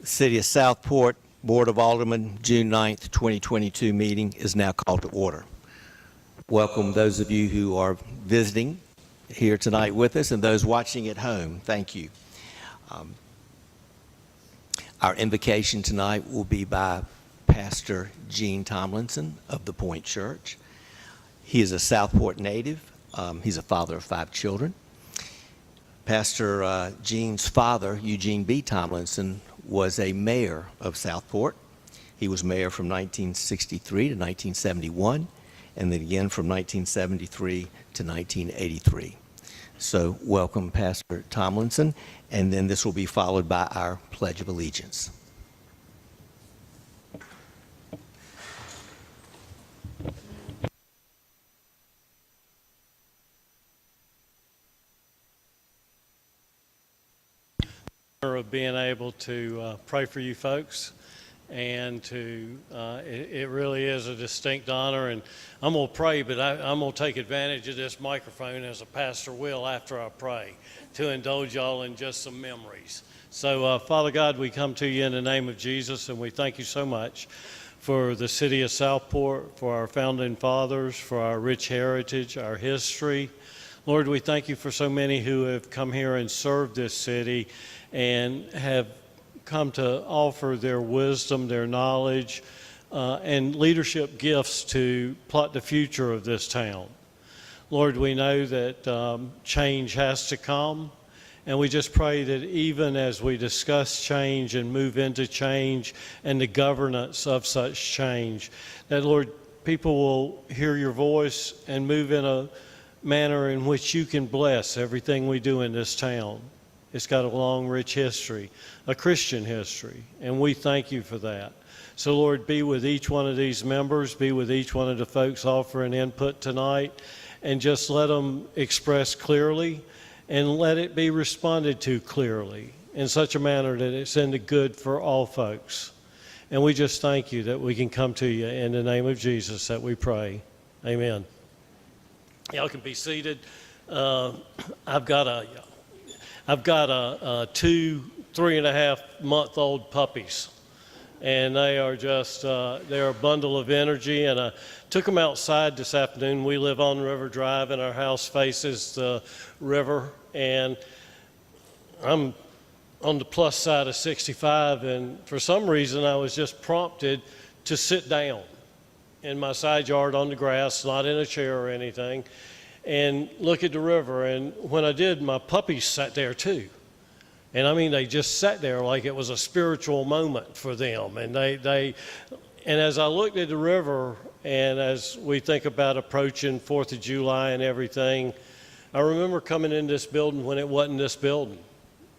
City of Southport Board of Aldermen, June 9th, 2022 meeting is now called to order. Welcome those of you who are visiting here tonight with us and those watching at home. Thank you. Our invocation tonight will be by Pastor Gene Tomlinson of the Point Church. He is a Southport native. He's a father of 5 children. Pastor Gene's father, Eugene B. Tomlinson, was a mayor of Southport. He was mayor from 1963 to 1971, and then again from 1973 to 1983. So welcome, Pastor Tomlinson, and then this will be followed by our Pledge of Allegiance. Of being able to pray for you folks, and it really is a distinct honor. And I'm going to pray, but I'm going to take advantage of this microphone, as a pastor will after I pray, to indulge y'all in just some memories. So Father God, we come to you in the name of Jesus, and we thank you so much for the city of Southport, for our founding fathers, for our rich heritage, our history. Lord, we thank you for so many who have come here and served this city and have come to offer their wisdom, their knowledge, and leadership gifts to plot the future of this town. Lord, we know that change has to come, and we just pray that even as we discuss change and move into change and the governance of such change, that, Lord, people will hear your voice and move in a manner in which you can bless everything we do in this town. It's got a long, rich history, a Christian history, and we thank you for that. So, Lord, be with each one of these members, be with each one of the folks offering input tonight, and just let them express clearly and let it be responded to clearly in such a manner that it's in the good for all folks. And we just thank you that we can come to you in the name of Jesus that we pray. Amen. Y'all can be seated. I've got a 2 3.5-month-old puppies, and they are just they're a bundle of energy. And I took them outside this afternoon. We live on River Drive, and our house faces the river, and I'm on the plus side of 65, and for some reason I was just prompted to sit down in my side yard on the grass, not in a chair or anything, and look at the river. And when I did, my puppies sat there too. And I mean, they just sat there like it was a spiritual moment for them. And and as I looked at the river, and as we think about approaching 4th of July and everything, I remember coming in this building when it wasn't this building.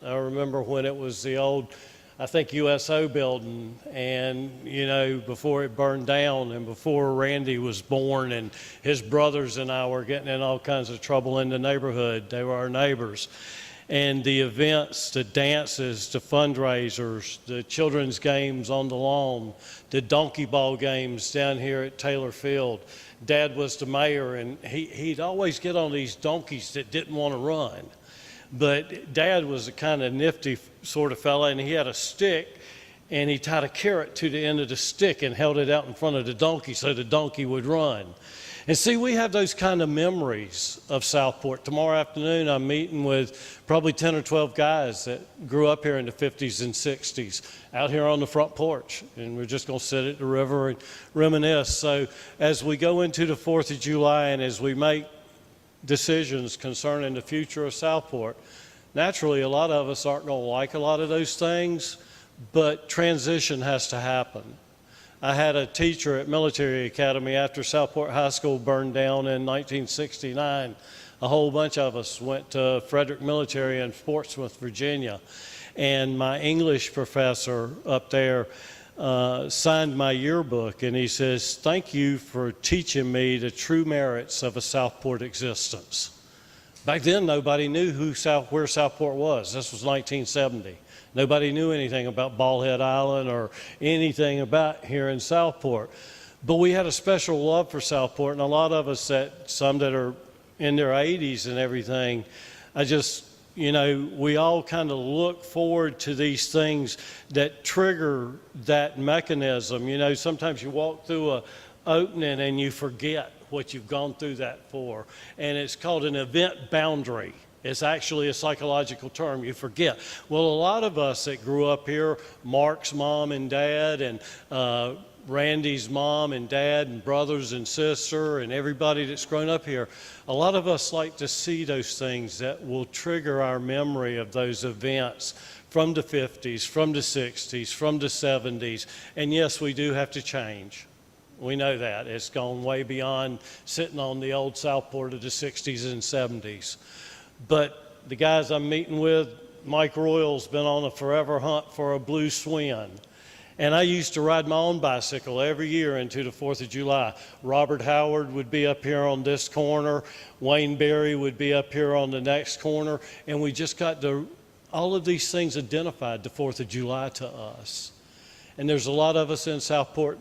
I remember when it was the old, I think, USO building, and, you know, before it burned down and before Randy was born and his brothers and I were getting in all kinds of trouble in the neighborhood. They were our neighbors. And the events, the dances, the fundraisers, the children's games on the lawn, the donkey ball games down here at Taylor Field. Dad was the mayor, and he'd always get on these donkeys that didn't want to run. But Dad was a kind of nifty sort of fella, and he had a stick, and he tied a carrot to the end of the stick and held it out in front of the donkey so the donkey would run. And see, we have those kind of memories of Southport. Tomorrow afternoon, I'm meeting with probably 10 or 12 guys that grew up here in the 50s and 60s out here on the front porch, and we're just going to sit at the river and reminisce. So as we go into the 4th of July and as we make decisions concerning the future of Southport, naturally, a lot of us aren't going to like a lot of those things, but transition has to happen. I had a teacher at Military Academy after Southport High School burned down in 1969. A whole bunch of us went to Frederick Military in Portsmouth, Virginia, and my English professor up there signed my yearbook, and he says, "Thank you for teaching me the true merits of a Southport existence." Back then, nobody knew where Southport was. This was 1970. Nobody knew anything about Ballhead Island or anything about here in Southport. But we had a special love for Southport, and a lot of us, some that are in their 80s and everything, I just you know, we all kind of look forward to these things that trigger that mechanism. You know, sometimes you walk through a opening and you forget what you've gone through that for. And it's called an event boundary. It's actually a psychological term. You forget. Well, a lot of us that grew up here, Mark's mom and dad, and Randy's mom and dad, and brothers and sister, and everybody that's grown up here, a lot of us like to see those things that will trigger our memory of those events from the 50s, from the 60s, from the 70s. And yes, we do have to change. We know that. It's gone way beyond sitting on the old Southport of the 60s and 70s. But the guys I'm meeting with, Mike Royal's been on a forever hunt for a blue Swin. And I used to ride my own bicycle every year into the 4th of July. Robert Howard would be up here on this corner. Wayne Berry would be up here on the next corner. And we just got all of these things identified the 4th of July to us. And there's a lot of us in Southport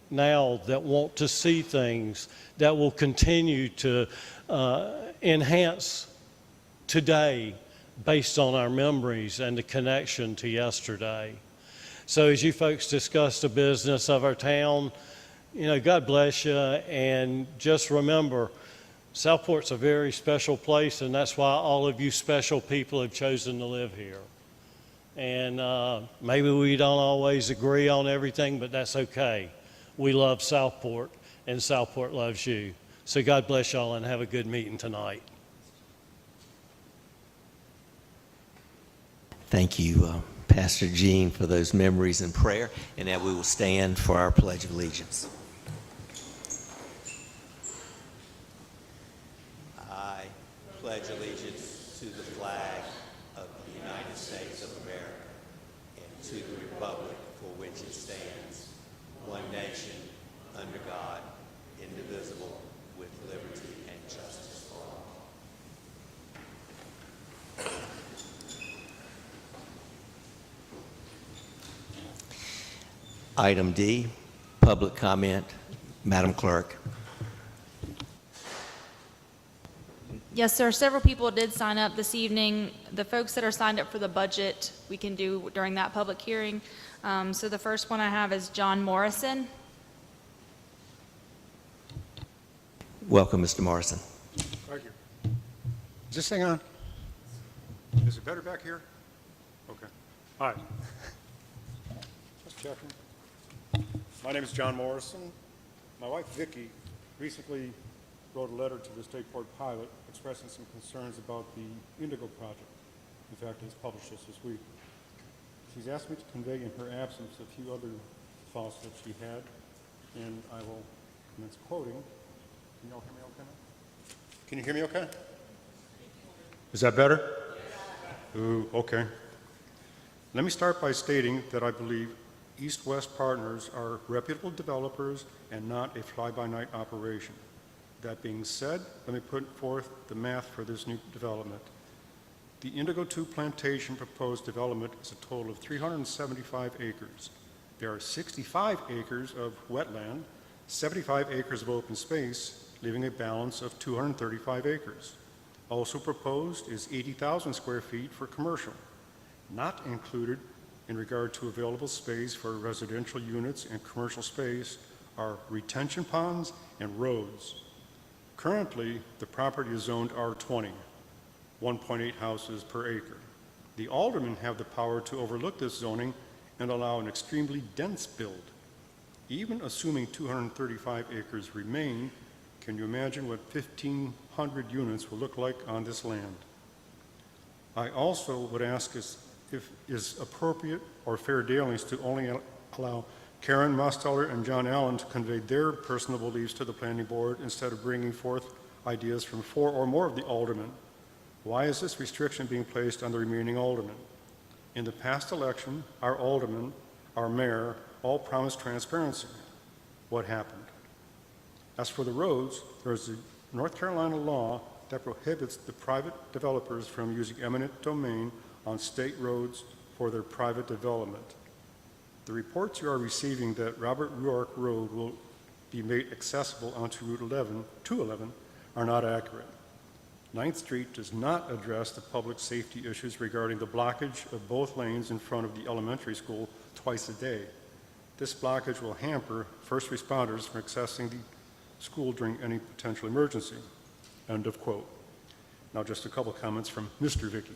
now that want to see things that will continue to enhance today based on our memories and the connection to yesterday. So as you folks discuss the business of our town, you know, God bless you, and just remember, Southport's a very special place, and that's why all of you special people have chosen to live here. And maybe we don't always agree on everything, but that's okay. We love Southport, and Southport loves you. So God bless y'all, and have a good meeting tonight. Thank you, Pastor Gene, for those memories and prayer, and that we will stand for our Pledge of Allegiance. I pledge allegiance to the flag of the United States of America and to the republic for which it stands, one nation, under God, indivisible, with liberty and justice for all. Item D, public comment. Madam Clerk. Yes, sir. Several people did sign up this evening. The folks that are signed up for the budget, we can do during that public hearing. So the first one I have is John Morrison. Welcome, Mr. Morrison. Thank you. Is this thing on? Is it better back here? Okay. Hi. Just checking. My name is John Morrison. My wife, Vicki, recently wrote a letter to the State Board pilot expressing some concerns about the Indigo project. In fact, it's published just this week. She's asked me to convey in her absence a few other thoughts that she had, and I will commence quoting. Can you all hear me okay now? Can you hear me okay? Is that better? Ooh, okay. Let me start by stating that I believe East-West Partners are reputable developers and not a fly-by-night operation. That being said, let me put forth the math for this new development. The Indigo 2 plantation proposed development is a total of 375 acres. There are 65 acres of wetland, 75 acres of open space, leaving a balance of 235 acres. Also proposed is 80,000 square feet for commercial. Not included in regard to available space for residential units and commercial space are retention ponds and roads. Currently, the property is zoned R20, 1.8 houses per acre. The aldermen have the power to overlook this zoning and allow an extremely dense build. Even assuming 235 acres remain, can you imagine what 1,500 units will look like on this land? I also would ask if it is appropriate or fair dealings to only allow Karen Mosteller and John Allen to convey their personal beliefs to the planning board instead of bringing forth ideas from 4 or more of the aldermen. Why is this restriction being placed on the remaining aldermen? In the past election, our aldermen, our mayor, all promised transparency. What happened? As for the roads, there is a North Carolina law that prohibits the private developers from using eminent domain on state roads for their private development. The reports you are receiving that Robert York Road will be made accessible onto Route 211 are not accurate. 9th Street does not address the public safety issues regarding the blockage of both lanes in front of the elementary school twice a day. This blockage will hamper first responders from accessing the school during any potential emergency. End of quote. Now just a couple comments from Mr. Vicky.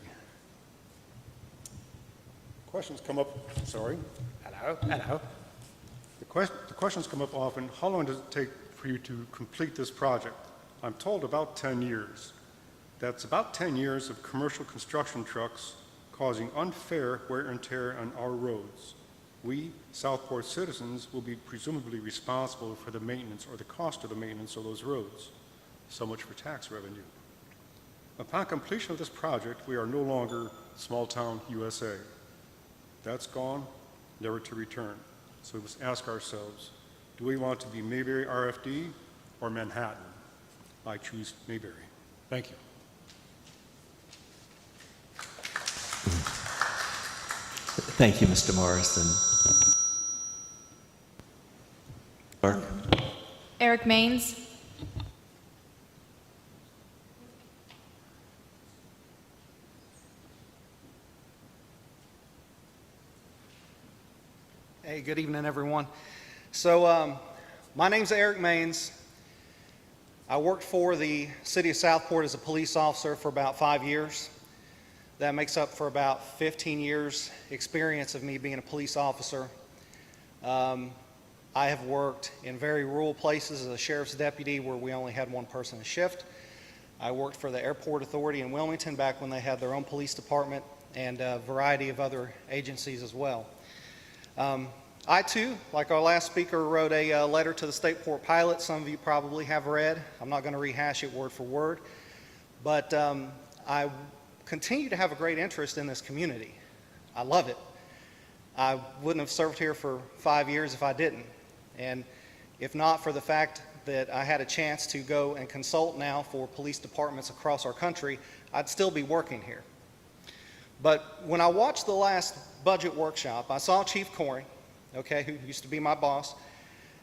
Questions come up, sorry. Hello. The questions come up often, how long does it take for you to complete this project? I'm told about 10 years. That's about 10 years of commercial construction trucks causing unfair wear and tear on our roads. We, Southport citizens, will be presumably responsible for the maintenance or the cost of the maintenance of those roads. So much for tax revenue. Upon completion of this project, we are no longer small town USA. That's gone, never to return. So we must ask ourselves, do we want to be Mayberry RFD or Manhattan? I choose Mayberry. Thank you. Thank you, Mr. Morrison. Clerk? Eric Maines. Hey, good evening, everyone. So, my name's Eric Maines. I worked for the City of Southport as a police officer for about 5 years. That makes up for about 15 years experience of me being a police officer. I have worked in very rural places as a sheriff's deputy where we only had one person a shift. I worked for the Airport Authority in Wilmington back when they had their own police department, and a variety of other agencies as well. I too, like our last speaker, wrote a letter to the State Port Pilot. Some of you probably have read. I'm not going to rehash it word for word, but I continue to have a great interest in this community. I love it. I wouldn't have served here for 5 years if I didn't, and if not for the fact that I had a chance to go and consult now for police departments across our country, I'd still be working here. But when I watched the last budget workshop, I saw Chief Corey, okay, who used to be my boss,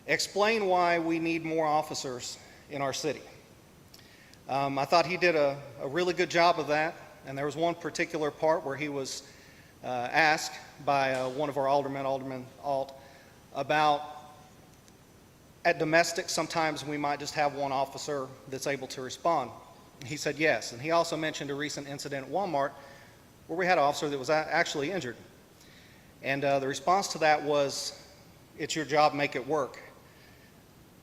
explain why we need more officers in our city. I thought he did a really good job of that, and there was one particular part where he was asked by one of our aldermen, Alderman Alt, about at domestic, sometimes we might just have one officer that's able to respond. He said yes, and he also mentioned a recent incident at Walmart where we had an officer that was actually injured. And the response to that was, it's your job, make it work.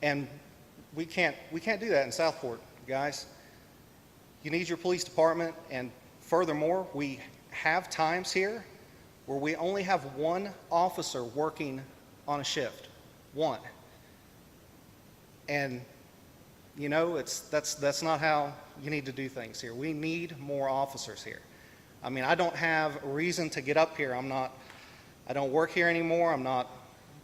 And we can't do that in Southport, guys. You need your police department, and furthermore, we have times here where we only have one officer working on a shift, one. And you know, that's not how you need to do things here. We need more officers here. I mean, I don't have a reason to get up here. I don't work here anymore. I'm not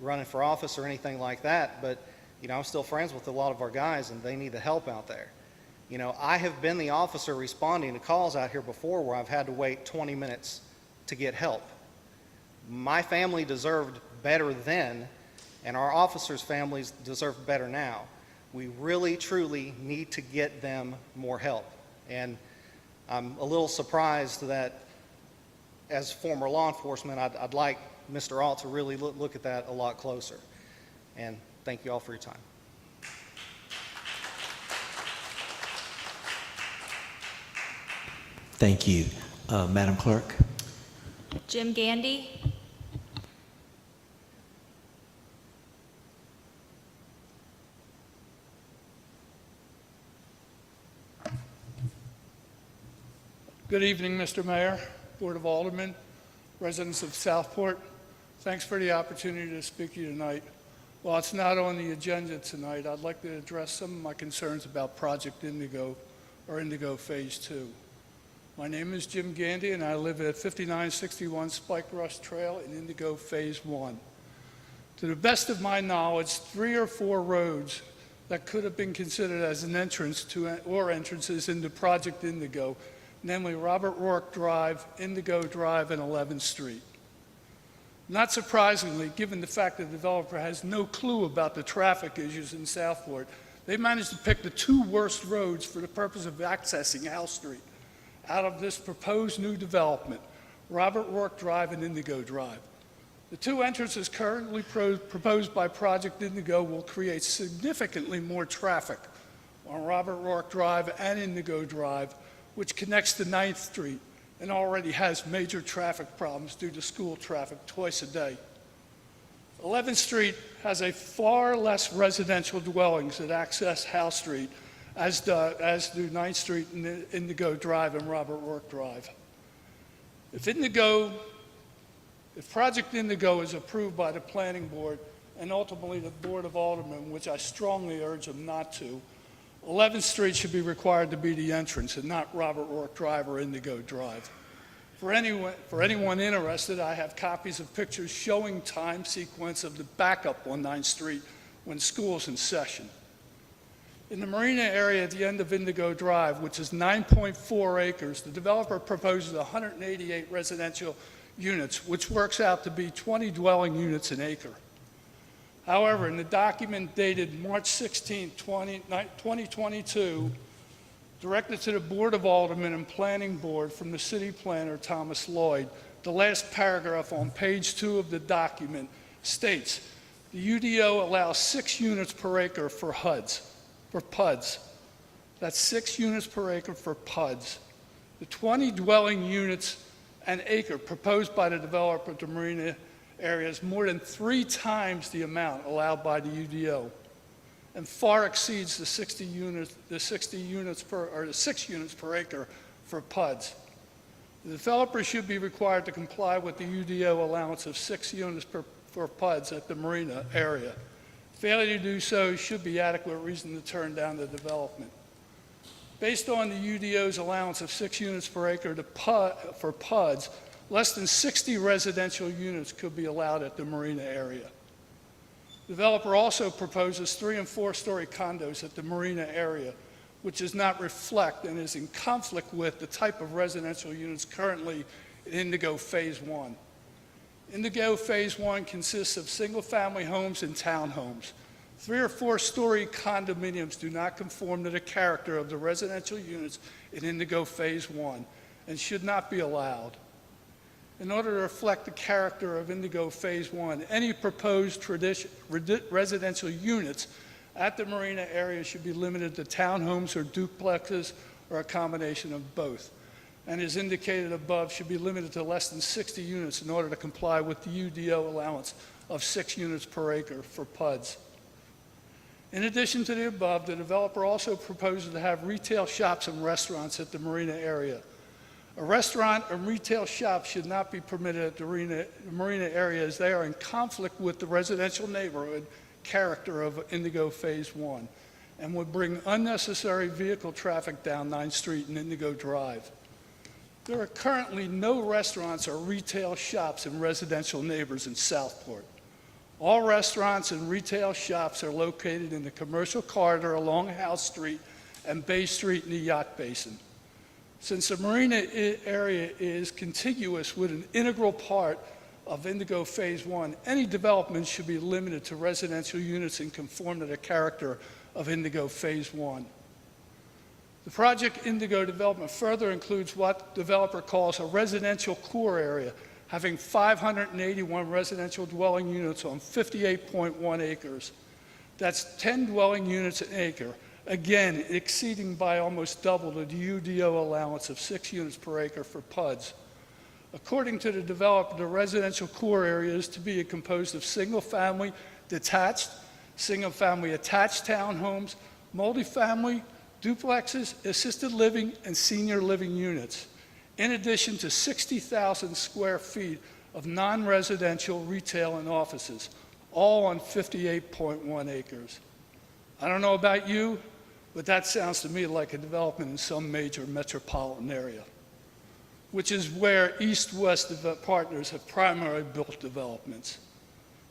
running for office or anything like that, but you know, I'm still friends with a lot of our guys, and they need the help out there. You know, I have been the officer responding to calls out here before where I've had to wait 20 minutes to get help. My family deserved better then, and our officers' families deserve better now. We really, truly need to get them more help. And I'm a little surprised that as former law enforcement, I'd like Mr. Alt to really look at that a lot closer. And thank you all for your time. Thank you. Madam Clerk? Jim Gandy. Good evening, Mr. Mayor, Board of Aldermen, residents of Southport. Thanks for the opportunity to speak to you tonight. While it's not on the agenda tonight, I'd like to address some of my concerns about Project Indigo, or Indigo Phase 2. My name is Jim Gandy, and I live at 5961 Spike Rush Trail in Indigo Phase 1. To the best of my knowledge, 3 or 4 roads that could have been considered as an entrance to, or entrances into Project Indigo, namely Robert Rourke Drive, Indigo Drive, and 11th Street. Not surprisingly, given the fact that the developer has no clue about the traffic issues in Southport, They managed to pick the two worst roads for the purpose of accessing House Street out of this proposed new development, Robert Rourke Drive and Indigo Drive. The two entrances currently proposed by Project Indigo will create significantly more traffic on Robert Rourke Drive and Indigo Drive, which connects to 9th Street and already has major traffic problems due to school traffic twice a day. 11th Street has a far less residential dwellings that access House Street, as do 9th Street and Indigo Drive and Robert Rourke Drive. If Project Indigo is approved by the Planning Board and ultimately the Board of Aldermen, which I strongly urge them not to, 11th Street should be required to be the entrance and not Robert Rourke Drive or Indigo Drive. For anyone interested, I have copies of pictures showing time sequence of the backup on 9th Street when school's in session. In the marina area at the end of Indigo Drive, which is 9.4 acres, the developer proposes 188 residential units, which works out to be 20 dwelling units an acre. However, in the document dated March 16, 2022, directed to the Board of Aldermen and Planning Board from the city planner, Thomas Lloyd, the last paragraph on page 2 of the document states, the UDO allows 6 units per acre for PUDs. That's 6 units per acre for PUDs. The 20 dwelling units an acre proposed by the developer of the marina area is more than 3 times the amount allowed by the UDO and far exceeds the 6 units per acre for PUDs. The developer should be required to comply with the UDO allowance of 6 units for PUDs at the marina area. Failure to do so should be adequate reason to turn down the development. Based on the UDO's allowance of 6 units per acre for PUDs, less than 60 residential units could be allowed at the marina area. The developer also proposes 3- and 4-story condos at the marina area, which does not reflect and is in conflict with the type of residential units currently in Indigo Phase 1. Indigo Phase 1 consists of single-family homes and townhomes. 3- or 4-story condominiums do not conform to the character of the residential units in Indigo Phase 1 and should not be allowed. In order to reflect the character of Indigo Phase 1, any proposed residential units at the marina area should be limited to townhomes or duplexes or a combination of both. And as indicated above, should be limited to less than 60 units in order to comply with the UDO allowance of 6 units per acre for PUDs. In addition to the above, the developer also proposes to have retail shops and restaurants at the marina area. A restaurant or retail shop should not be permitted at the marina area as they are in conflict with the residential neighborhood character of Indigo Phase 1 and would bring unnecessary vehicle traffic down 9th Street and Indigo Drive. There are currently no restaurants or retail shops in residential neighbors in Southport. All restaurants and retail shops are located in the commercial corridor along House Street and Bay Street in the Yacht Basin. Since the marina area is contiguous with an integral part of Indigo Phase 1, any development should be limited to residential units and conform to the character of Indigo Phase 1. The Project Indigo development further includes what the developer calls a residential core area, having 581 residential dwelling units on 58.1 acres. That's 10 dwelling units an acre, again exceeding by almost double the UDO allowance of 6 units per acre for PUDs. According to the developer, the residential core area is to be composed of single-family detached, single-family attached townhomes, multifamily, duplexes, assisted living, and senior living units, in addition to 60,000 square feet of non-residential retail and offices, all on 58.1 acres. I don't know about you, but that sounds to me like a development in some major metropolitan area, which is where East-West partners have primarily built developments.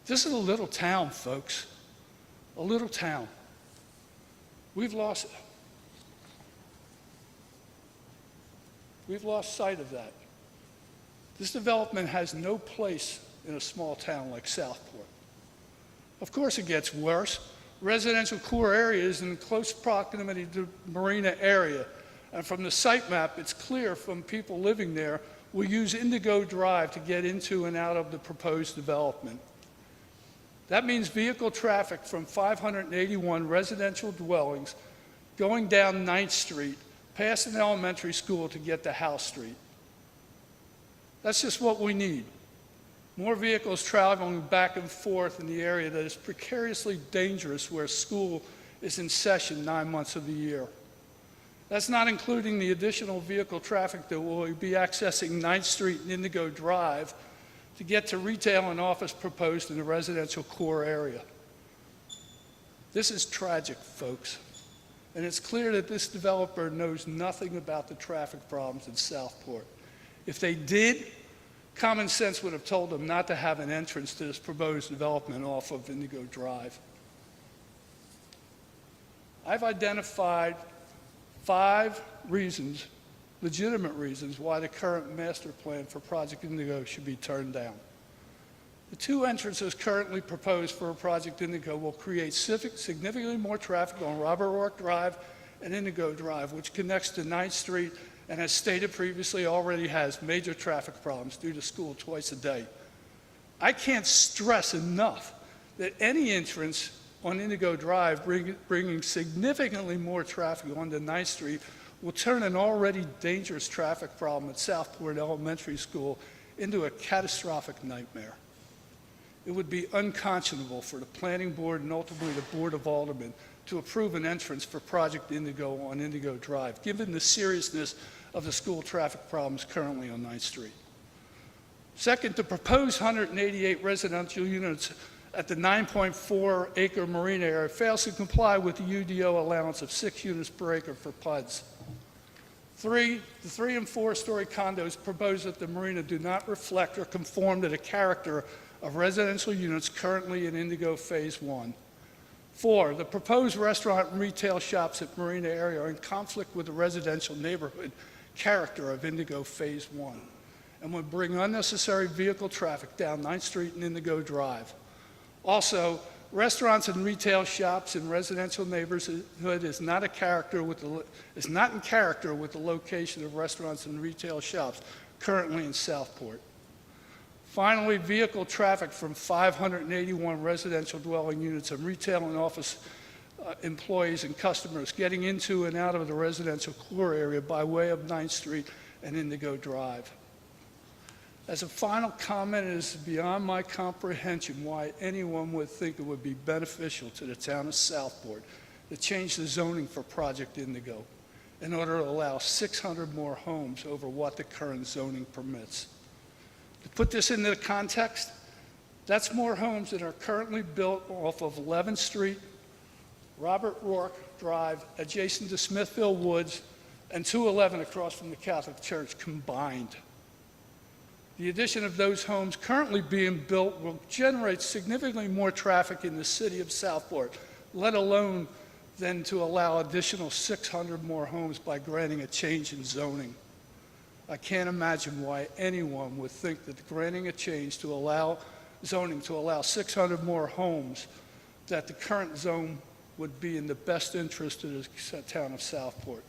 This is a little town, folks, a little town. We've lost sight of that. This development has no place in a small town like Southport. Of course it gets worse. Residential core area is in close proximity to the marina area. And from the site map, it's clear from people living there, we'll use Indigo Drive to get into and out of the proposed development. That means vehicle traffic from 581 residential dwellings going down 9th Street, past an elementary school to get to House Street. That's just what we need. More vehicles traveling back and forth in the area that is precariously dangerous where school is in session 9 months of the year. That's not including the additional vehicle traffic that will be accessing 9th Street and Indigo Drive to get to retail and office proposed in the residential core area. This is tragic, folks. And it's clear that this developer knows nothing about the traffic problems in Southport. If they did, common sense would have told them not to have an entrance to this proposed development off of Indigo Drive. I've identified 5 reasons, legitimate reasons, why the current master plan for Project Indigo should be turned down. The 2 entrances currently proposed for Project Indigo will create significantly more traffic on Robert Rourke Drive and Indigo Drive, which connects to 9th Street and, as stated previously, already has major traffic problems due to school twice a day. I can't stress enough that any entrance on Indigo Drive bringing significantly more traffic onto 9th Street will turn an already dangerous traffic problem at Southport Elementary School into a catastrophic nightmare. It would be unconscionable for the Planning Board and ultimately the Board of Aldermen to approve an entrance for Project Indigo on Indigo Drive, given the seriousness of the school traffic problems currently on 9th Street. Second, the proposed 188 residential units at the 9.4-acre marina area fails to comply with the UDO allowance of 6 units per acre for PUDs. 3, the 3- and 4-story condos proposed at the marina do not reflect or conform to the character of residential units currently in Indigo Phase 1. 4, the proposed restaurant and retail shops at marina area are in conflict with the residential neighborhood character of Indigo Phase 1 and would bring unnecessary vehicle traffic down 9th Street and Indigo Drive. Also, restaurants and retail shops in residential neighborhood is not in character with the location of restaurants and retail shops currently in Southport. Finally, vehicle traffic from 581 residential dwelling units and retail and office employees and customers getting into and out of the residential core area by way of 9th Street and Indigo Drive. As a final comment, it is beyond my comprehension why anyone would think it would be beneficial to the town of Southport to change the zoning for Project Indigo in order to allow 600 more homes over what the current zoning permits. To put this into context, that's more homes that are currently built off of 11th Street, Robert Rourke Drive, adjacent to Smithville Woods, and 211 across from the Catholic Church combined. The addition of those homes currently being built will generate significantly more traffic in the city of Southport, let alone than to allow additional 600 more homes by granting a change in zoning. I can't imagine why anyone would think that granting a change to allow zoning to allow 600 more homes, that the current zone would be in the best interest of the town of Southport.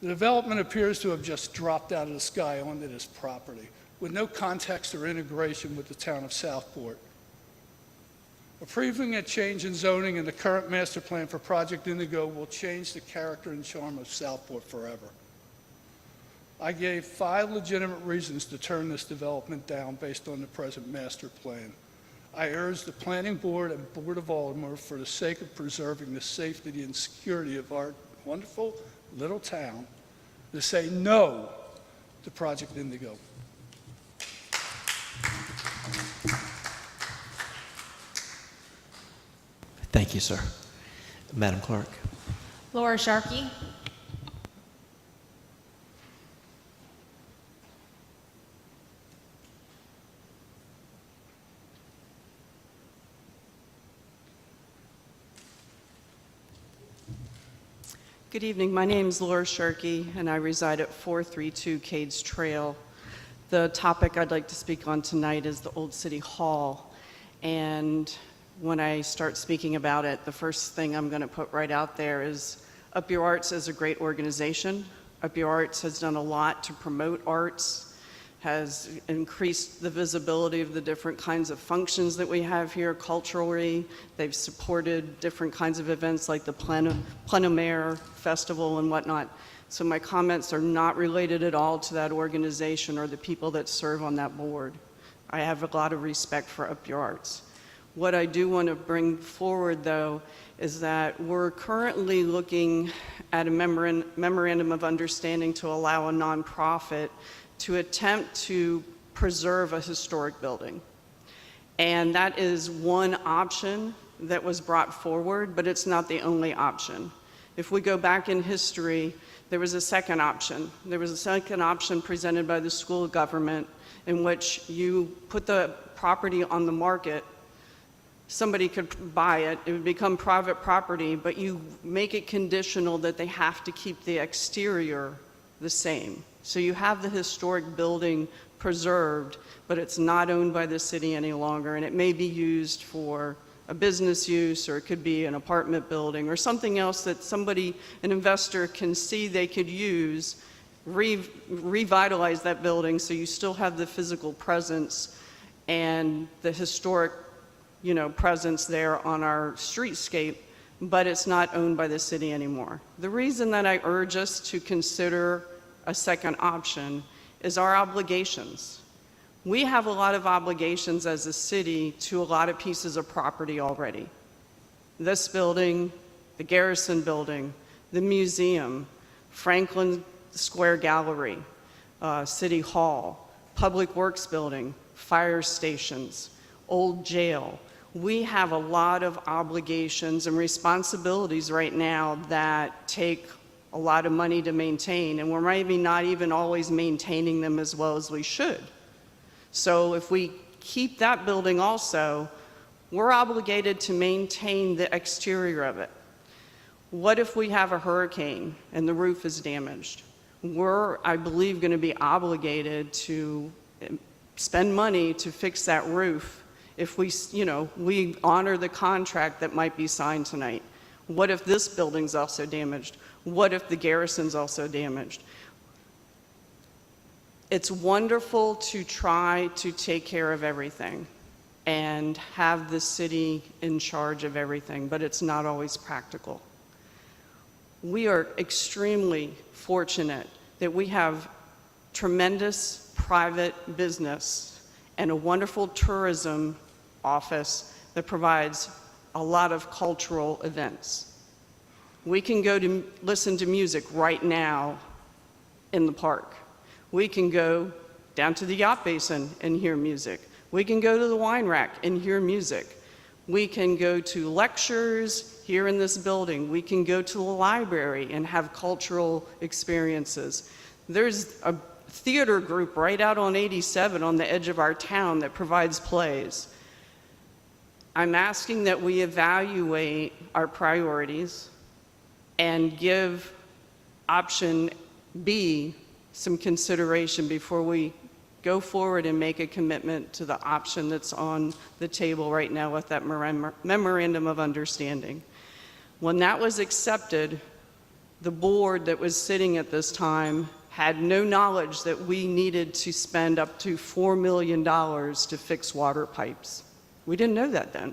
The development appears to have just dropped out of the sky onto this property, with no context or integration with the town of Southport. Approving a change in zoning in the current master plan for Project Indigo will change the character and charm of Southport forever. I gave 5 legitimate reasons to turn this development down based on the present master plan. I urge the Planning Board and Board of Aldermen, for the sake of preserving the safety and security of our wonderful little town, to say no to Project Indigo. Thank you, sir. Madam Clerk. Laura Sharkey. Good evening. My name is Laura Sharkey, and I reside at 432 Cades Trail. The topic I'd like to speak on tonight is the Old City Hall. And when I start speaking about it, the first thing I'm going to put right out there is Up Your Arts is a great organization. Up Your Arts has done a lot to promote arts, has increased the visibility of the different kinds of functions that we have here culturally. They've supported different kinds of events like the Plein Air Festival and whatnot. So my comments are not related at all to that organization or the people that serve on that board. I have a lot of respect for Up Your Arts. What I do want to bring forward, though, is that we're currently looking at a memorandum of understanding to allow a nonprofit to attempt to preserve a historic building. And that is one option that was brought forward, but it's not the only option. If we go back in history, there was a second option. There was a second option presented by the school of government in which you put the property on the market. Somebody could buy it, it would become private property, but you make it conditional that they have to keep the exterior the same. So you have the historic building preserved, but it's not owned by the city any longer, and it may be used for a business use, or it could be an apartment building, or something else that somebody, an investor, can see they could use, revitalize that building so you still have the physical presence and the historic presence there on our streetscape, but it's not owned by the city anymore. The reason that I urge us to consider a second option is our obligations. We have a lot of obligations as a city to a lot of pieces of property already. This building, the Garrison building, the museum, Franklin Square Gallery, City Hall, Public Works building, fire stations, old jail. We have a lot of obligations and responsibilities right now that take a lot of money to maintain, and we're maybe not even always maintaining them as well as we should. So if we keep that building also, we're obligated to maintain the exterior of it. What if we have a hurricane and the roof is damaged? We're, I believe, going to be obligated to spend money to fix that roof if we honor the contract that might be signed tonight. What if this building's also damaged? What if the Garrison's also damaged? It's wonderful to try to take care of everything and have the city in charge of everything, but it's not always practical. We are extremely fortunate that we have tremendous private business and a wonderful tourism office that provides a lot of cultural events. We can go to listen to music right now in the park. We can go down to the yacht basin and hear music. We can go to the wine rack and hear music. We can go to lectures here in this building. We can go to the library and have cultural experiences. There's a theater group right out on 87 on the edge of our town that provides plays. I'm asking that we evaluate our priorities and give option B some consideration before we go forward and make a commitment to the option that's on the table right now with that memorandum of understanding. When that was accepted, the board that was sitting at this time had no knowledge that we needed to spend up to $4 million to fix water pipes. We didn't know that then.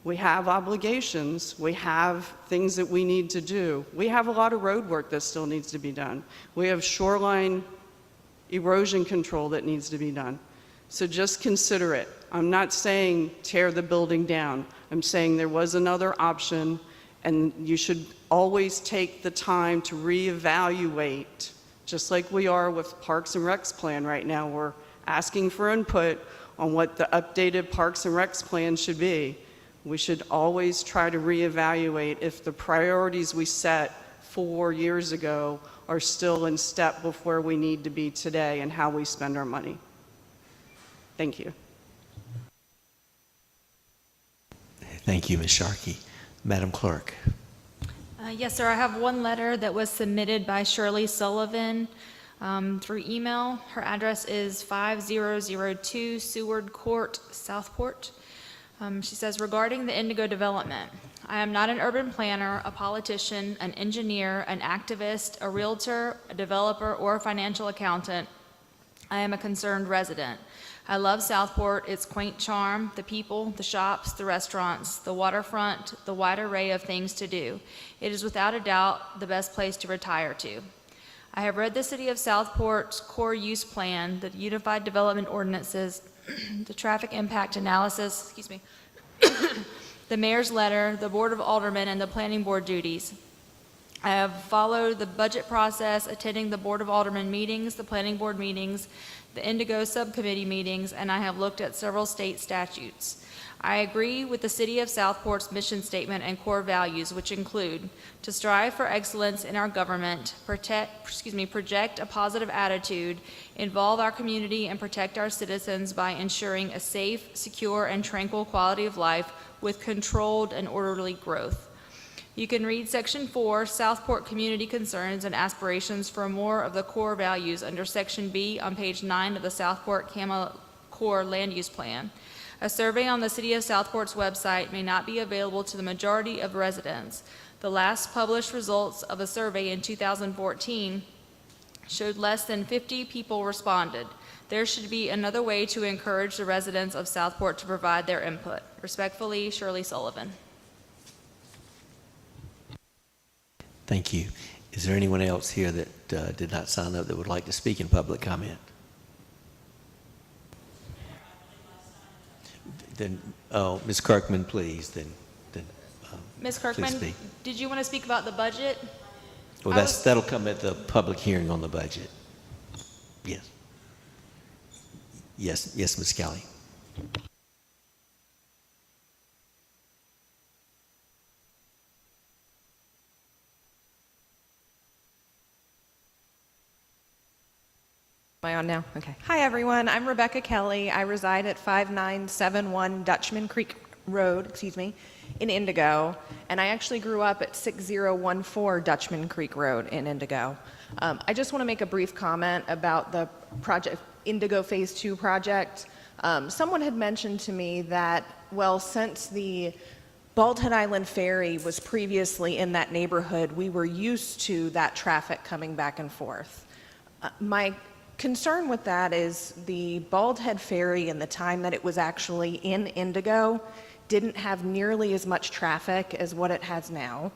We have obligations. We have things that we need to do. We have a lot of road work that still needs to be done. We have shoreline erosion control that needs to be done. So just consider it. I'm not saying tear the building down. I'm saying there was another option, and you should always take the time to reevaluate, just like we are with Parks and Recs plan right now. We're asking for input on what the updated Parks and Recs plan should be. We should always try to reevaluate if the priorities we set 4 years ago are still in step with where we need to be today and how we spend our money. Thank you. Thank you, Ms. Sharkey. Madam Clerk. Yes, sir. I have one letter that was submitted by Shirley Sullivan. through email. Her address is 5002 Seward Court, Southport. She says, regarding the Indigo development, I am not an urban planner, a politician, an engineer, an activist, a realtor, a developer, or a financial accountant. I am a concerned resident. I love Southport, its quaint charm, the people, the shops, the restaurants, the waterfront, the wide array of things to do. It is without a doubt the best place to retire to. I have read the City of Southport's core use plan, the Unified Development Ordinances, the traffic impact analysis, the mayor's letter, the Board of Aldermen, and the planning board duties. I have followed the budget process, attending the Board of Aldermen meetings, the planning board meetings, the Indigo subcommittee meetings, and I have looked at several state statutes. I agree with the City of Southport's mission statement and core values, which include to strive for excellence in our government, project a positive attitude, involve our community, and protect our citizens by ensuring a safe, secure, and tranquil quality of life with controlled and orderly growth. You can read Section 4, Southport Community Concerns and Aspirations, for more of the core values under Section B on page 9 of the Southport CAMA Core Land Use Plan. A survey on the City of Southport's website may not be available to the majority of residents. The last published results of a survey in 2014 showed less than 50 people responded. There should be another way to encourage the residents of Southport to provide their input. Respectfully, Shirley Sullivan. Thank you. Is there anyone else here that did not sign up that would like to speak in public comment? Then, oh, Ms. Kirkman, please. Then, Ms. please Kirkman, speak. did you want to speak about the budget? Well, that'll come at the public hearing on the budget. Yes. Yes, Ms. Kelly. Am I on now? Okay. Hi, everyone. I'm Rebecca Kelly. I reside at 5971 Dutchman Creek Road, in Indigo, and I actually grew up at 6014 Dutchman Creek Road in Indigo. I just want to make a brief comment about the project, Indigo Phase 2 project. Someone had mentioned to me that, well, since the Bald Head Island Ferry was previously in that neighborhood, we were used to that traffic coming back and forth. My concern with that is the Bald Head Ferry in the time that it was actually in Indigo didn't have nearly as much traffic as what it has now,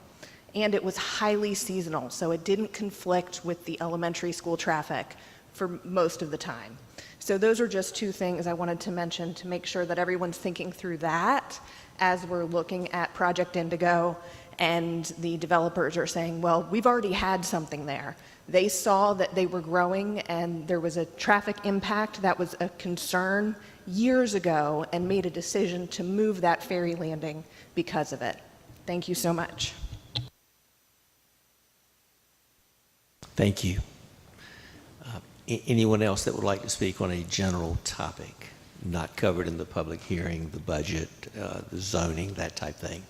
and it was highly seasonal, so it didn't conflict with the elementary school traffic for most of the time. So those are just two things I wanted to mention to make sure that everyone's thinking through that as we're looking at Project Indigo, and the developers are saying, well, we've already had something there. They saw that they were growing and there was a traffic impact that was a concern years ago and made a decision to move that ferry landing because of it. Thank you so much. Thank you. Anyone else that would like to speak on a general topic not covered in the public hearing, the budget, the zoning, that type thing?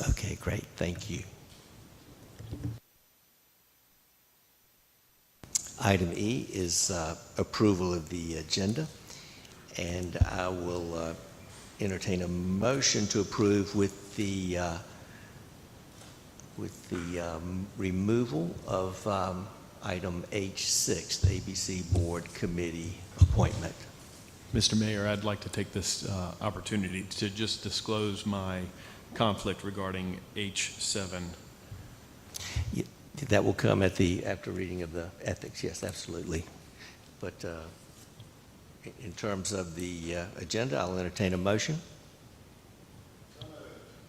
Okay, great. Thank you. Item E is approval of the agenda, and I will entertain a motion to approve with the removal of item H6, the ABC Board Committee appointment. Mr. Mayor, I'd like to take this opportunity to just disclose my conflict regarding H7. Yeah, that will come at after reading of the ethics, yes, absolutely. But in terms of the agenda, I'll entertain a motion.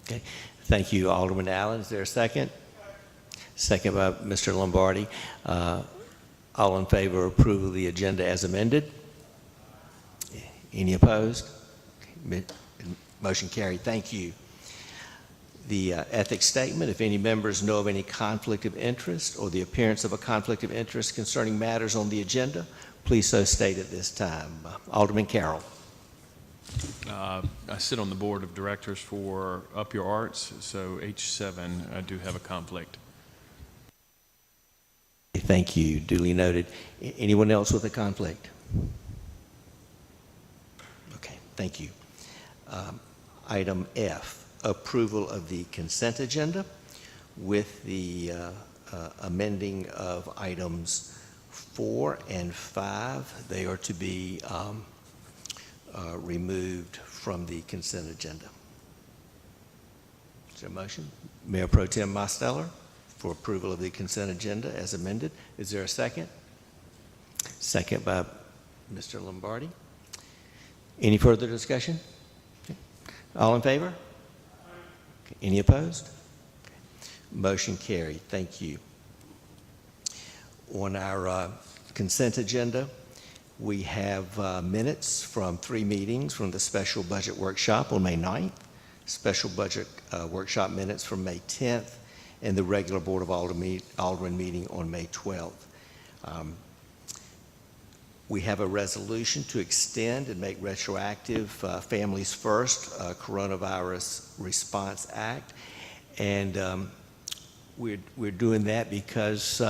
Okay, thank you, Alderman Allen. Is there a second? Second by Mr. Lombardi. All in favor of approval of the agenda as amended? Any opposed? Motion carried. Thank you. The ethics statement: if any members know of any conflict of interest or the appearance of a conflict of interest concerning matters on the agenda, please so state at this time. Alderman Carroll. I sit on the board of directors for Up Your Arts, so H7, I do have a conflict. Thank you. Duly noted. Anyone else with a conflict? Okay, thank you. Item F, approval of the consent agenda with the amending of items 4 and 5. They are to be removed from the consent agenda. Is there a motion? Mayor Pro Tem Mosteller for approval of the consent agenda as amended. Is there a second? Second by Mr. Lombardi. Any further discussion? Okay. All in favor? Okay. Any opposed? Okay. Motion carried. Thank you. On our consent agenda, we have minutes from 3 meetings from the special budget workshop on May 9th, special budget workshop minutes from May 10th, and the regular Board of Aldermen meeting on May 12th. We have a resolution to extend and make retroactive Families First Coronavirus Response Act, and we're doing that because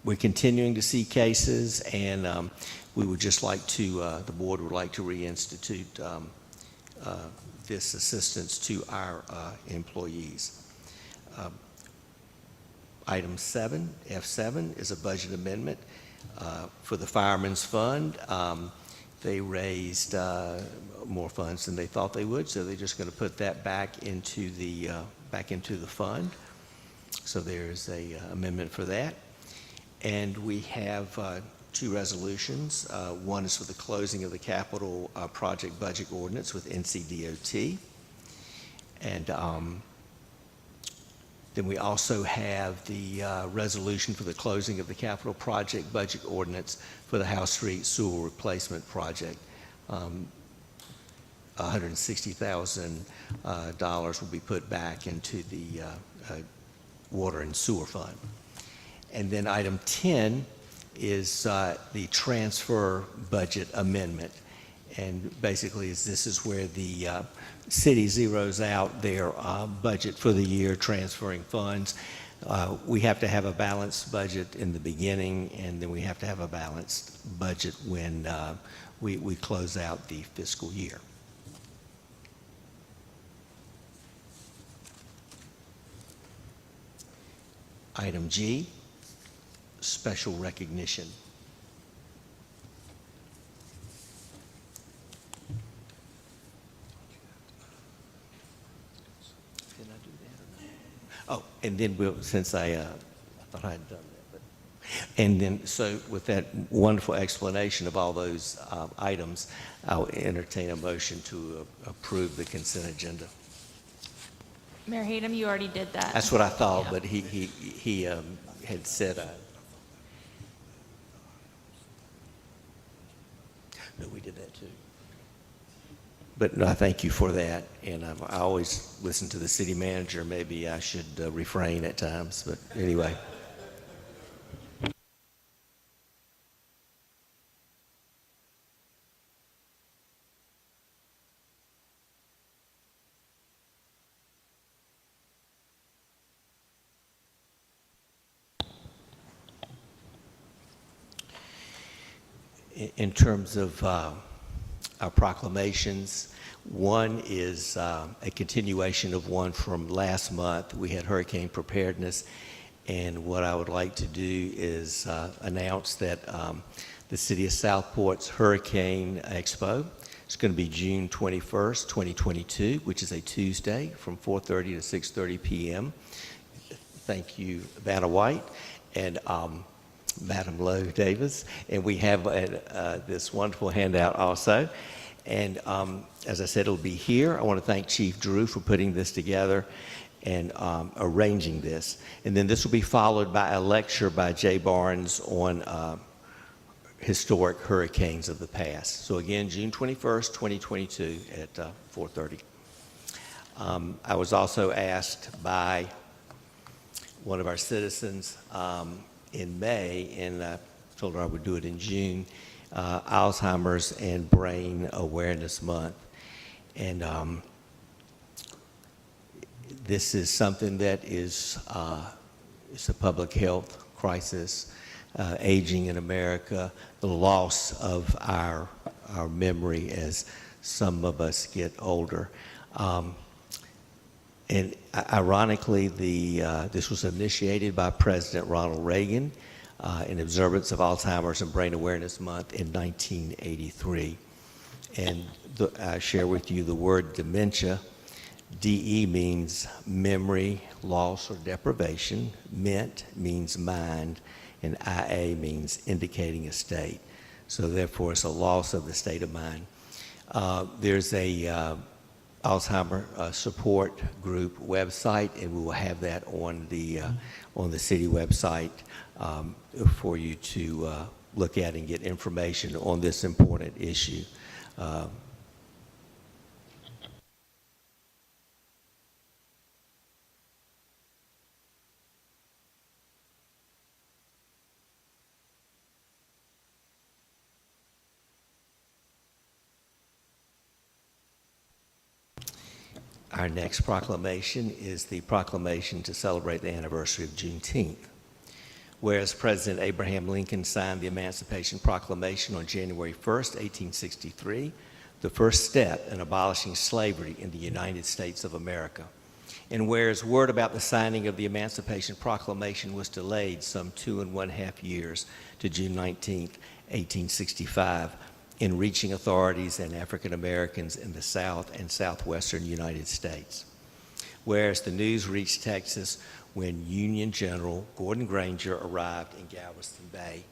we're continuing to see cases, and we would just like to, the board would like to reinstitute this assistance to our employees. Item 7, F7, is a budget amendment for the Fireman's Fund. They raised more funds than they thought they would, so they're just going to put that back into the fund. So there's a amendment for that. And we have 2 resolutions. One is for the closing of the capital project budget ordinance with NCDOT. And then we also have the resolution for the closing of the capital project budget ordinance for the House Street Sewer Replacement Project. $160,000 will be put back into the Water and Sewer Fund. And then item 10 is the transfer budget amendment. And basically, this is where the city zeroes out their budget for the year, transferring funds. We have to have a balanced budget in the beginning, and then we have to have a balanced budget when we close out the fiscal year. Item G, special recognition. Did I do that or not? Oh, and then since I thought I had done that. And then, so with that wonderful explanation of all those items, I'll entertain a motion to approve the consent agenda. Mayor Hayden, you already did that. That's what I thought, Yeah. but he had said, no, we did that too. But no, I thank you for that, and I always listen to the city manager. Maybe I should refrain at times, but anyway. In terms of our proclamations, one is a continuation of one from last month. We had hurricane preparedness, and what I would like to do is announce that the City of Southport's Hurricane Expo is going to be June 21st, 2022, which is a Tuesday from 4:30 to 6:30 p.m. Thank you, Vanna White, and Madam Lowe Davis, and we have this wonderful handout also. And as I said, it'll be here. I want to thank Chief Drew for putting this together and arranging this. And then this will be followed by a lecture by Jay Barnes on historic hurricanes of the past. So again, June 21st, 2022 at 4:30. I was also asked by one of our citizens in May, and I told her I would do it in June, Alzheimer's and Brain Awareness Month. And this is something that is it's a public health crisis. aging in America, the loss of our memory as some of us get older. And ironically, this was initiated by President Ronald Reagan in observance of Alzheimer's and Brain Awareness Month in 1983. And I share with you the word dementia. DE means memory, loss, or deprivation. MENT means mind, and IA means indicating a state. So therefore, it's a loss of the state of mind. There's a Alzheimer support group website, and we will have that on the city website for you to look at and get information on this important issue. Our next proclamation is the proclamation to celebrate the anniversary of Juneteenth. Whereas President Abraham Lincoln signed the Emancipation Proclamation on January 1st, 1863, the first step in abolishing slavery in the United States of America. And whereas word about the signing of the Emancipation Proclamation was delayed some 2.5 years to June 19th, 1865, in reaching authorities and African Americans in the South and Southwestern United States. Whereas the news reached Texas when Union General Gordon Granger arrived in Galveston Bay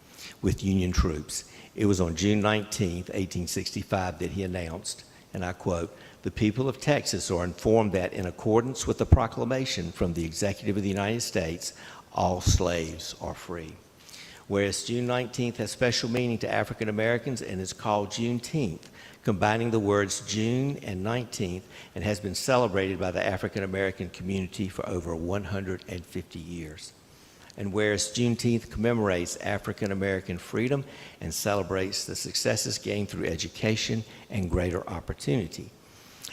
with Union troops. It was on June 19, 1865 that he announced, and I quote, "The people of Texas are informed that in accordance with the proclamation from the Executive of the United States, all slaves are free." Whereas June 19th has special meaning to African Americans and is called Juneteenth, combining the words June and 19th, and has been celebrated by the African American community for over 150 years. And whereas Juneteenth commemorates African American freedom and celebrates the successes gained through education and greater opportunity.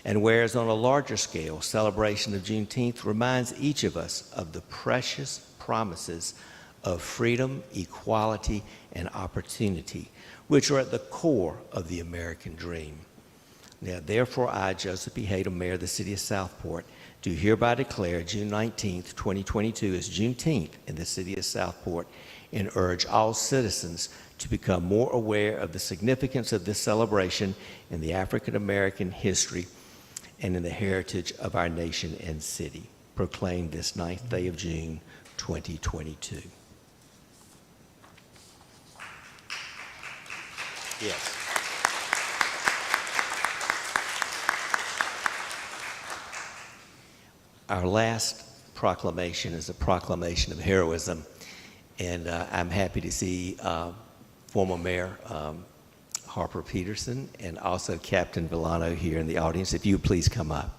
And whereas on a larger scale, celebration of Juneteenth reminds each of us of the precious promises of freedom, equality, and opportunity, which are at the core of the American dream. Now, therefore, I, Joseph B. Hayden, Mayor of the City of Southport, do hereby declare June 19th, 2022 as Juneteenth in the City of Southport, and urge all citizens to become more aware of the significance of this celebration in the African American history and in the heritage of our nation and city. Proclaimed this 9th day of June, 2022. Yes. Our last proclamation is a proclamation of heroism, and I'm happy to see former Mayor Harper Peterson and also Captain Villano here in the audience. If you would please come up.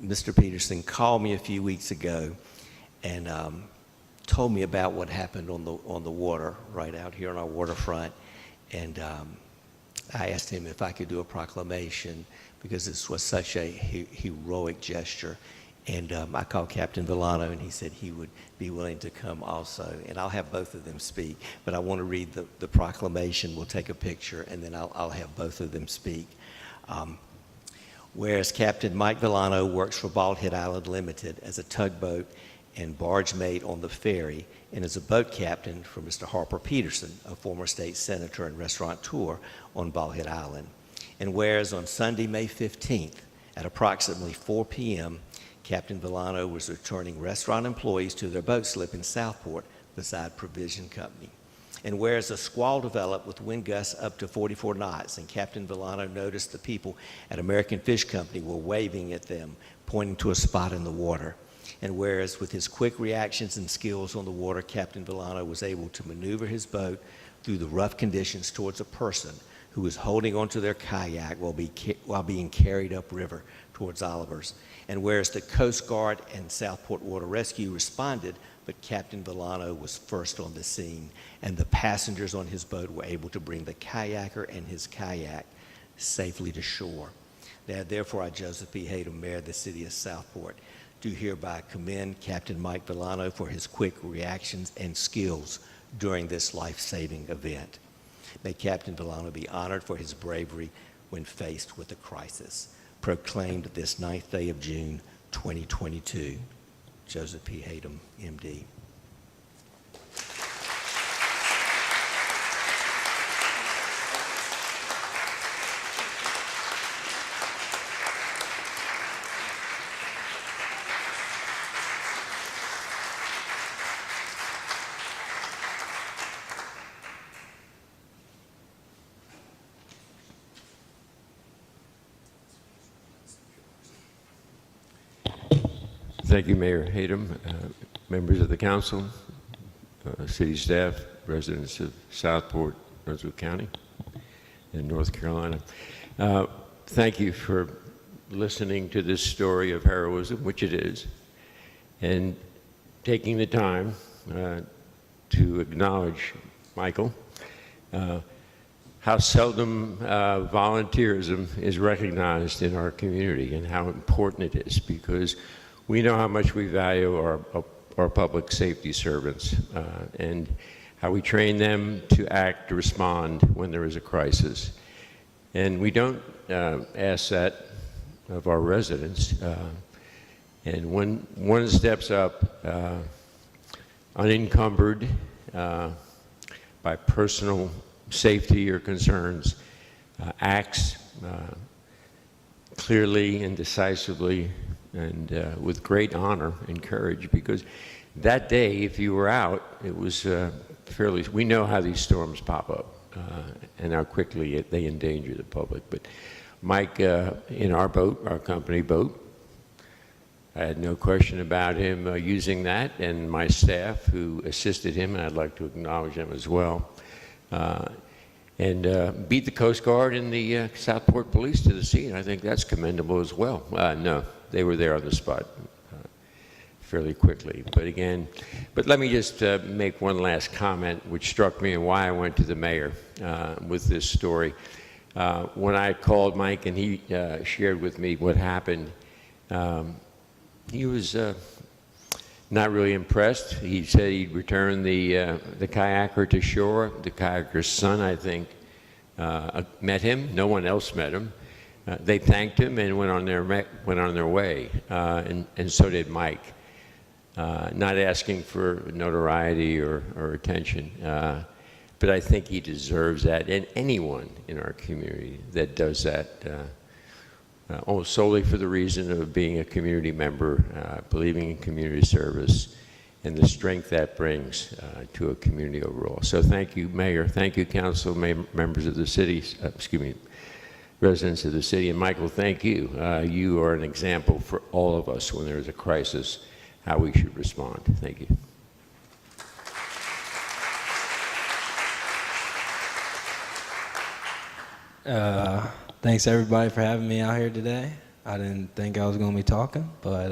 Mr. Peterson called me a few weeks ago and told me about what happened on the water right out here on our waterfront, and I asked him if I could do a proclamation because this was such a heroic gesture. And I called Captain Villano, and he said he would be willing to come also. And I'll have both of them speak, but I want to read the proclamation. We'll take a picture, and then I'll have both of them speak. Whereas Captain Mike Villano works for Bald Head Island Limited as a tugboat and barge mate on the ferry, and as a boat captain for Mr. Harper Peterson, a former state senator and restaurateur on Bald Head Island. And whereas on Sunday, May 15th, at approximately 4 p.m., Captain Villano was returning restaurant employees to their boat slip in Southport beside Provision Company. And whereas a squall developed with wind gusts up to 44 knots, and Captain Villano noticed the people at American Fish Company were waving at them, pointing to a spot in the water. And whereas with his quick reactions and skills on the water, Captain Villano was able to maneuver his boat through the rough conditions towards a person who was holding onto their kayak while being carried upriver towards Oliver's. And whereas the Coast Guard and Southport Water Rescue responded, but Captain Villano was first on the scene, and the passengers on his boat were able to bring the kayaker and his kayak safely to shore. Now, therefore, I, Joseph P. Hayden, Mayor of the City of Southport, do hereby commend Captain Mike Villano for his quick reactions and skills during this life-saving event. May Captain Villano be honored for his bravery when faced with a crisis. Proclaimed this 9th day of June, 2022. Joseph P. Hayden, MD. Thank you, Mayor Hayden, members of the council, city staff, residents of Southport, Brunswick County, and North Carolina. Thank you for listening to this story of heroism, which it is, and taking the time to acknowledge Michael. How seldom volunteerism is recognized in our community and how important it is, because we know how much we value our public safety servants and how we train them to act, to respond when there is a crisis. And we don't ask that of our residents. And when one steps up unencumbered by personal safety or concerns, acts clearly and decisively and with great honor and courage, because that day, if you were out, it was we know how these storms pop up and how quickly they endanger the public. But Mike, in our boat, our company boat, I had no question about him using that, and my staff who assisted him, and I'd like to acknowledge them as well, and beat the Coast Guard and the Southport Police to the scene. I think that's commendable as well. No, they were there on the spot fairly quickly. But let me just make one last comment, which struck me and why I went to the mayor with this story. When I called Mike and he shared with me what happened, he was not really impressed. He said he'd return the kayaker to shore. The kayaker's son, I think, met him. No one else met him. They thanked him and went on their way, and so did Mike. Not asking for notoriety or attention, but I think he deserves that, and anyone in our community that does that, solely for the reason of being a community member, believing in community service, and the strength that brings to a community overall. So thank you, Mayor. Thank you, Council, members of the city, residents of the city. And Michael, thank you. You are an example for all of us when there is a crisis, how we should respond. Thank you. Thanks everybody for having me out here today. I didn't think I was going to be talking, but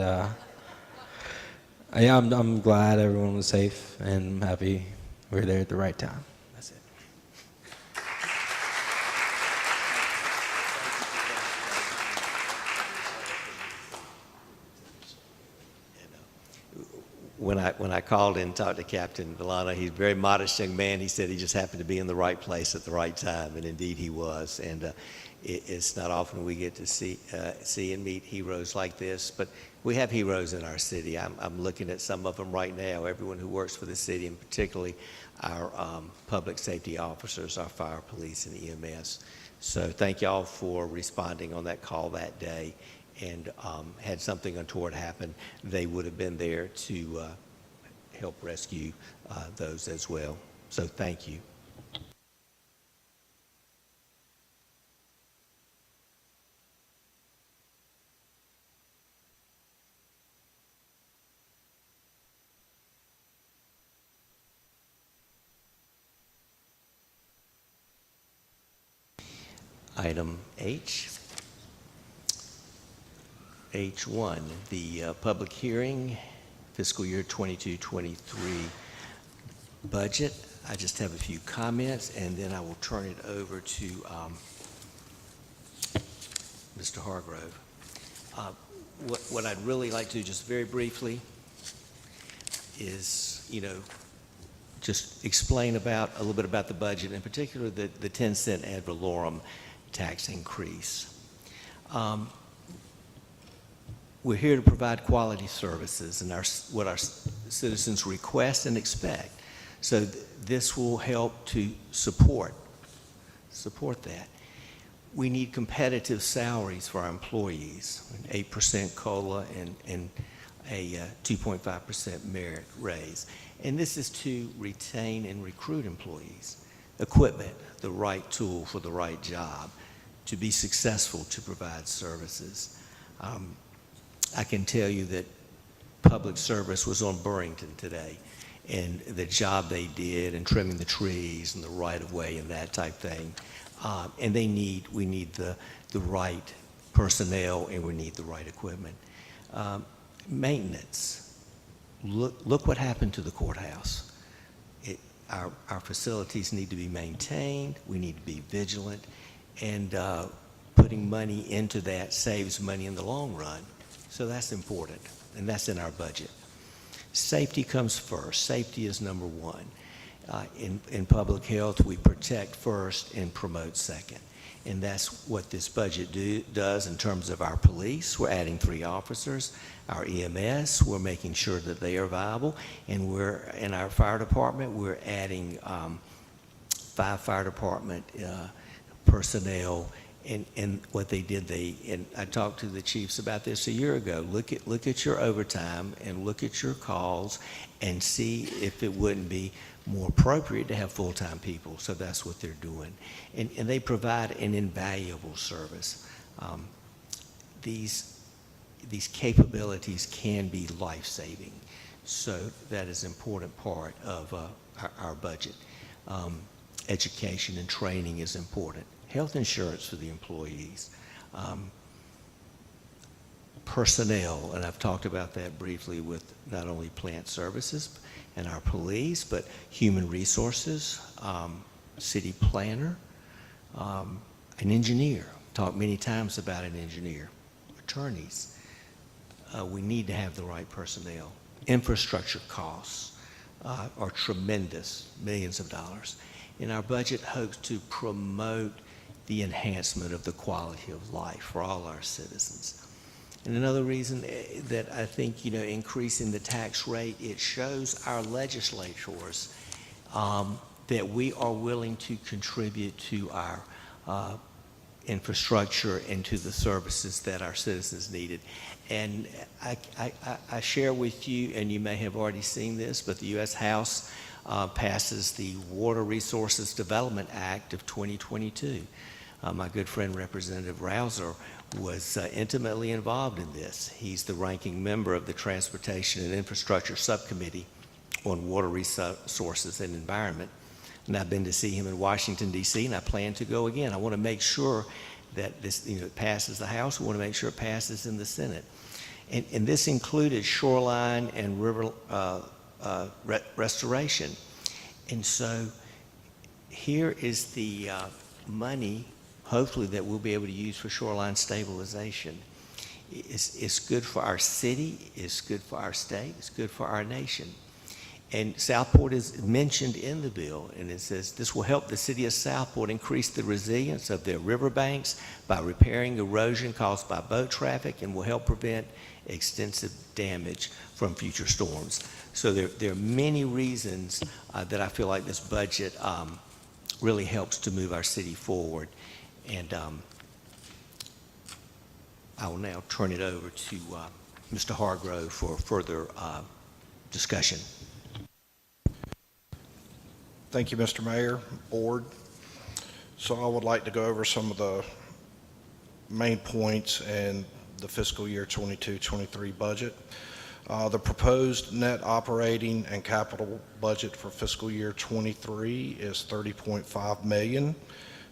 yeah, I'm glad everyone was safe, and I'm happy we were there at the right time. That's it. When I called in and talked to Captain Villano, he's a very modest young man. He said he just happened to be in the right place at the right time, and indeed he was. And it's not often we get to see and meet heroes like this, but we have heroes in our city. I'm looking at some of them right now, everyone who works for the city, and particularly our public safety officers, our fire, police, and EMS. So thank y'all for responding on that call that day. And had something untoward happen, they would have been there to help rescue those as well. So thank you. Item H. H1, the public hearing, fiscal year 22-23 budget. I just have a few comments, and then I will turn it over to Mr. Hargrove. What I'd really like to, just very briefly, is, just explain a little bit about the budget, in particular the 10-cent ad valorem tax increase. We're here to provide quality services and what our citizens request and expect. So this will help to support that. We need competitive salaries for our employees, an 8% COLA and a 2.5% merit raise. And this is to retain and recruit employees. Equipment, the right tool for the right job, to be successful to provide services. I can tell you that public service was on Burrington today, and the job they did in trimming the trees and the right-of-way and that type thing. And we need the right personnel, and we need the right equipment. Maintenance. Look what happened to the courthouse. Our facilities need to be maintained. We need to be vigilant, and putting money into that saves money in the long run. So that's important, and that's in our budget. Safety comes first. Safety is number one. In public health, we protect first and promote second. And that's what this budget does in terms of our police. We're adding 3 officers. Our EMS, we're making sure that they are viable. And in our fire department, we're adding 5 fire department personnel. And what they did, and I talked to the chiefs about this a year ago. Look at your overtime and look at your calls and see if it wouldn't be more appropriate to have full-time people. So that's what they're doing. And they provide an invaluable service. These capabilities can be life-saving. So that is an important part of our budget. Education and training is important. Health insurance for the employees. Personnel, and I've talked about that briefly with not only plant services and our police, but human resources, city planner, an engineer. Talked many times about an engineer. Attorneys. We need to have the right personnel. Infrastructure costs are tremendous, millions of dollars. And our budget hopes to promote the enhancement of the quality of life for all our citizens. And another reason that I think, increasing the tax rate, it shows our legislators that we are willing to contribute to our infrastructure and to the services that our citizens needed. And I share with you, and you may have already seen this, but the U.S. House passes the Water Resources Development Act of 2022. My good friend Representative Rouser was intimately involved in this. He's the ranking member of the Transportation and Infrastructure Subcommittee on Water Resources and Environment. And I've been to see him in Washington, D.C., and I plan to go again. I want to make sure that this passes the House. We want to make sure it passes in the Senate. And this included shoreline and river restoration. And so here is the money, hopefully, that we'll be able to use for shoreline stabilization. It's good for our city, it's good for our state, it's good for our nation. And Southport is mentioned in the bill, and it says this will help the city of Southport increase the resilience of their riverbanks by repairing erosion caused by boat traffic, and will help prevent extensive damage from future storms. So there are many reasons that I feel like this budget really helps to move our city forward. And I will now turn it over to Mr. Hargrove for further discussion. Thank you, Mr. Mayor, Board. So I would like to go over some of the main points in the fiscal year 22-23 budget. The proposed net operating and capital budget for fiscal year 23 is $30.5 million.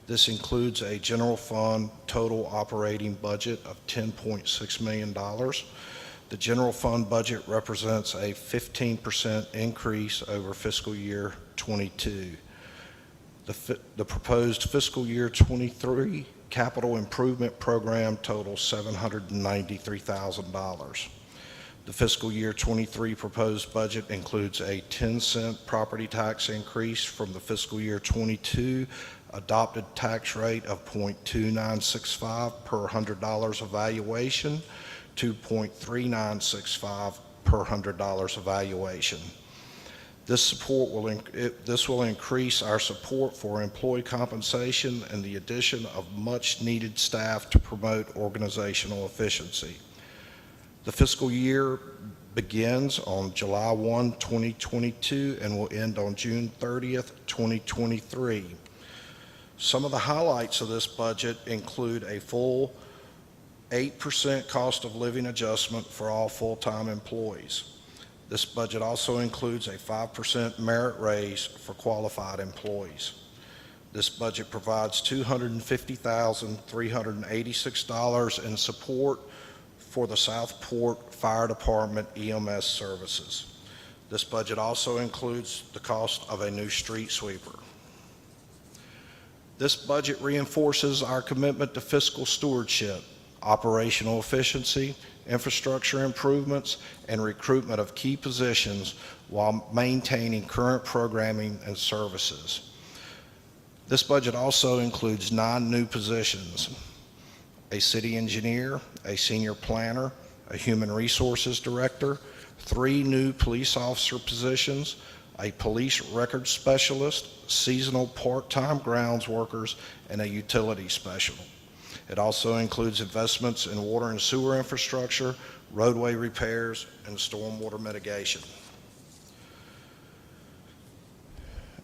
This includes a general fund total operating budget of $10.6 million. The general fund budget represents a 15% increase over fiscal year '22. The proposed fiscal year '23 capital improvement program totals $793,000. The fiscal year '23 proposed budget includes a 10-cent property tax increase from the fiscal year '22 adopted tax rate of 0.2965 per $100 of valuation to 0.3965 per $100 of valuation. This will increase our support for employee compensation and the addition of much-needed staff to promote organizational efficiency. The fiscal year begins on July 1, 2022, and will end on June 30th, 2023. Some of the highlights of this budget include a full 8% cost of living adjustment for all full-time employees. This budget also includes a 5% merit raise for qualified employees. This budget provides $250,386 in support for the Southport Fire Department EMS services. This budget also includes the cost of a new street sweeper. This budget reinforces our commitment to fiscal stewardship, operational efficiency, infrastructure improvements, and recruitment of key positions while maintaining current programming and services. This budget also includes 9 new positions: a city engineer, a senior planner, a human resources director, 3 new police officer positions, a police record specialist, seasonal part-time grounds workers, and a utility specialist. It also includes investments in water and sewer infrastructure, roadway repairs, and stormwater mitigation.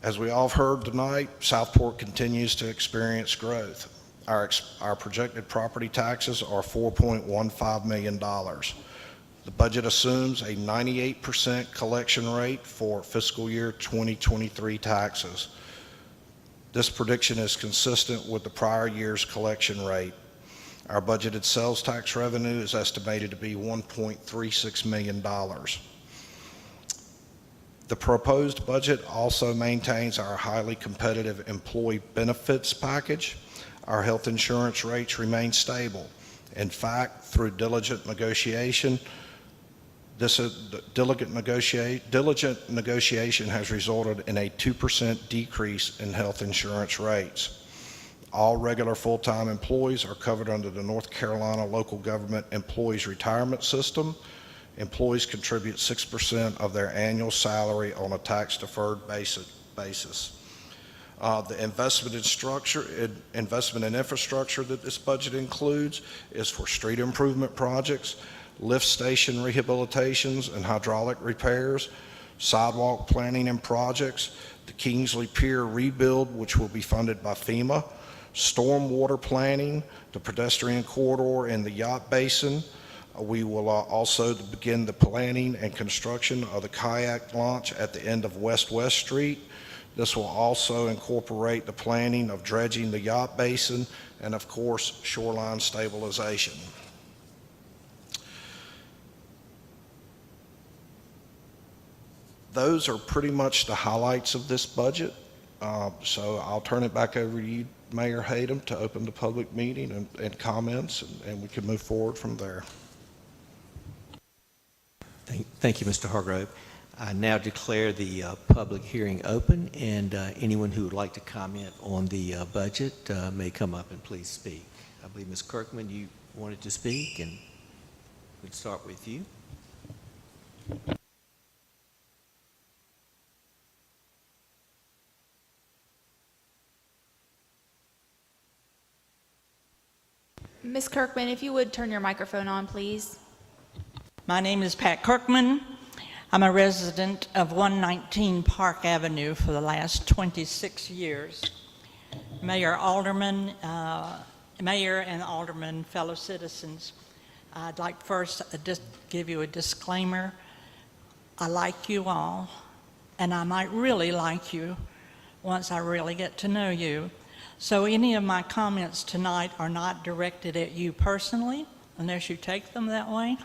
As we all have heard tonight, Southport continues to experience growth. Our projected property taxes are $4.15 million. The budget assumes a 98% collection rate for fiscal year 2023 taxes. This prediction is consistent with the prior year's collection rate. Our budgeted sales tax revenue is estimated to be $1.36 million. The proposed budget also maintains our highly competitive employee benefits package. Our health insurance rates remain stable. In fact, through diligent negotiation has resulted in a 2% decrease in health insurance rates. All regular full-time employees are covered under the North Carolina Local Government Employees Retirement System. Employees contribute 6% of their annual salary on a tax-deferred basis. The investment in infrastructure that this budget includes is for street improvement projects, lift station rehabilitations and hydraulic repairs, sidewalk planning and projects, the Kingsley Pier rebuild, which will be funded by FEMA, stormwater planning, the pedestrian corridor in the yacht basin. We will also begin the planning and construction of the kayak launch at the end of West Street. This will also incorporate the planning of dredging the yacht basin and, of course, shoreline stabilization. Those are pretty much the highlights of this budget. So I'll turn it back over to you, Mayor Hayden, to open the public meeting and comments, and we can move forward from there. Thank you, Mr. Hargrove. I now declare the public hearing open, and anyone who would like to comment on the budget may come up and please speak. I believe Ms. Kirkman, you wanted to speak, and we'd start with you. Ms. Kirkman, if you would turn your microphone on, please. My name is Pat Kirkman. I'm a resident of 119 Park Avenue for the last 26 years. Mayor, Aldermen, Mayor and Aldermen, fellow citizens, I'd like first to give you a disclaimer. I like you all, and I might really like you once I really get to know you. So any of my comments tonight are not directed at you personally, unless you take them that way.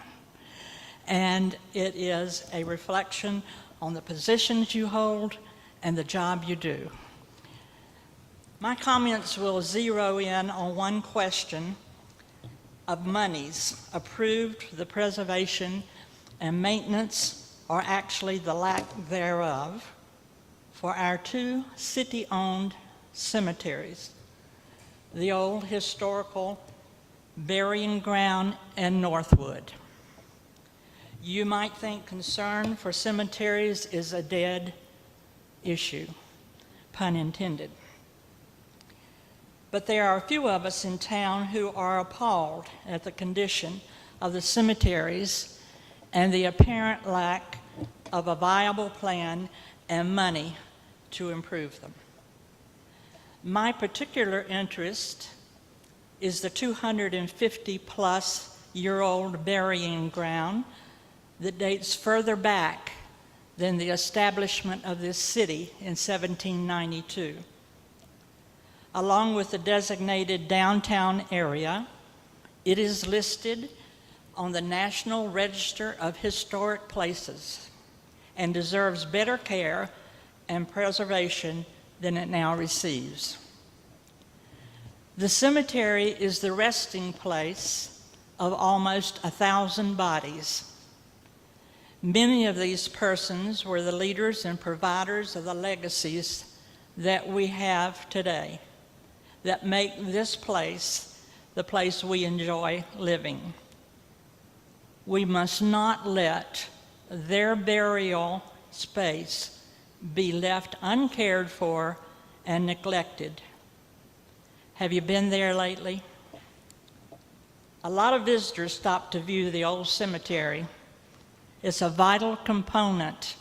And it is a reflection on the positions you hold and the job you do. My comments will zero in on one question of monies approved for the preservation and maintenance, or actually the lack thereof, for our two city-owned cemeteries, the old historical burying ground and Northwood. You might think concern for cemeteries is a dead issue, pun intended. But there are a few of us in town who are appalled at the condition of the cemeteries and the apparent lack of a viable plan and money to improve them. My particular interest is the 250-plus-year-old burying ground that dates further back than the establishment of this city in 1792. Along with the designated downtown area, it is listed on the National Register of Historic Places and deserves better care and preservation than it now receives. The cemetery is the resting place of almost 1,000 bodies. Many of these persons were the leaders and providers of the legacies that we have today, that make this place the place we enjoy living. We must not let their burial space be left uncared for and neglected. Have you been there lately? A lot of visitors stop to view the old cemetery. It's a vital component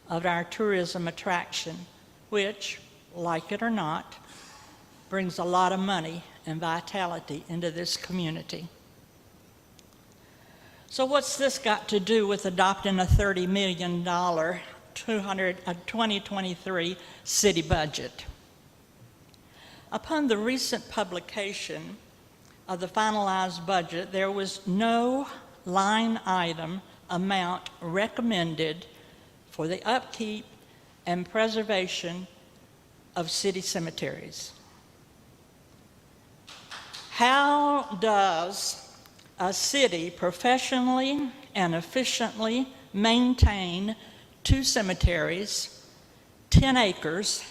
of our tourism attraction, which, like it or not, brings a lot of money and vitality into this community. So what's this got to do with adopting a $30 million 2023 city budget? Upon the recent publication of the finalized budget, there was no line item amount recommended for the upkeep and preservation of city cemeteries. How does a city professionally and efficiently maintain 2 cemeteries, 10 acres,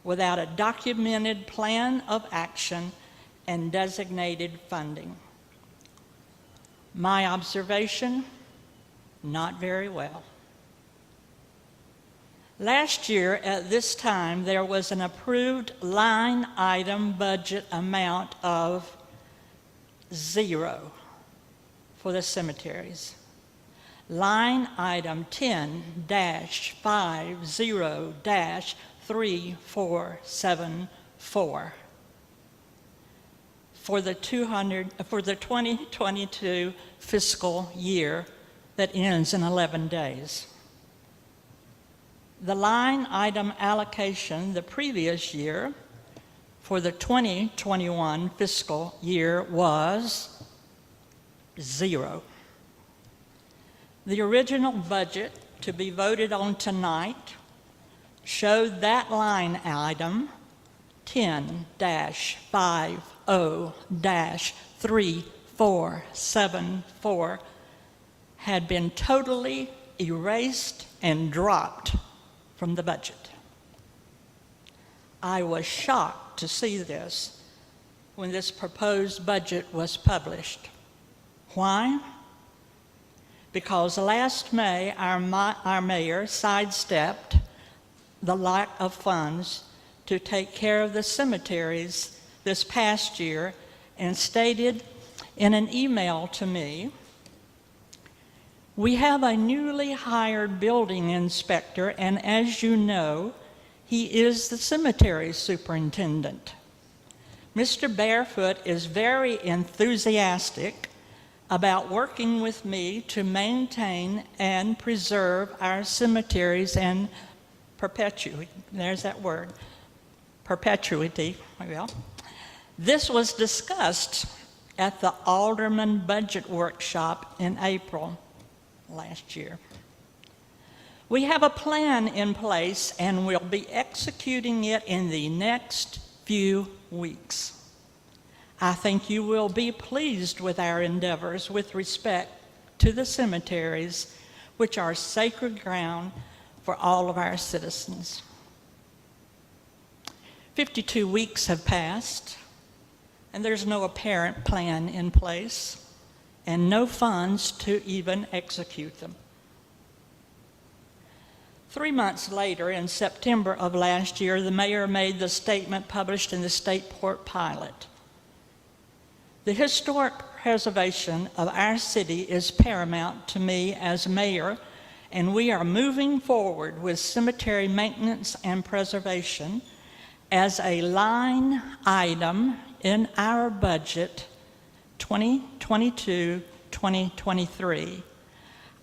without a documented plan of action and designated funding? My observation, not very well. Last year at this time, there was an approved line item budget amount of 0 for the cemeteries. Line item 10-50-3474 for the 2022 fiscal year that ends in 11 days. The line item allocation the previous year for the 2021 fiscal year was 0. The original budget to be voted on tonight showed that line item 10-50-3474 had been totally erased and dropped from the budget. I was shocked to see this when this proposed budget was published. Why? Because last May, our mayor sidestepped the lack of funds to take care of the cemeteries this past year and stated in an email to me, "We have a newly hired building inspector, and as you know, he is the cemetery superintendent. Mr. Barefoot is very enthusiastic about working with me to maintain and preserve our cemeteries and perpetuate perpetuity. Well, this was discussed at the Aldermen budget workshop in April last year. We have a plan in place and we'll be executing it in the next few weeks. I think you will be pleased with our endeavors with respect to the cemeteries, which are sacred ground for all of our citizens. 52 weeks have passed, and there's no apparent plan in place, and no funds to even execute them. 3 months later, in September of last year, the mayor made the statement published in the Southport Pilot. The historic preservation of our city is paramount to me as mayor, and we are moving forward with cemetery maintenance and preservation as a line item in our budget 2022-2023.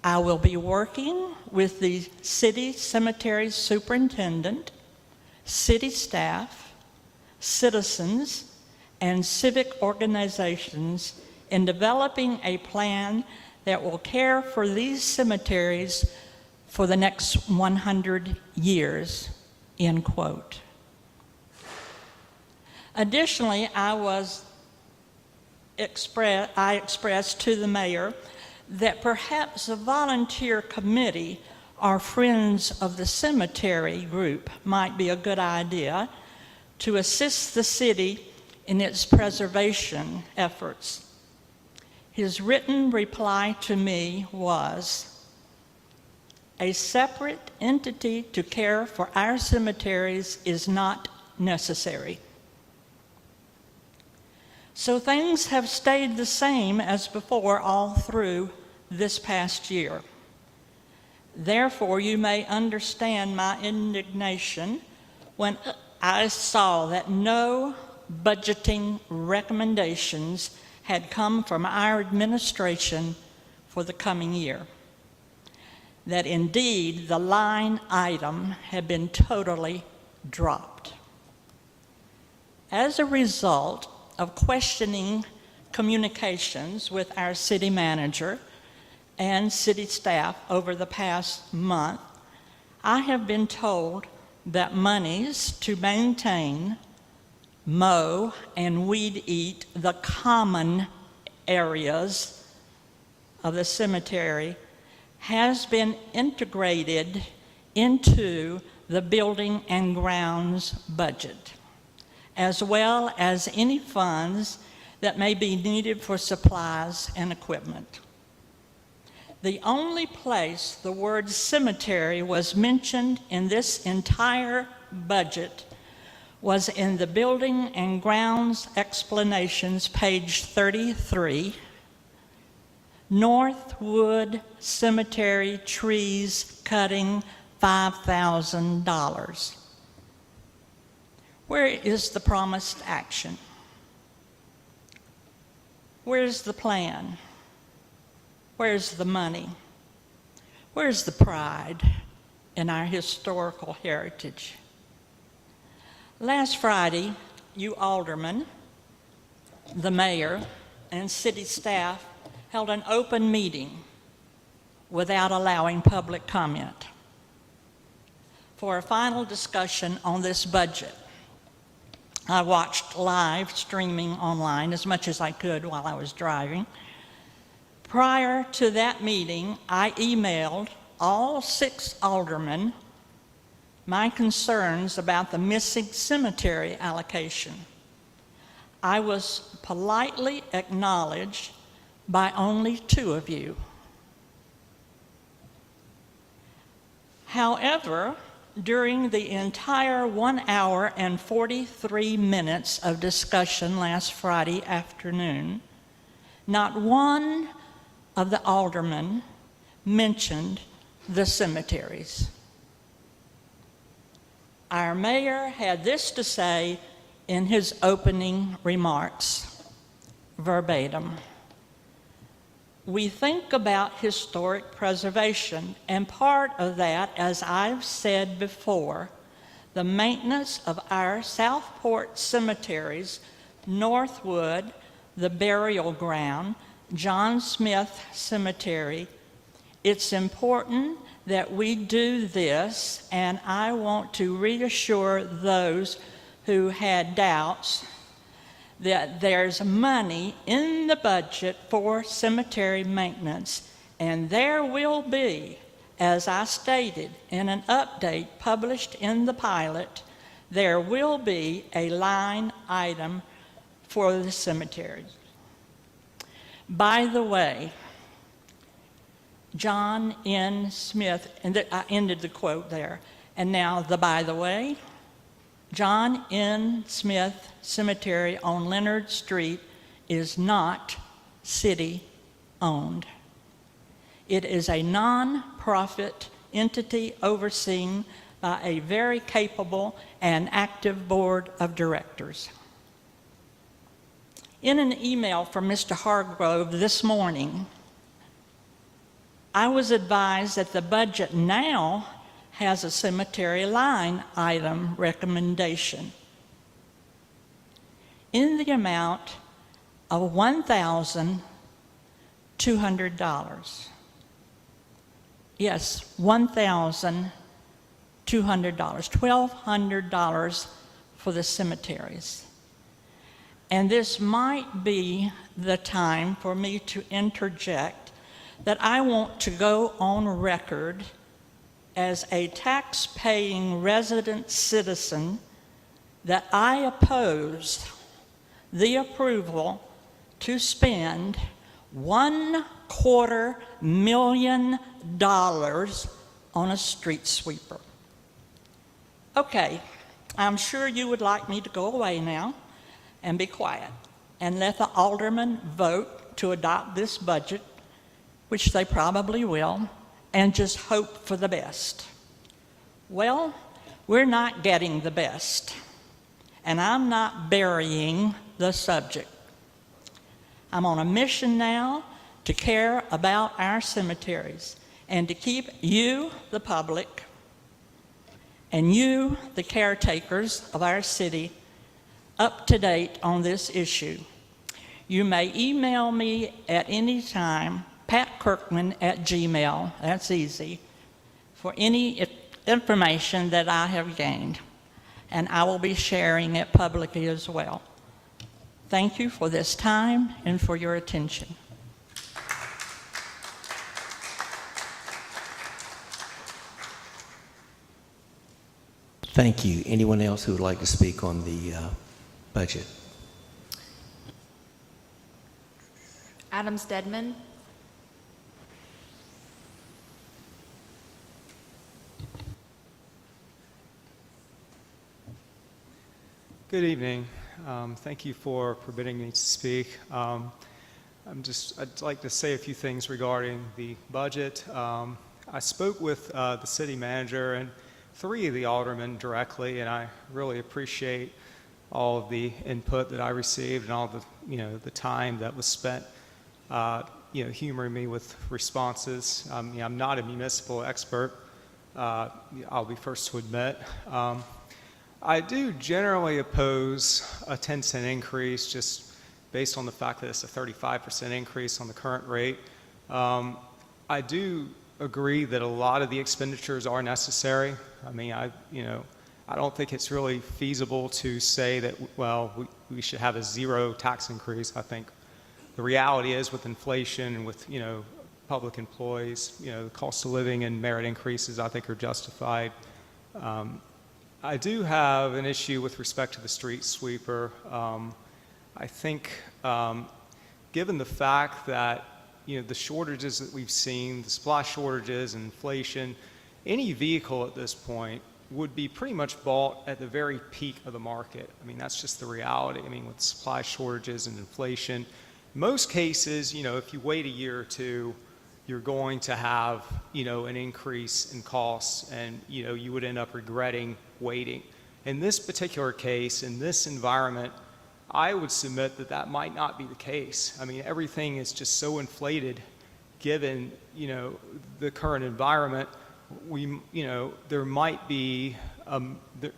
I will be working with the city cemetery superintendent, city staff, citizens, and civic organizations in developing a plan that will care for these cemeteries for the next 100 years, end quote. Additionally, I expressed to the mayor that perhaps a volunteer committee or Friends of the Cemetery group might be a good idea to assist the city in its preservation efforts. His written reply to me was, "A separate entity to care for our cemeteries is not necessary." So things have stayed the same as before all through this past year. Therefore, you may understand my indignation when I saw that no budgeting recommendations had come from our administration for the coming year. That indeed the line item had been totally dropped. As a result of questioning communications with our city manager and city staff over the past month, I have been told that monies to maintain, mow, and weed eat the common areas of the cemetery has been integrated into the building and grounds budget, as well as any funds that may be needed for supplies and equipment. The only place the word cemetery was mentioned in this entire budget was in the building and grounds explanations, page 33, Northwood Cemetery trees cutting $5,000. Where is the promised action? Where's the plan? Where's the money? Where's the pride in our historical heritage? Last Friday, you aldermen, the mayor, and city staff held an open meeting without allowing public comment for a final discussion on this budget. I watched live streaming online as much as I could while I was driving. Prior to that meeting, I emailed all 6 aldermen my concerns about the missing cemetery allocation. I was politely acknowledged by only 2 of you. However, during the entire 1 hour and 43 minutes of discussion last Friday afternoon, not one of the aldermen mentioned the cemeteries. Our mayor had this to say in his opening remarks, verbatim: "We think about historic preservation, and part of that, as I've said before, the maintenance of our Southport Cemeteries, Northwood, the burial ground, John Smith Cemetery. It's important that we do this, and I want to reassure those who had doubts that there's money in the budget for cemetery maintenance, and there will be, as I stated in an update published in the pilot, there will be a line item for the cemeteries. By the way, John N. Smith, and I ended the quote there, and now the by the way, John N. Smith Cemetery on Leonard Street is not city-owned. It is a non-profit entity overseen by a very capable and active board of directors. In an email from Mr. Hargrove this morning, I was advised that the budget now has a cemetery line item recommendation in the amount of $1,200. Yes, $1,200, $1,200 for the cemeteries. And this might be the time for me to interject that I want to go on record as a tax-paying resident citizen that I oppose the approval to spend $250,000 on a street sweeper. Okay, I'm sure you would like me to go away now and be quiet and let the aldermen vote to adopt this budget, which they probably will, and just hope for the best. Well, we're not getting the best, and I'm not burying the subject. I'm on a mission now to care about our cemeteries and to keep you, the public, and you, the caretakers of our city, up to date on this issue. You may email me at any time, patkirkman@gmail, that's easy, for any information that I have gained, and I will be sharing it publicly as well. Thank you for this time and for your attention. Thank you. Anyone else who would like to speak on the budget? Adam Stedman. Good evening. Thank you for permitting me to speak. I'd like to say a few things regarding the budget. I spoke with the city manager and 3 of the aldermen directly, and I really appreciate all of the input that I received and all the, the time that was spent, humoring me with responses. I'm not a municipal expert. I'll be first to admit. I do generally oppose a 10-cent increase just based on the fact that it's a 35% increase on the current rate. I do agree that a lot of the expenditures are necessary. I mean, I don't think it's really feasible to say that, well, we should have a 0 tax increase. I think the reality is with inflation and with, public employees, the cost of living and merit increases, I think are justified. I do have an issue with respect to the street sweeper. I think given the fact that the shortages that we've seen, the supply shortages and inflation, any vehicle at this point would be pretty much bought at the very peak of the market. I mean, that's just the reality. I mean, with supply shortages and inflation, in most cases, if you wait a year or two, you're going to have, an increase in costs, and, you would end up regretting waiting. In this particular case, in this environment, I would submit that that might not be the case. I mean, everything is just so inflated given, the current environment. There might be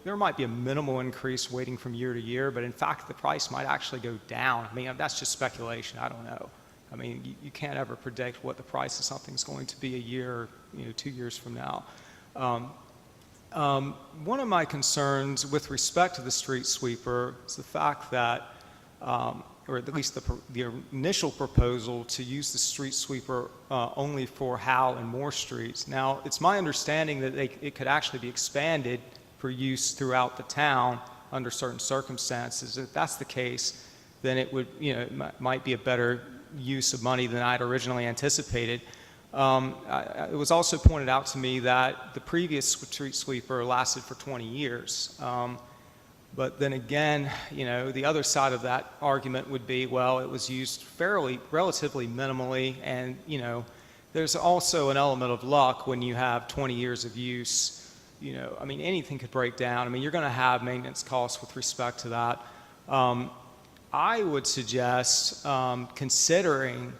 there might be a minimal increase waiting from year to year, but in fact, the price might actually go down. I mean, that's just speculation. I don't know. I mean, you can't ever predict what the price of something's going to be a year, 2 years from now. One of my concerns with respect to the street sweeper is the fact that, or at least the initial proposal to use the street sweeper only for Howe and Moore streets. Now, it's my understanding that it could actually be expanded for use throughout the town under certain circumstances. If that's the case, then it would, it might be a better use of money than I'd originally anticipated. It was also pointed out to me that the previous street sweeper lasted for 20 years. But then again, the other side of that argument would be, well, it was used relatively minimally, and, there's also an element of luck when you have 20 years of use. I mean, anything could break down. I mean, you're going to have maintenance costs with respect to that. I would suggest consideration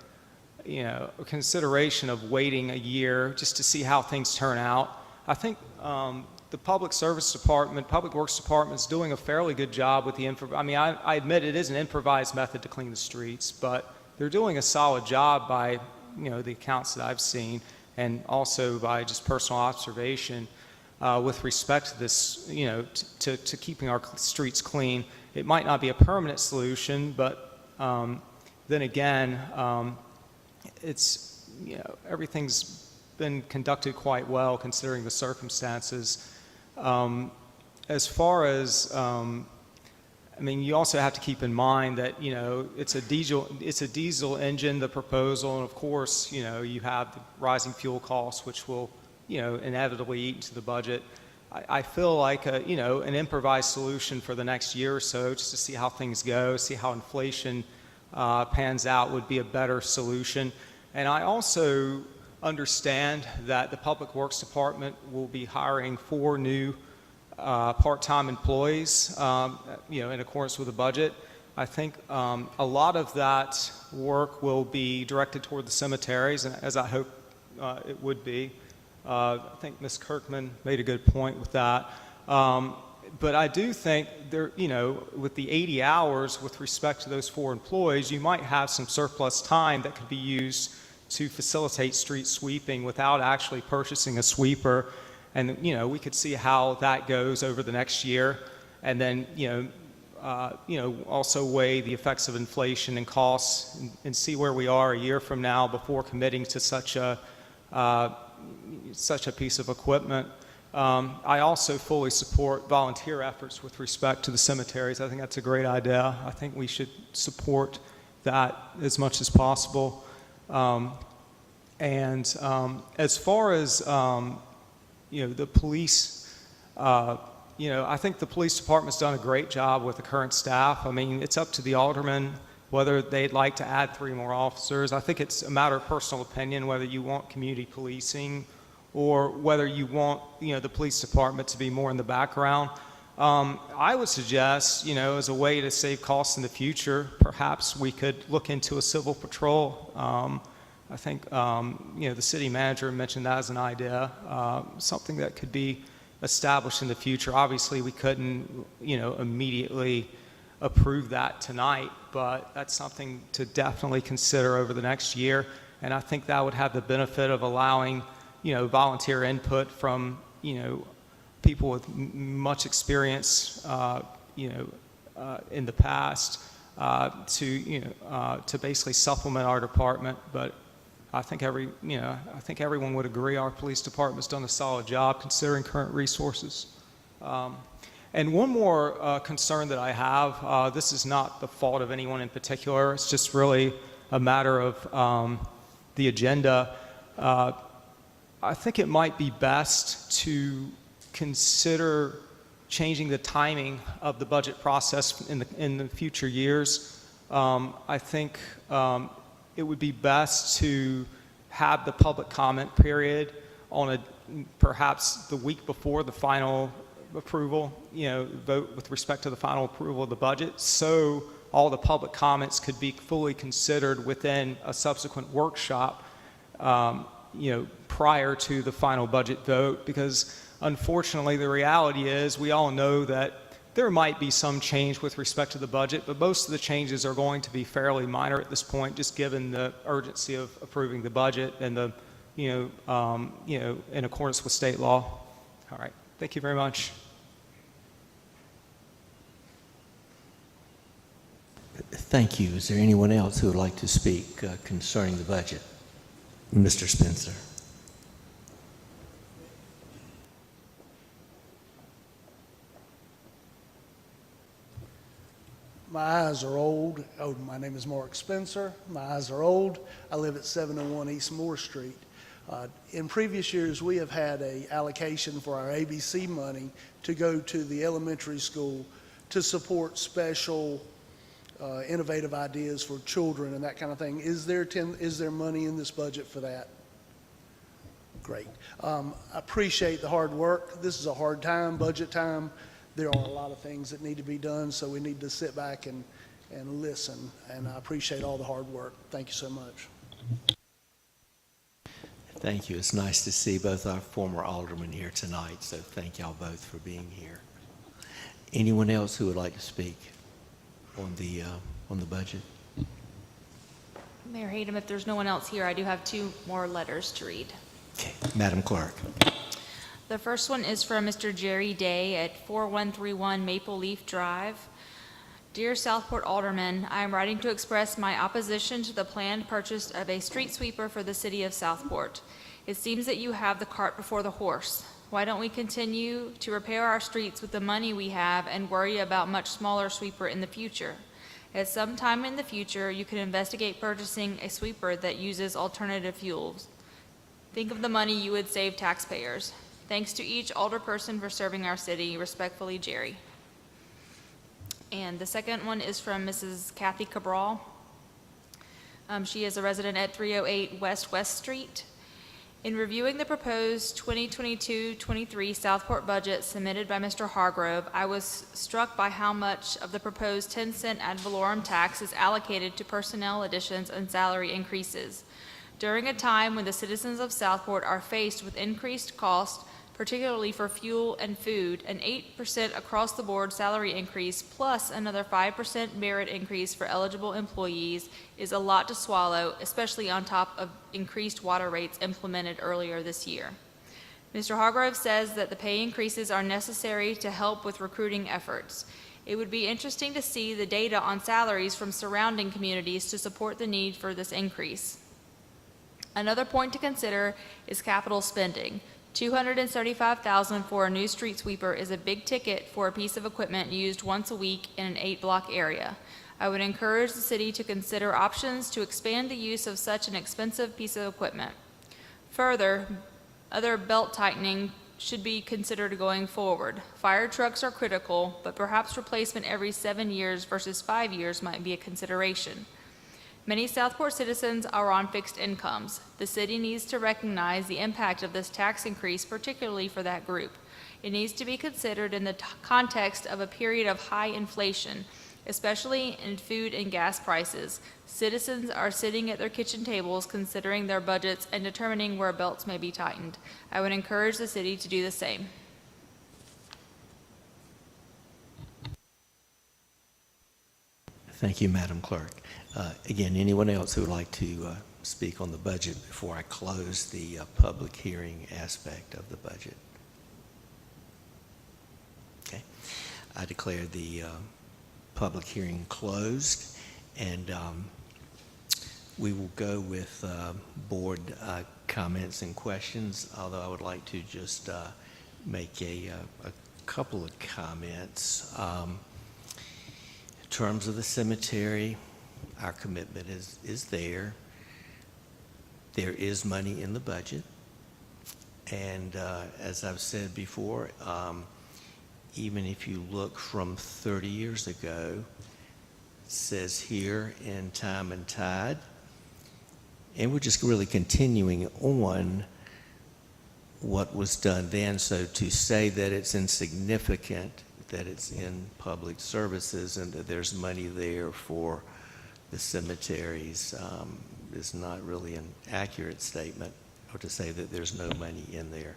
of waiting a year just to see how things turn out. I think the Public Works Department is doing a fairly good job with I admit it is an improvised method to clean the streets, but they're doing a solid job by, the accounts that I've seen, and also by just personal observation with respect to this, to keeping our streets clean. It might not be a permanent solution, but then again, it's, everything's been conducted quite well considering the circumstances. As far as, you also have to keep in mind that, it's a diesel engine, the proposal, and of course, you have the rising fuel costs, which will, inevitably eat into the budget. I feel like, an improvised solution for the next year or so, just to see how things go, see how inflation pans out, would be a better solution. And I also understand that the Public Works Department will be hiring 4 new part-time employees, in accordance with the budget. I think a lot of that work will be directed toward the cemeteries, and as I hope it would be. I think Ms. Kirkman made a good point with that. But I do think there, with the 80 hours with respect to those 4 employees, you might have some surplus time that could be used to facilitate street sweeping without actually purchasing a sweeper. And, we could see how that goes over the next year. And then, also weigh the effects of inflation and costs and see where we are a year from now before committing to such a piece of equipment. I also fully support volunteer efforts with respect to the cemeteries. I think that's a great idea. I think we should support that as much as possible. As far as, the police, I think the police department's done a great job with the current staff. I mean, it's up to the aldermen whether they'd like to add 3 more officers. I think it's a matter of personal opinion whether you want community policing or whether you want, the police department to be more in the background. I would suggest, as a way to save costs in the future, perhaps we could look into a civil patrol. I think, the city manager mentioned that as an idea, something that could be established in the future. Obviously, we couldn't, immediately approve that tonight, but that's something to definitely consider over the next year. And I think that would have the benefit of allowing, volunteer input from, people with much experience, in the past, to basically supplement our department. But I think everyone would agree our police department's done a solid job considering current resources. And one more concern that I have, this is not the fault of anyone in particular, it's just really a matter of the agenda. I think it might be best to consider changing the timing of the budget process in the future years. I think it would be best to have the public comment period on perhaps the week before the final approval, vote with respect to the final approval of the budget, so all the public comments could be fully considered within a subsequent workshop, prior to the final budget vote. Because unfortunately, the reality is we all know that there might be some change with respect to the budget, but most of the changes are going to be fairly minor at this point, just given the urgency of approving the budget and the, in accordance with state law. All right. Thank you very much. Thank you. Is there anyone else who would like to speak concerning the budget? Mr. Spencer. My eyes are old. Oh, my name is Mark Spencer. My eyes are old. I live at 701 East Moore Street. In previous years, we have had an allocation for our ABC money to go to the elementary school to support special innovative ideas for children and that kind of thing. Is there money in this budget for that? Great. I appreciate the hard work. This is a hard time, budget time. There are a lot of things that need to be done, so we need to sit back and listen. And I appreciate all the hard work. Thank you so much. Thank you. It's nice to see both our former aldermen here tonight, so thank y'all both for being here. Anyone else who would like to speak on the budget? Mayor Hayden, if there's no one else here, I do have 2 more letters to read. Okay. Madam Clerk. The first one is from Mr. Jerry Day at 4131 Maple Leaf Drive. Dear Southport Aldermen, I am writing to express my opposition to the planned purchase of a street sweeper for the city of Southport. It seems that you have the cart before the horse. Why don't we continue to repair our streets with the money we have and worry about much smaller sweeper in the future? At some time in the future, you can investigate purchasing a sweeper that uses alternative fuels. Think of the money you would save taxpayers. Thanks to each alderperson for serving our city. Respectfully, Jerry. And the second one is from Mrs. Kathy Cabral. She is a resident at 308 West Street. In reviewing the proposed 2022-23 Southport budget submitted by Mr. Hargrove, I was struck by how much of the proposed 10-cent ad valorem tax is allocated to personnel additions and salary increases. During a time when the citizens of Southport are faced with increased costs, particularly for fuel and food, an 8% across-the-board salary increase plus another 5% merit increase for eligible employees is a lot to swallow, especially on top of increased water rates implemented earlier this year. Mr. Hargrove says that the pay increases are necessary to help with recruiting efforts. It would be interesting to see the data on salaries from surrounding communities to support the need for this increase. Another point to consider is capital spending. $275,000 for a new street sweeper is a big ticket for a piece of equipment used once a week in an 8-block area. I would encourage the city to consider options to expand the use of such an expensive piece of equipment. Further, other belt tightening should be considered going forward. Fire trucks are critical, but perhaps replacement every 7 years versus 5 years might be a consideration. Many Southport citizens are on fixed incomes. The city needs to recognize the impact of this tax increase, particularly for that group. It needs to be considered in the context of a period of high inflation, especially in food and gas prices. Citizens are sitting at their kitchen tables considering their budgets and determining where belts may be tightened. I would encourage the city to do the same. Thank you, Madam Clerk. Again, anyone else who would like to speak on the budget before I close the public hearing aspect of the budget? Okay. I declare the public hearing closed, and we will go with board comments and questions, although I would like to just make a couple of comments. In terms of the cemetery, our commitment is there. There is money in the budget. And as I've said before, even if you look from 30 years ago, it says here in Time and Tide, and we're just really continuing on what was done then. So to say that it's insignificant, that it's in public services and that there's money there for the cemeteries is not really an accurate statement, or to say that there's no money in there.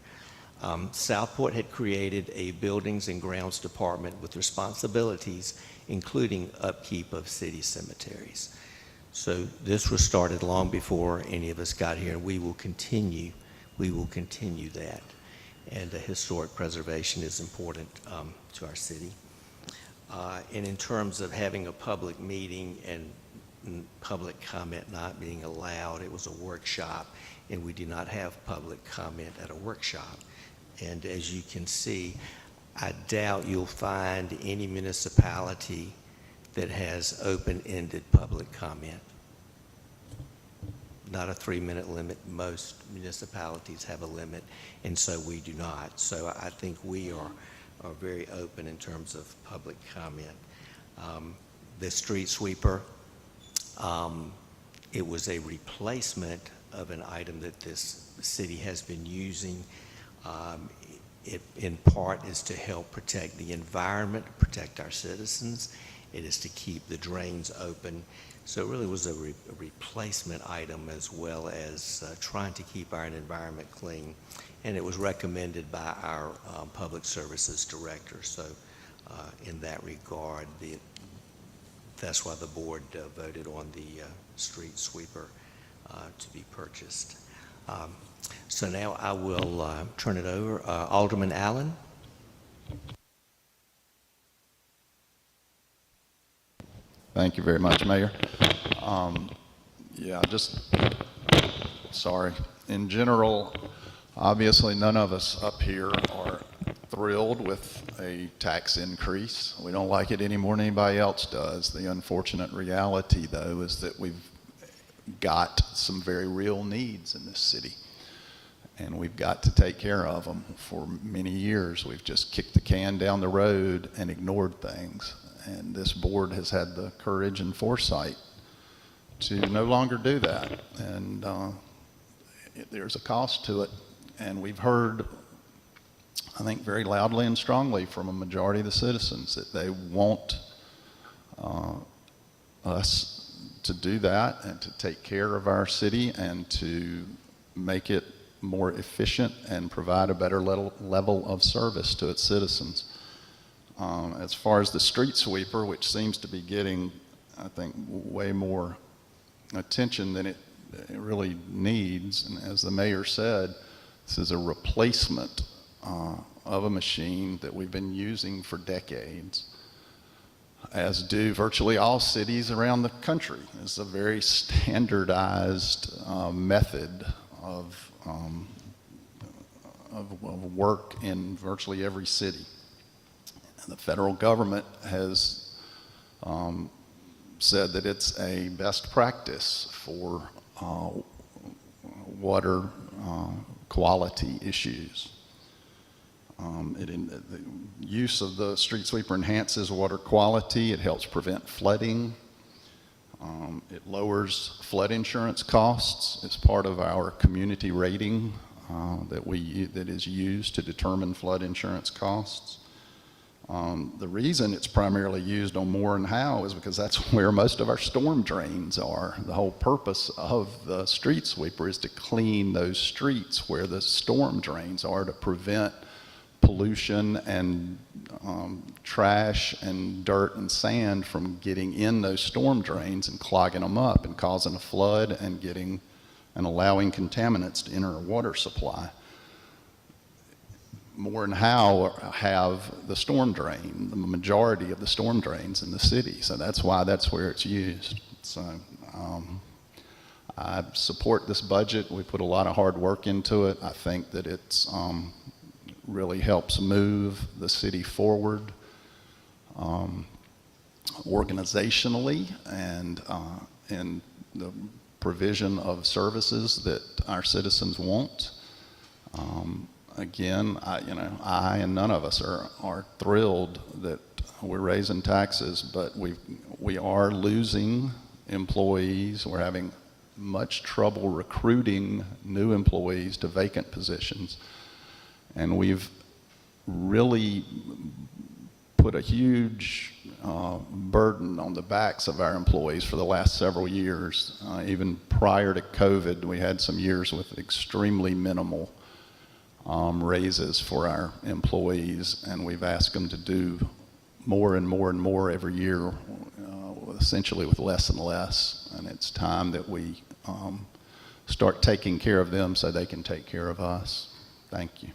Southport had created a buildings and grounds department with responsibilities including upkeep of city cemeteries. So this was started long before any of us got here, and we will continue that. And historic preservation is important to our city. And in terms of having a public meeting and public comment not being allowed, it was a workshop, and we do not have public comment at a workshop. And as you can see, I doubt you'll find any municipality that has open-ended public comment. Not a 3-minute limit. Most municipalities have a limit, and so we do not. So I think we are very open in terms of public comment. The street sweeper, it was a replacement of an item that this city has been using. It in part is to help protect the environment, protect our citizens. It is to keep the drains open. So it really was a replacement item as well as trying to keep our environment clean. And it was recommended by our public services director. So in that regard, that's why the board voted on the street sweeper to be purchased. So now I will turn it over. Alderman Allen. Thank you very much, Mayor. Sorry. In general, obviously none of us up here are thrilled with a tax increase. We don't like it any more than anybody else does. The unfortunate reality, though, is that we've got some very real needs in this city, and we've got to take care of them. For many years, we've just kicked the can down the road and ignored things. And this board has had the courage and foresight to no longer do that. And there's a cost to it. And we've heard, I think, very loudly and strongly from a majority of the citizens that they want us to do that and to take care of our city and to make it more efficient and provide a better level of service to its citizens. As far as the street sweeper, which seems to be getting, I think, way more attention than it really needs, and as the mayor said, this is a replacement of a machine that we've been using for decades, as do virtually all cities around the country. It's a very standardized method of work in virtually every city. The federal government has said that it's a best practice for water quality issues. The use of the street sweeper enhances water quality. It helps prevent flooding. It lowers flood insurance costs. It's part of our community rating that is used to determine flood insurance costs. The reason it's primarily used on Moore and Howe is because that's where most of our storm drains are. The whole purpose of the street sweeper is to clean those streets where the storm drains are, to prevent pollution and trash and dirt and sand from getting in those storm drains and clogging them up and causing a flood and allowing contaminants to enter a water supply. Moore and Howe have the storm drain, the majority of the storm drains in the city, so that's why that's where it's used. So I support this budget. We put a lot of hard work into it. I think that it's really helps move the city forward organizationally and in the provision of services that our citizens want. Again, I and none of us are thrilled that we're raising taxes, but we are losing employees. We're having much trouble recruiting new employees to vacant positions. And we've really put a huge burden on the backs of our employees for the last several years. Even prior to COVID, we had some years with extremely minimal raises for our employees, and we've asked them to do more and more and more every year, essentially with less and less, and it's time that we start taking care of them so they can take care of us. Thank you.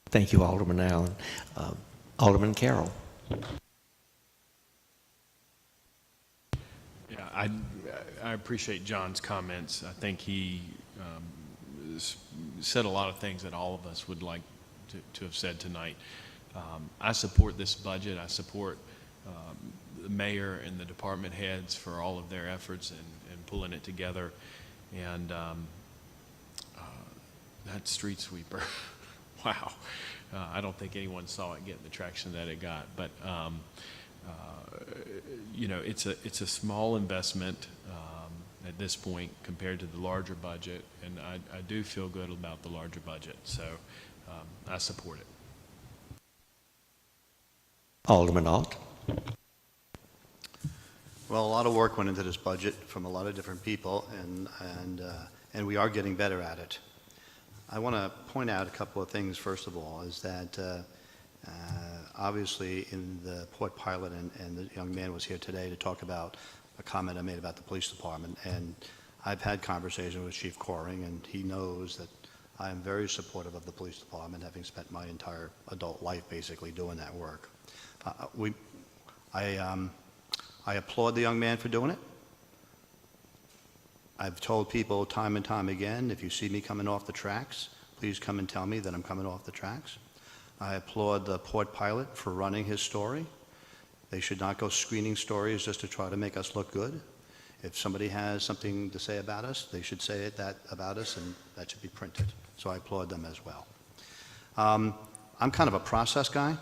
Thank you, Alderman Allen. Alderman Carroll. Yeah, I appreciate John's comments. I think he said a lot of things that all of us would like to have said tonight. I support this budget. I support the mayor and the department heads for all of their efforts and pulling it together. And that street sweeper, wow. I don't think anyone saw it getting the traction that it got. But, you know, it's a small investment at this point compared to the larger budget. And I do feel good about the larger budget. So I support it. Alderman Alt. Well, a lot of work went into this budget from a lot of different people, and we are getting better at it. I want to point out a couple of things. First of all, is that obviously in the Port Pilot, and the young man was here today to talk about a comment I made about the police department, and I've had conversations with Chief Coring, and he knows that I am very supportive of the police department, having spent my entire adult life basically doing that work. I applaud the young man for doing it. I've told people time and time again, if you see me coming off the tracks, please come and tell me that I'm coming off the tracks. I applaud the Port Pilot for running his story. They should not go screening stories just to try to make us look good. If somebody has something to say about us, they should say that about us, and that should be printed. So I applaud them as well. I'm kind of a process guy.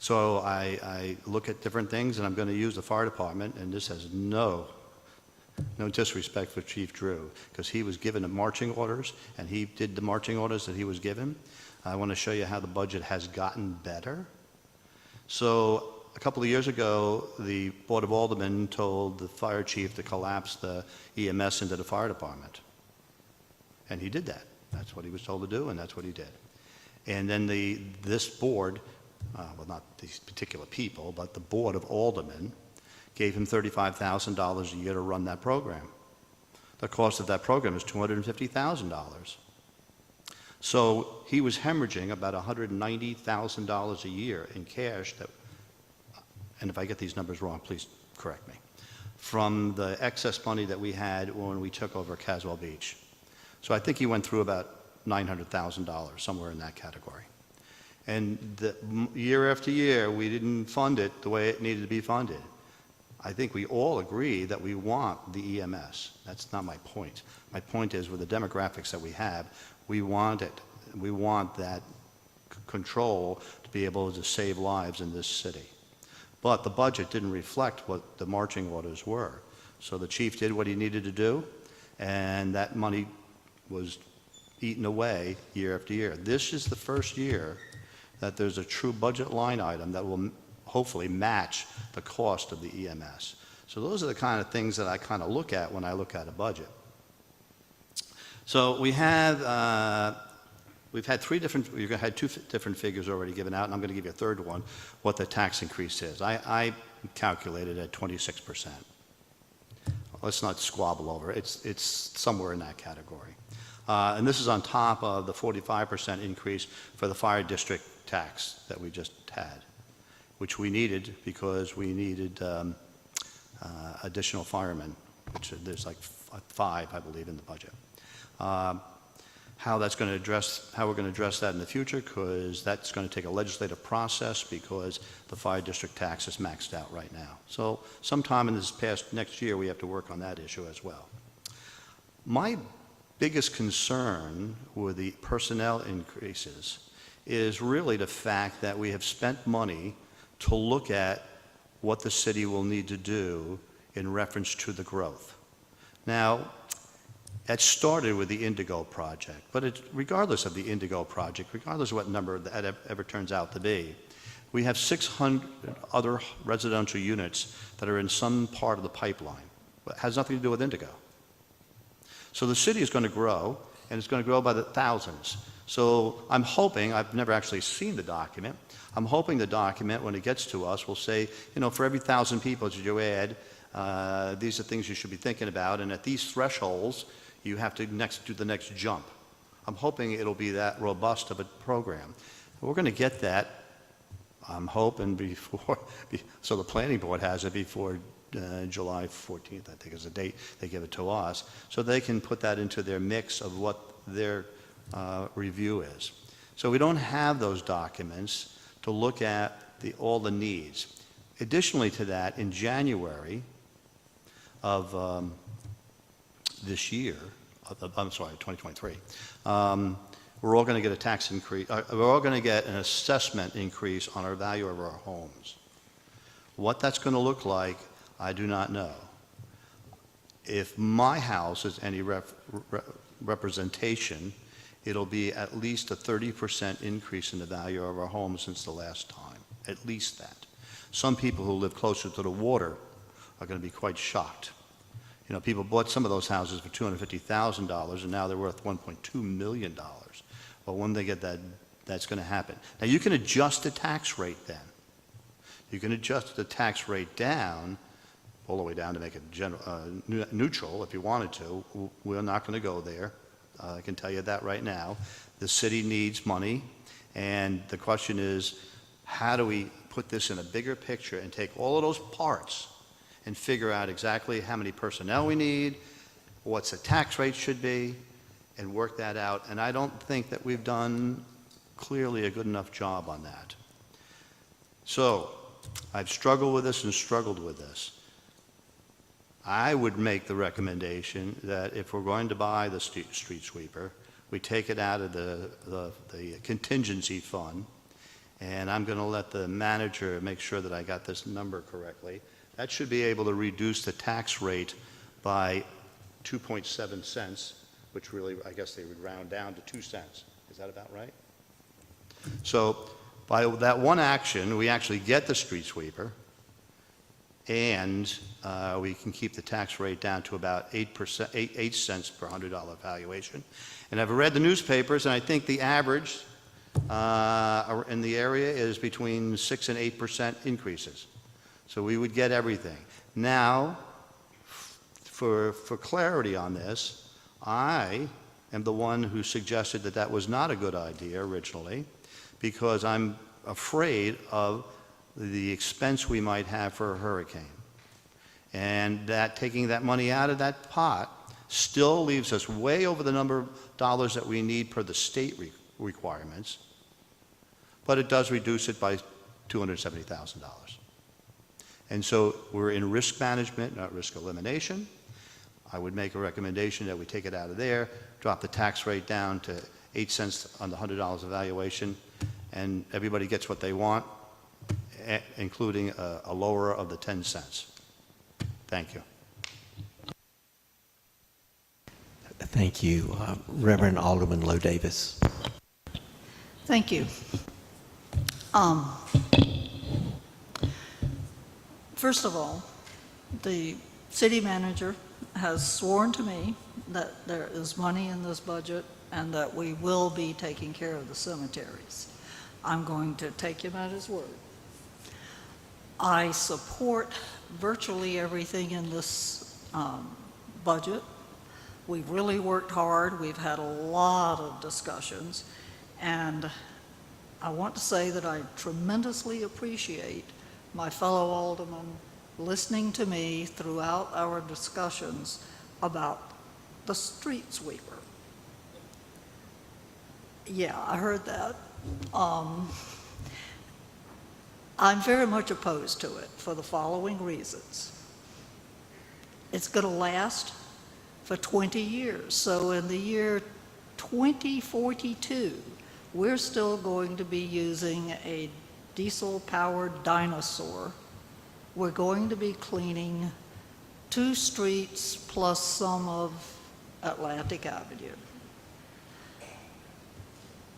So I look at different things, and I'm going to use the fire department, and this has no disrespect for Chief Drew, because he was given the marching orders, and he did the marching orders that he was given. I want to show you how the budget has gotten better. So a couple of years ago, the Board of Aldermen told the fire chief to collapse the EMS into the fire department. And he did that. That's what he was told to do, and that's what he did. And then this board, well, not these particular people, but the Board of Aldermen gave him $35,000 a year to run that program. The cost of that program is $250,000. So he was hemorrhaging about $190,000 a year in cash, and if I get these numbers wrong, please correct me, from the excess money that we had when we took over Caswell Beach. So I think he went through about $900,000, somewhere in that category. And year after year, we didn't fund it the way it needed to be funded. I think we all agree that we want the EMS. That's not my point. My point is, with the demographics that we have, we want it. We want that control to be able to save lives in this city. But the budget didn't reflect what the marching orders were. So the chief did what he needed to do, and that money was eaten away year after year. This is the first year that there's a true budget line item that will hopefully match the cost of the EMS. So those are the kind of things that I kind of look at when I look at a budget. So we've had two different figures already given out, and I'm going to give you a third one, what the tax increase is. I calculated at 26%. Let's not squabble over it. It's somewhere in that category. And this is on top of the 45% increase for the fire district tax that we just had, which we needed because we needed additional firemen, which there's like 5, I believe, in the budget. How we're going to address that in the future, because that's going to take a legislative process, because the fire district tax is maxed out right now. So sometime in next year, we have to work on that issue as well. My biggest concern with the personnel increases is really the fact that we have spent money to look at what the city will need to do in reference to the growth. Now, it started with the Indigo project, but regardless of the Indigo project, regardless of what number that ever turns out to be, we have 600 other residential units that are in some part of the pipeline. It has nothing to do with Indigo. So the city is going to grow, and it's going to grow by the thousands. So I'm hoping, I've never actually seen the document, I'm hoping the document, when it gets to us, will say, for every 1,000 people that you add, these are things you should be thinking about, and at these thresholds, you have to do the next jump. I'm hoping it'll be that robust of a program. We're going to get that, I'm hoping, so the planning board has it before July 14th, I think is the date they give it to us, so they can put that into their mix of what their review is. So we don't have those documents to look at all the needs. Additionally to that, in January of this year, I'm sorry, 2023, we're all going to get a tax increase, we're all going to get an assessment increase on our value of our homes. What that's going to look like, I do not know. If my house is any representation, it'll be at least a 30% increase in the value of our homes since the last time, at least that. Some people who live closer to the water are going to be quite shocked. People bought some of those houses for $250,000 and now they're worth $1.2 million. Well, when they get that, that's going to happen. Now you can adjust the tax rate then. You can adjust the tax rate down, all the way down to make it neutral if you wanted to. We're not going to go there. I can tell you that right now. The city needs money, and the question is, how do we put this in a bigger picture and take all of those parts and figure out exactly how many personnel we need, what's the tax rate should be, and work that out. And I don't think that we've done clearly a good enough job on that. So I've struggled with this and struggled with this. I would make the recommendation that if we're going to buy the street sweeper, we take it out of the contingency fund, and I'm going to let the manager make sure that I got this number correctly. That should be able to reduce the tax rate by 2.7 cents, which really, I guess they would round down to 2 cents. Is that about right? So by that one action, we actually get the street sweeper, and we can keep the tax rate down to about 8 cents per $100 valuation. And I've read the newspapers, and I think the average in the area is between 6 and 8% increases. So we would get everything. Now, for clarity on this, I am the one who suggested that that was not a good idea originally, because I'm afraid of the expense we might have for a hurricane. And that taking that money out of that pot still leaves us way over the number of dollars that we need per the state requirements, but it does reduce it by $270,000. And so we're in risk management, not risk elimination. I would make a recommendation that we take it out of there, drop the tax rate down to 8 cents on the $100 evaluation, and everybody gets what they want, including a lower of the 10 cents. Thank you. Thank you. Reverend Alderman Lowe Davis. Thank you. First of all, the city manager has sworn to me that there is money in this budget and that we will be taking care of the cemeteries. I'm going to take him at his word. I support virtually everything in this budget. We've really worked hard. We've had a lot of discussions, and I want to say that I tremendously appreciate my fellow aldermen listening to me throughout our discussions about the street sweeper. Yeah, I heard that. I'm very much opposed to it for the following reasons. It's going to last for 20 years. So in the year 2042, we're still going to be using a diesel-powered dinosaur. We're going to be cleaning 2 streets plus some of Atlantic Avenue.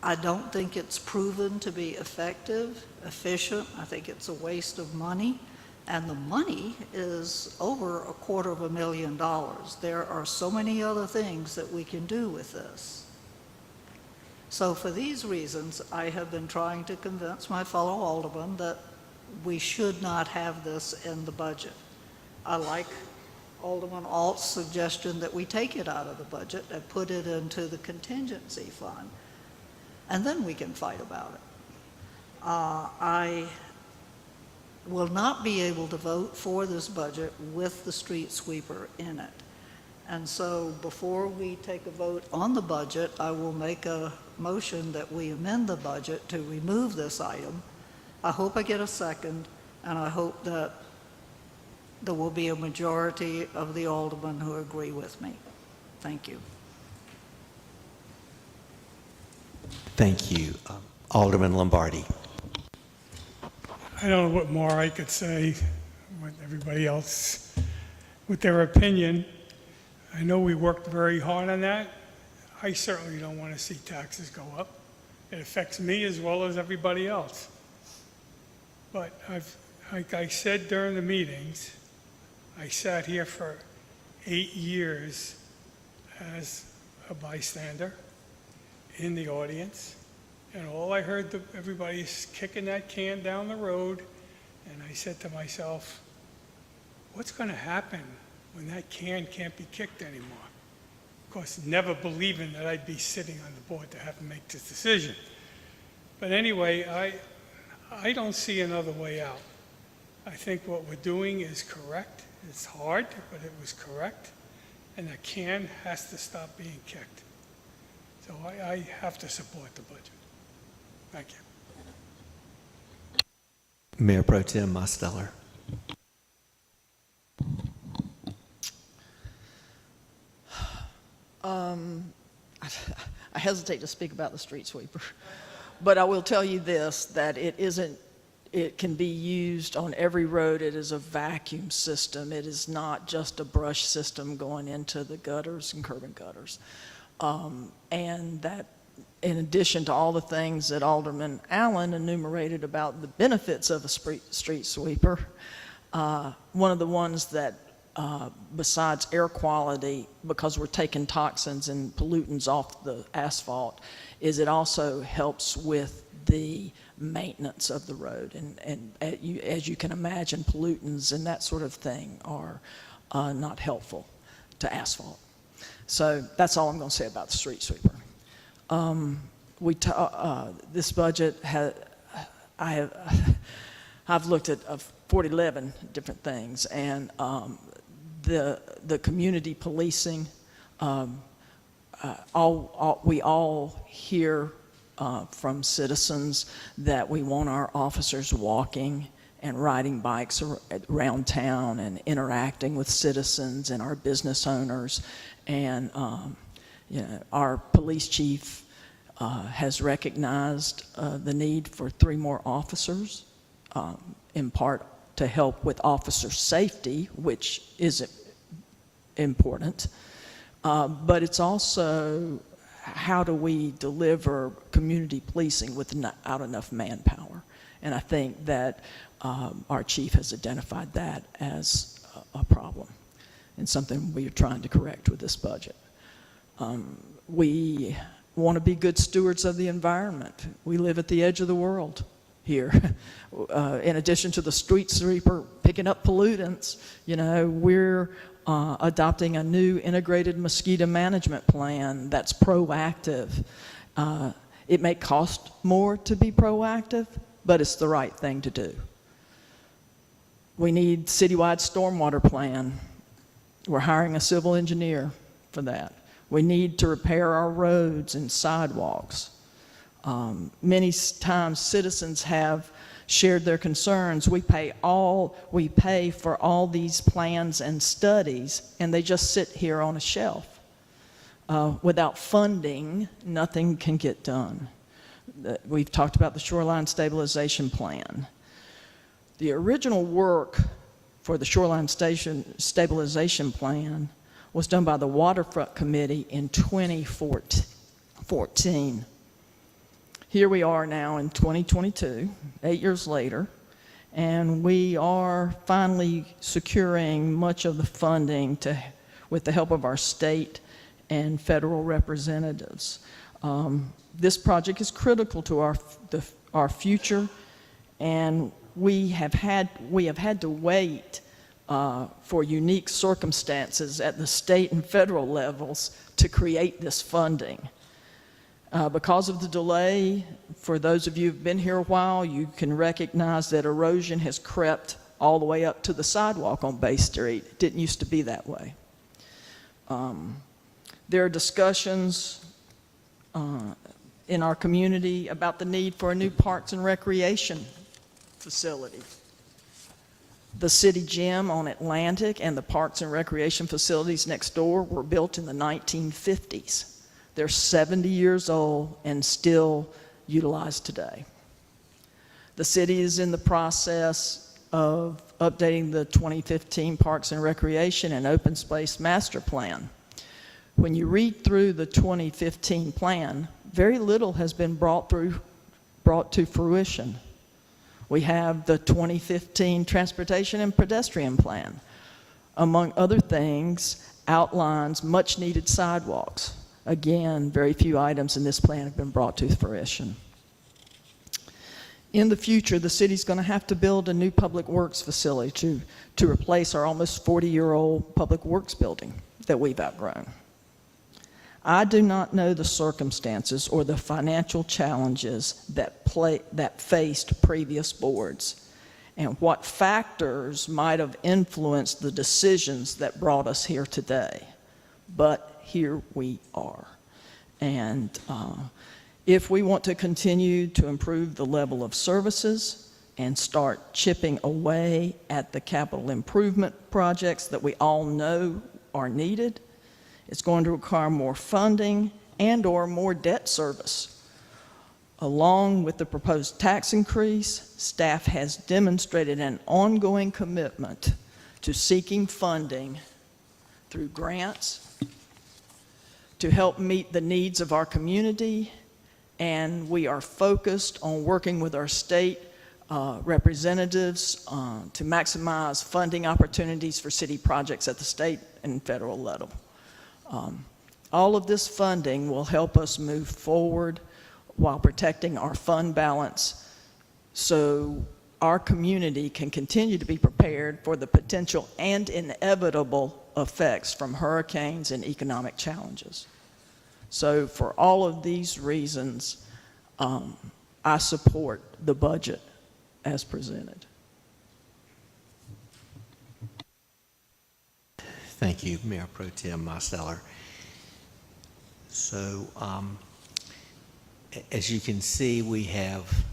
I don't think it's proven to be effective, efficient. I think it's a waste of money. And the money is over $250,000. There are so many other things that we can do with this. So for these reasons, I have been trying to convince my fellow aldermen that we should not have this in the budget. I like Alderman Alt's suggestion that we take it out of the budget and put it into the contingency fund, and then we can fight about it. I will not be able to vote for this budget with the street sweeper in it. And so before we take a vote on the budget, I will make a motion that we amend the budget to remove this item. I hope I get a second, and I hope that there will be a majority of the aldermen who agree with me. Thank you. Thank you. Alderman Lombardi. I don't know what more I could say, what everybody else, with their opinion. I know we worked very hard on that. I certainly don't want to see taxes go up. It affects me as well as everybody else. But like I said during the meetings, I sat here for 8 years as a bystander in the audience. And all I heard, everybody is kicking that can down the road. And I said to myself, what's going to happen when that can can't be kicked anymore? Of course, never believing that I'd be sitting on the board to have to make this decision. But anyway, I don't see another way out. I think what we're doing is correct. It's hard, but it was correct. And the can has to stop being kicked. So I have to support the budget. Thank you. Mayor Pro Tem Mosteller. I hesitate to speak about the street sweeper, but I will tell you this, that it can be used on every road. It is a vacuum system. It is not just a brush system going into the gutters and curb and gutters. And that, in addition to all the things that Alderman Allen enumerated about the benefits of a street sweeper, one of the ones that, besides air quality, because we're taking toxins and pollutants off the asphalt, is it also helps with the maintenance of the road. And as you can imagine, pollutants and that sort of thing are not helpful to asphalt. So that's all I'm going to say about the street sweeper. This budget I've looked at 11 different things, and the community policing, we all hear from citizens that we want our officers walking and riding bikes around town and interacting with citizens and our business owners. And our police chief has recognized the need for 3 more officers, in part to help with officer safety, which is important. But it's also, how do we deliver community policing without enough manpower? And I think that our chief has identified that as a problem and something we are trying to correct with this budget. We want to be good stewards of the environment. We live at the edge of the world here. In addition to the street sweeper picking up pollutants, we're adopting a new integrated mosquito management plan that's proactive. It may cost more to be proactive, but it's the right thing to do. We need citywide stormwater plan. We're hiring a civil engineer for that. We need to repair our roads and sidewalks. Many times citizens have shared their concerns. We pay for all these plans and studies, and they just sit here on a shelf. Without funding, nothing can get done. We've talked about the Shoreline Stabilization Plan. The original work for the Shoreline Stabilization Plan was done by the Waterfront Committee in 2014. Here we are now in 2022, 8 years later, And we are finally securing much of the funding with the help of our state and federal representatives. This project is critical to our future, and we have had to wait for unique circumstances at the state and federal levels to create this funding. Because of the delay, for those of you who've been here a while, you can recognize that erosion has crept all the way up to the sidewalk on Bay Street. It didn't used to be that way. There are discussions in our community about the need for a new parks and recreation facility. The city gym on Atlantic and the parks and recreation facilities next door were built in the 1950s. They're 70 years old and still utilized today. The city is in the process of updating the 2015 Parks and Recreation and Open Space Master Plan. When you read through the 2015 plan, very little has been brought to fruition. We have the 2015 Transportation and Pedestrian Plan. Among other things, outlines much needed sidewalks. Again, very few items in this plan have been brought to fruition. In the future, the city's going to have to build a new public works facility to replace our almost 40-year-old public works building that we've outgrown. I do not know the circumstances or the financial challenges that faced previous boards and what factors might have influenced the decisions that brought us here today. But here we are. And if we want to continue to improve the level of services and start chipping away at the capital improvement projects that we all know are needed, it's going to require more funding and/or more debt service. Along with the proposed tax increase, staff has demonstrated an ongoing commitment to seeking funding through grants to help meet the needs of our community, and we are focused on working with our state representatives to maximize funding opportunities for city projects at the state and federal level. All of this funding will help us move forward while protecting our fund balance so our community can continue to be prepared for the potential and inevitable effects from hurricanes and economic challenges. So for all of these reasons, I support the budget as presented. Thank you, Mayor Pro Tem Marsteller. So, as you can see, we have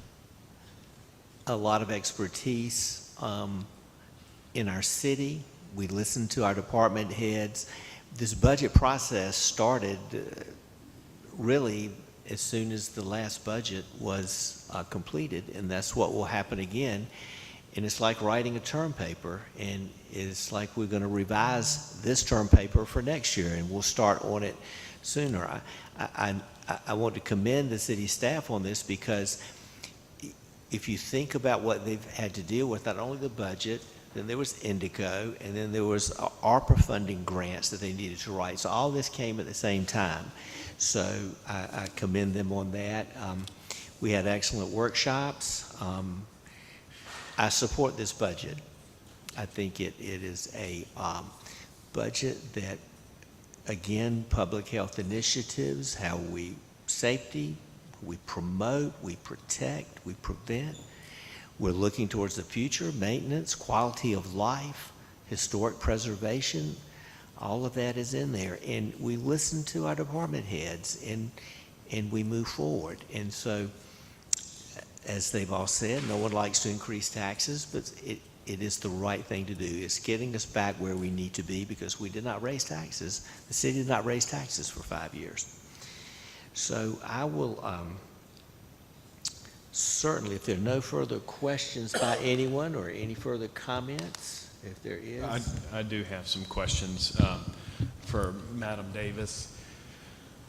a lot of expertise in our city. We listen to our department heads. This budget process started really as soon as the last budget was completed, and that's what will happen again. And it's like writing a term paper, and it's like we're going to revise this term paper for next year, and we'll start on it sooner. I want to commend the city staff on this, because if you think about what they've had to deal with, not only the budget, then there was Indigo, and then there was ARPA funding grants that they needed to write. So all this came at the same time. So I commend them on that. We had excellent workshops. I support this budget. I think it is a budget that, again, public health initiatives, how we safety, we promote, we protect, we prevent. We're looking towards the future, maintenance, quality of life, historic preservation, all of that is in there. And we listen to our department heads, and we move forward. And so, as they've all said, no one likes to increase taxes, but it is the right thing to do. It's getting us back where we need to be, because we did not raise taxes. The city did not raise taxes for 5 years. So I will certainly, if there are no further questions by anyone or any further comments, if there is. I do have some questions for Madam Davis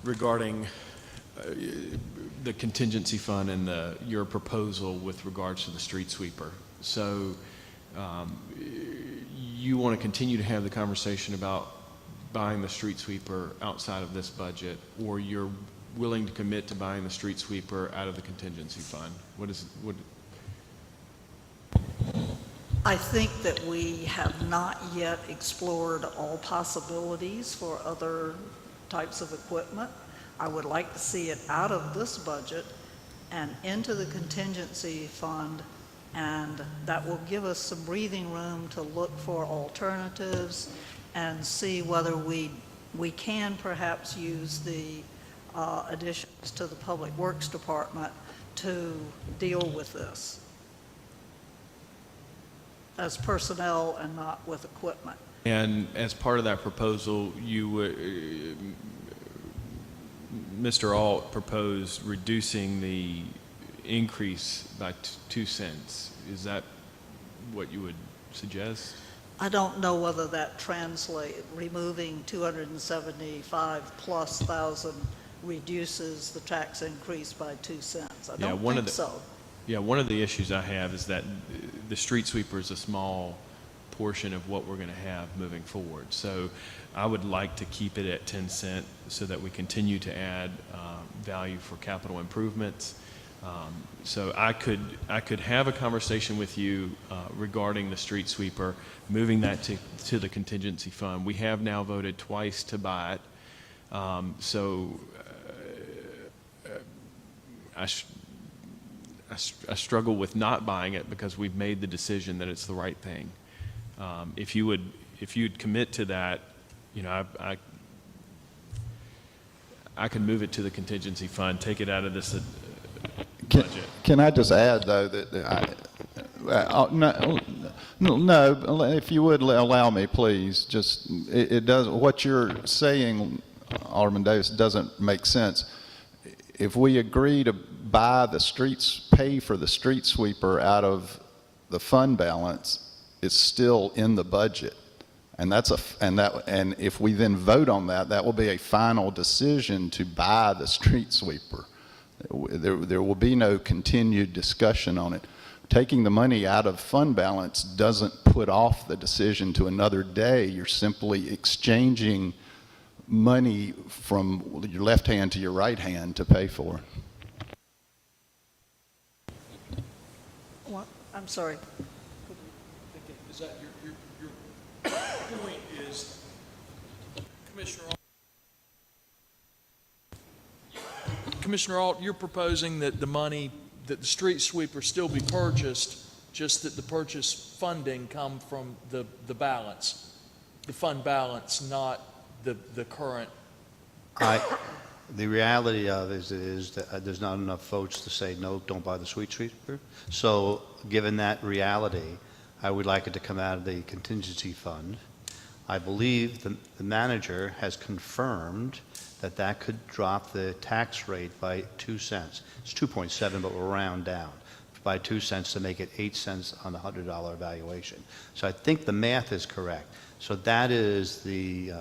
regarding the contingency fund and your proposal with regards to the street sweeper. So you want to continue to have the conversation about buying the street sweeper outside of this budget, or you're willing to commit to buying the street sweeper out of the contingency fund? What? I think that we have not yet explored all possibilities for other types of equipment. I would like to see it out of this budget and into the contingency fund, and that will give us some breathing room to look for alternatives and see whether we can perhaps use the additions to the Public Works Department to deal with this as personnel and not with equipment. And as part of that proposal, Mr. Alt proposed reducing the increase by 2 cents. Is that what you would suggest? I don't know whether that removing 275,000+ reduces the tax increase by 2 cents. I don't think so. Yeah, one of the issues I have is that the street sweeper is a small portion of what we're going to have moving forward. So I would like to keep it at 10 cents so that we continue to add value for capital improvements. So I could have a conversation with you regarding the street sweeper, moving that to the contingency fund. We have now voted twice to buy it. I struggle with not buying it because we've made the decision that it's the right thing. If you'd commit to that, I could move it to the contingency fund, take it out of this budget. Can I just add, though, that no, if you would allow me, please. Just it does what you're saying, Alderman Davis, doesn't make sense. If we agree to pay for the street sweeper out of the fund balance, it's still in the budget, and and if we then vote on that, that will be a final decision to buy the street sweeper. There will be no continued discussion on it. Taking the money out of fund balance doesn't put off the decision to another day. You're simply exchanging money from your left hand to your right hand to pay for it. What? I'm sorry. Is that your point is, Commissioner Alt, you're proposing that that the street sweeper still be purchased, just that the purchase funding come from the balance, the fund balance, not the current. The reality of it is that there's not enough votes to say no, don't buy the street sweeper. So given that reality, I would like it to come out of the contingency fund. I believe the manager has confirmed that could drop the tax rate by 2 cents. It's 2.7, but we'll round down by 2 cents to make it 8 cents on the $100 valuation. So I think the math is correct. So that is the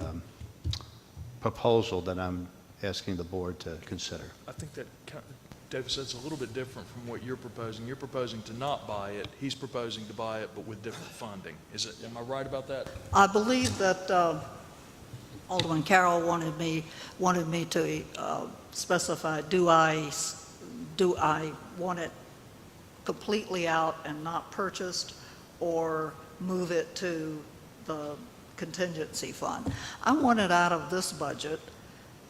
proposal that I'm asking the board to consider. I think that, Davis, that's a little bit different from what you're proposing. You're proposing to not buy it. He's proposing to buy it, but with different funding. Am I right about that? I believe that Alderman Carroll wanted me to specify, do I want it completely out and not purchased, or move it to the contingency fund? I want it out of this budget.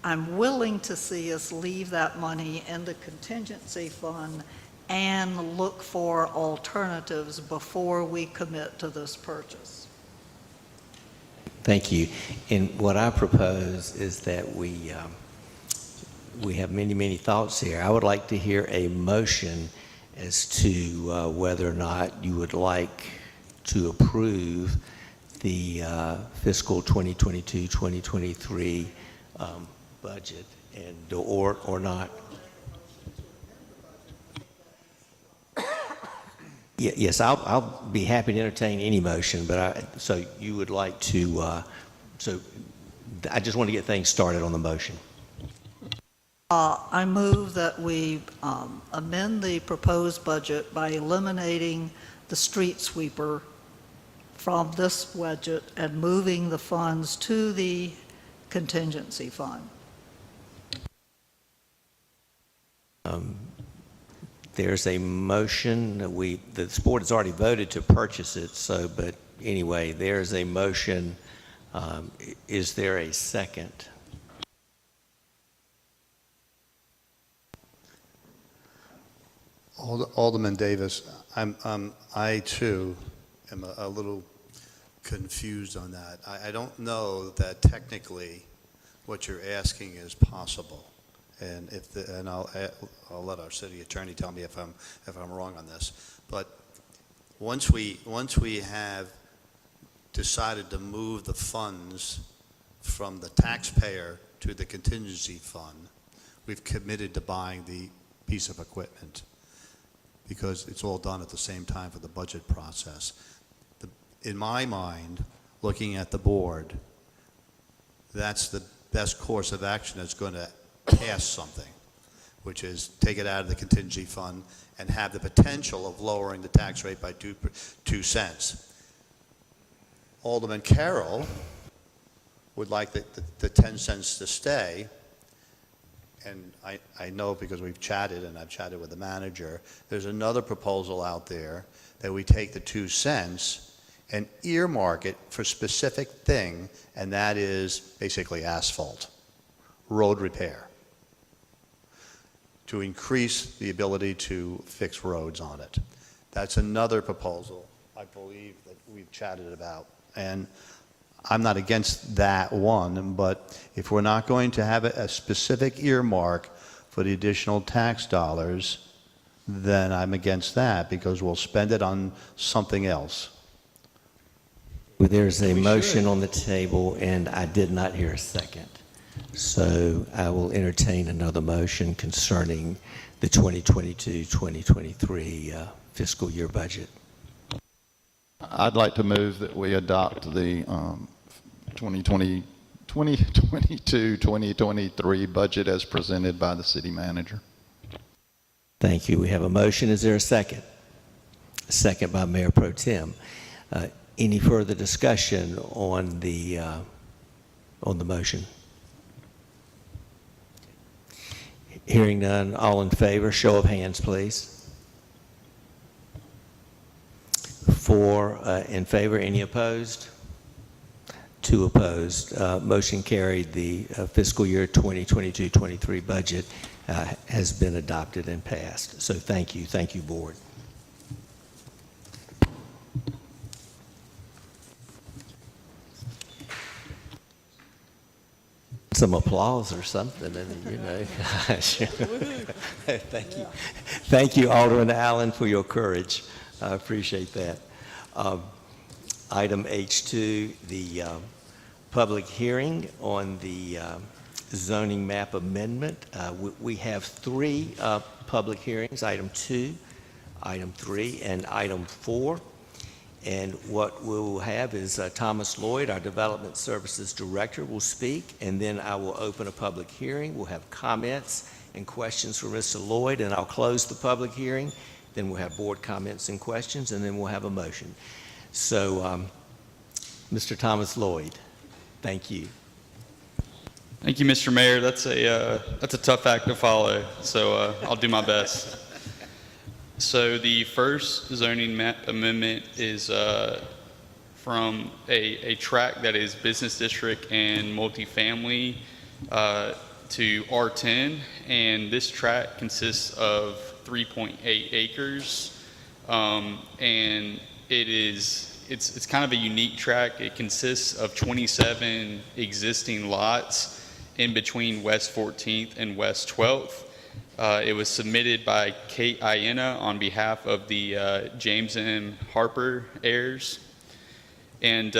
I'm willing to see us leave that money in the contingency fund and look for alternatives before we commit to this purchase. Thank you. And what I propose is that we have many, many thoughts here. I would like to hear a motion as to whether or not you would like to approve the fiscal 2022-2023 budget, and or not. Yes, I'll be happy to entertain any motion, but so you would like to, so I just want to get things started on the motion. I move that we amend the proposed budget by eliminating the street sweeper from this budget and moving the funds to the contingency fund. There's a motion. The board has already voted to purchase it. But anyway, there's a motion. Is there a second? Alderman Davis, I too am a little confused on that. I don't know that technically what you're asking is possible. And I'll let our city attorney tell me if I'm wrong on this. But once we have decided to move the funds from the taxpayer to the contingency fund, we've committed to buying the piece of equipment, because it's all done at the same time for the budget process. In my mind, looking at the board, that's the best course of action that's going to pass something, which is take it out of the contingency fund and have the potential of lowering the tax rate by 2 cents. Alderman Carroll would like the 10 cents to stay. And I know, because we've chatted and I've chatted with the manager, there's another proposal out there that we take the 2 cents and earmark it for a specific thing, and that is basically asphalt, road repair, to increase the ability to fix roads on it. That's another proposal, I believe, that we've chatted about. And I'm not against that one, but if we're not going to have a specific earmark for the additional tax dollars, then I'm against that, because we'll spend it on something else. Well, there's a motion on the table, and I did not hear a second. So I will entertain another motion concerning the 2022-2023 fiscal year budget. I'd like to move that we adopt the 2022-2023 budget as presented by the city manager. Thank you. We have a motion. Is there a second? A second by Mayor Pro Tem. Any further discussion on the motion? Hearing none, all in favor, show of hands, please. 4 in favor, any opposed? 2 opposed. Motion carried. The fiscal year 2022-23 budget has been adopted and passed. So thank you. Thank you, board. Some applause or something, and you know. Thank you. Thank you, Alderman Allen, for your courage. I appreciate that. Item H2, the public hearing on the zoning map amendment. We have 3 public hearings, item 2, item 3, and item 4. And what we'll have is Thomas Lloyd, our Development Services Director, will speak, and then I will open a public hearing. We'll have comments and questions for Mr. Lloyd, and I'll close the public hearing. Then we'll have board comments and questions, and then we'll have a motion. So, Mr. Thomas Lloyd, thank you. Thank you, Mr. Mayor. That's a tough act to follow, so I'll do my best. So the first zoning map amendment is from a tract that is business district and multifamily to R10, and this tract consists of 3.8 acres, and it's kind of a unique tract. It consists of 27 existing lots in between West 14th and West 12th. It was submitted by Kate Iena on behalf of the James M. Harper heirs. And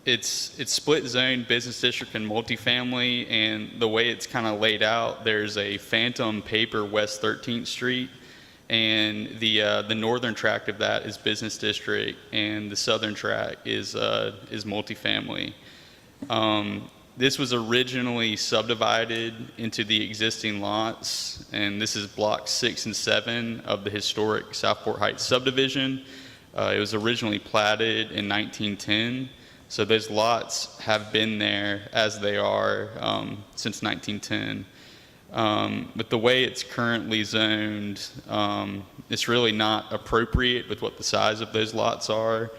it's split zone, business district, and multifamily. And the way it's kind of laid out, there's a phantom paper West 13th Street. And the northern tract of that is business district, and the southern tract is multifamily. This was originally subdivided into the existing lots, and this is blocks 6 and 7 of the historic Southport Heights subdivision. It was originally platted in 1910, so those lots have been there as they are since 1910. But the way it's currently zoned, it's really not appropriate with what the size of those lots are.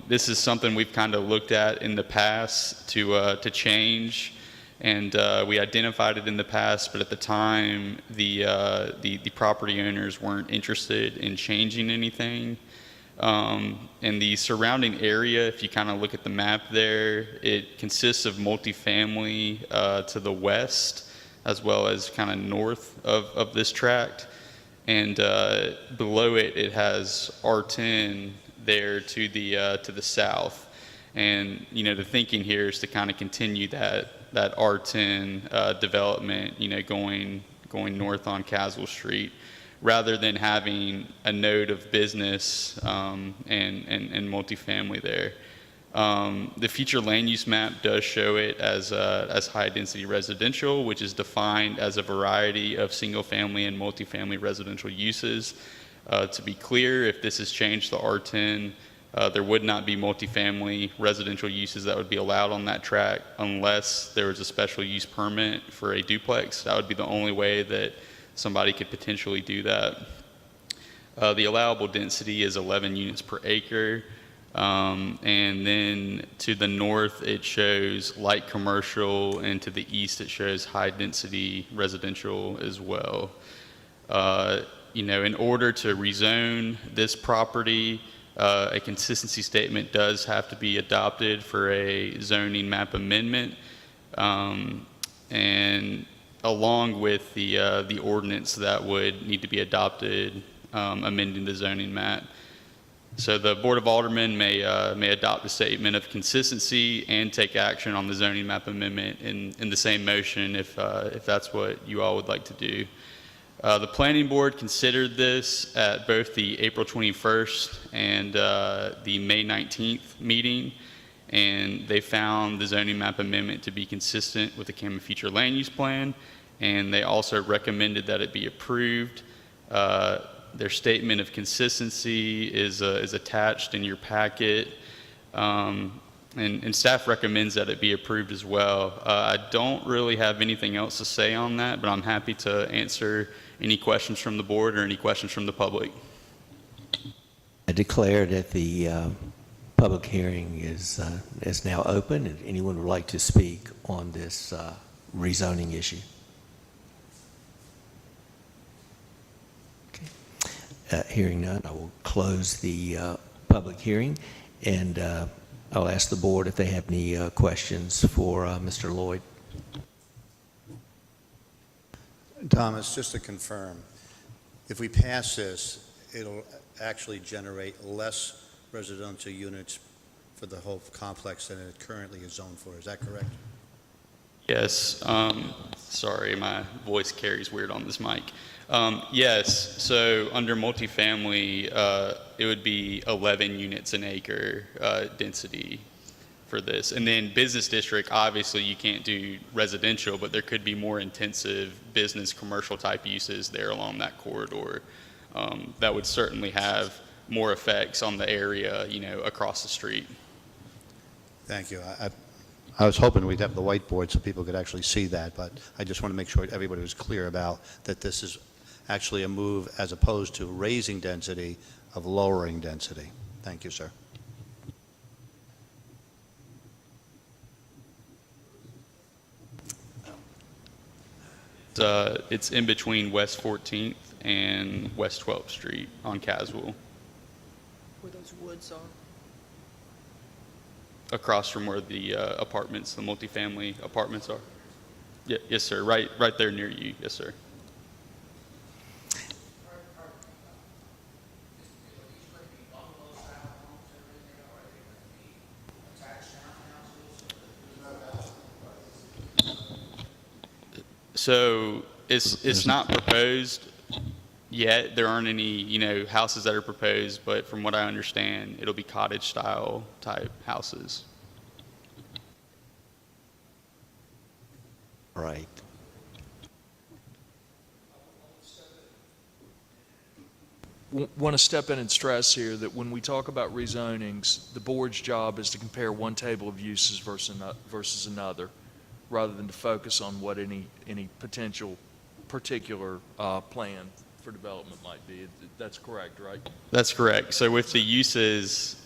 This is something we've kind of looked at in the past to change, and we identified it in the past, but at the time the property owners weren't interested in changing anything. And the surrounding area, if you kind of look at the map there, it consists of multifamily to the west, as well as kind of north of this tract. And below it, it has R10 there to the south. And, you know, the thinking here is to kind of continue that R10 development, you know, going north on Caswell Street, rather than having a node of business and multifamily there. The future land use map does show it as high density residential, which is defined as a variety of single family and multifamily residential uses. To be clear, if this has changed to R10, there would not be multifamily residential uses that would be allowed on that tract unless there was a special use permit for a duplex. That would be the only way that somebody could potentially do that. The allowable density is 11 units per acre. And then to the north, it shows light commercial, and to the east, it shows high density residential as well. You know, in order to rezone this property, a consistency statement does have to be adopted for a zoning map amendment. And along with the ordinance that would need to be adopted, amending the zoning map. So the Board of Aldermen may adopt a statement of consistency and take action on the zoning map amendment in the same motion if that's what you all would like to do. The Planning Board considered this at both the April 21st and the May 19th meeting, and they found the zoning map amendment to be consistent with the Cameron Future Land Use Plan, and they also recommended that it be approved. Their statement of consistency is attached in your packet, and staff recommends that it be approved as well. I don't really have anything else to say on that, but I'm happy to answer any questions from the board or any questions from the public. I declare that the public hearing is now open, and anyone would like to speak on this rezoning issue. Hearing none, I will close the public hearing, and I'll ask the board if they have any questions for Mr. Lloyd. Thomas, just to confirm, if we pass this, it'll actually generate less residential units for the whole complex than it currently is zoned for. Is that correct? Yes. Sorry, my voice carries weird on this mic. Yes. So under multifamily, it would be 11 units an acre density for this. And then business district, obviously you can't do residential, but there could be more intensive business commercial type uses there along that corridor. That would certainly have more effects on the area, you know, across the street. Thank you. I was hoping we'd have the whiteboard so people could actually see that, but I just want to make sure everybody was clear about that this is actually a move as opposed to raising density of lowering density. Thank you, sir. It's in between West 14th and West 12th Street on Caswell. Where those woods are. Across from where the apartments, the multifamily apartments are. Yeah, yes, sir. Right there near you. Yes, sir. So it's not proposed yet. There aren't any, you know, houses that are proposed, but from what I understand, it'll be cottage style type houses. Right. Want to step in and stress here that when we talk about rezonings, the board's job is to compare one table of uses versus another, rather than to focus on what any potential particular plan for development might be. That's correct, right? That's correct. So with the uses,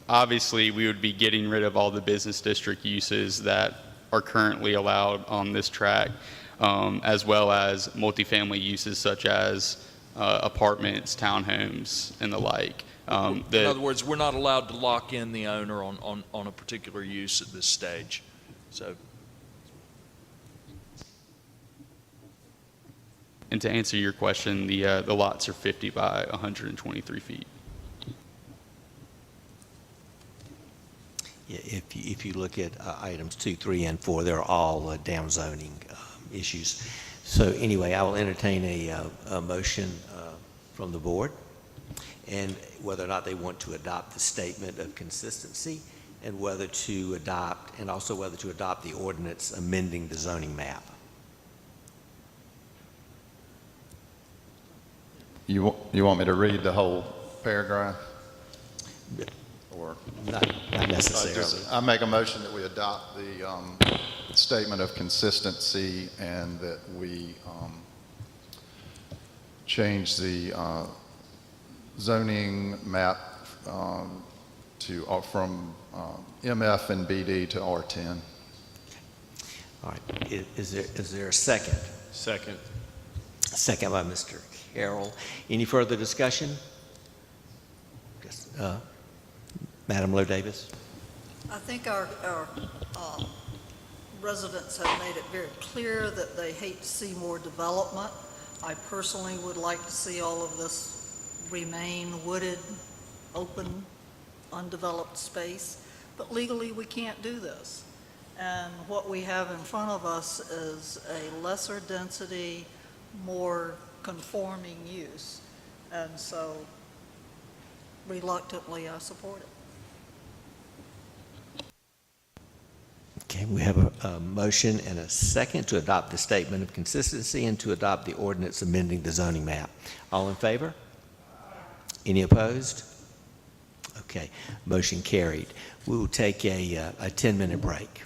obviously we would be getting rid of all the business district uses that are currently allowed on this tract, as well as multifamily uses such as apartments, townhomes, and the like. In other words, we're not allowed to lock in the owner on a particular use at this stage. So, and to answer your question, the lots are 50 by 123 feet. Yeah, if you look at items 2, 3, and 4, they're all downzoning issues. So anyway, I will entertain a motion from the board, and whether or not they want to adopt the statement of consistency, and whether to adopt the ordinance amending the zoning map. You want me to read the whole paragraph? Or not necessarily. I make a motion that we adopt the statement of consistency and that we change the zoning map from MF and BD to R10. All right. Is there a second? Second. Second by Mr. Carroll. Any further discussion? Madam Lowe Davis. I think our residents have made it very clear that they hate to see more development. I personally would like to see all of this remain wooded, open, undeveloped space, but legally we can't do this. And what we have in front of us is a lesser density, more conforming use. And so reluctantly I support it. Okay, we have a motion and a second to adopt the statement of consistency and to adopt the ordinance amending the zoning map. All in favor? Any opposed? Okay, motion carried. We will take a 10-minute break.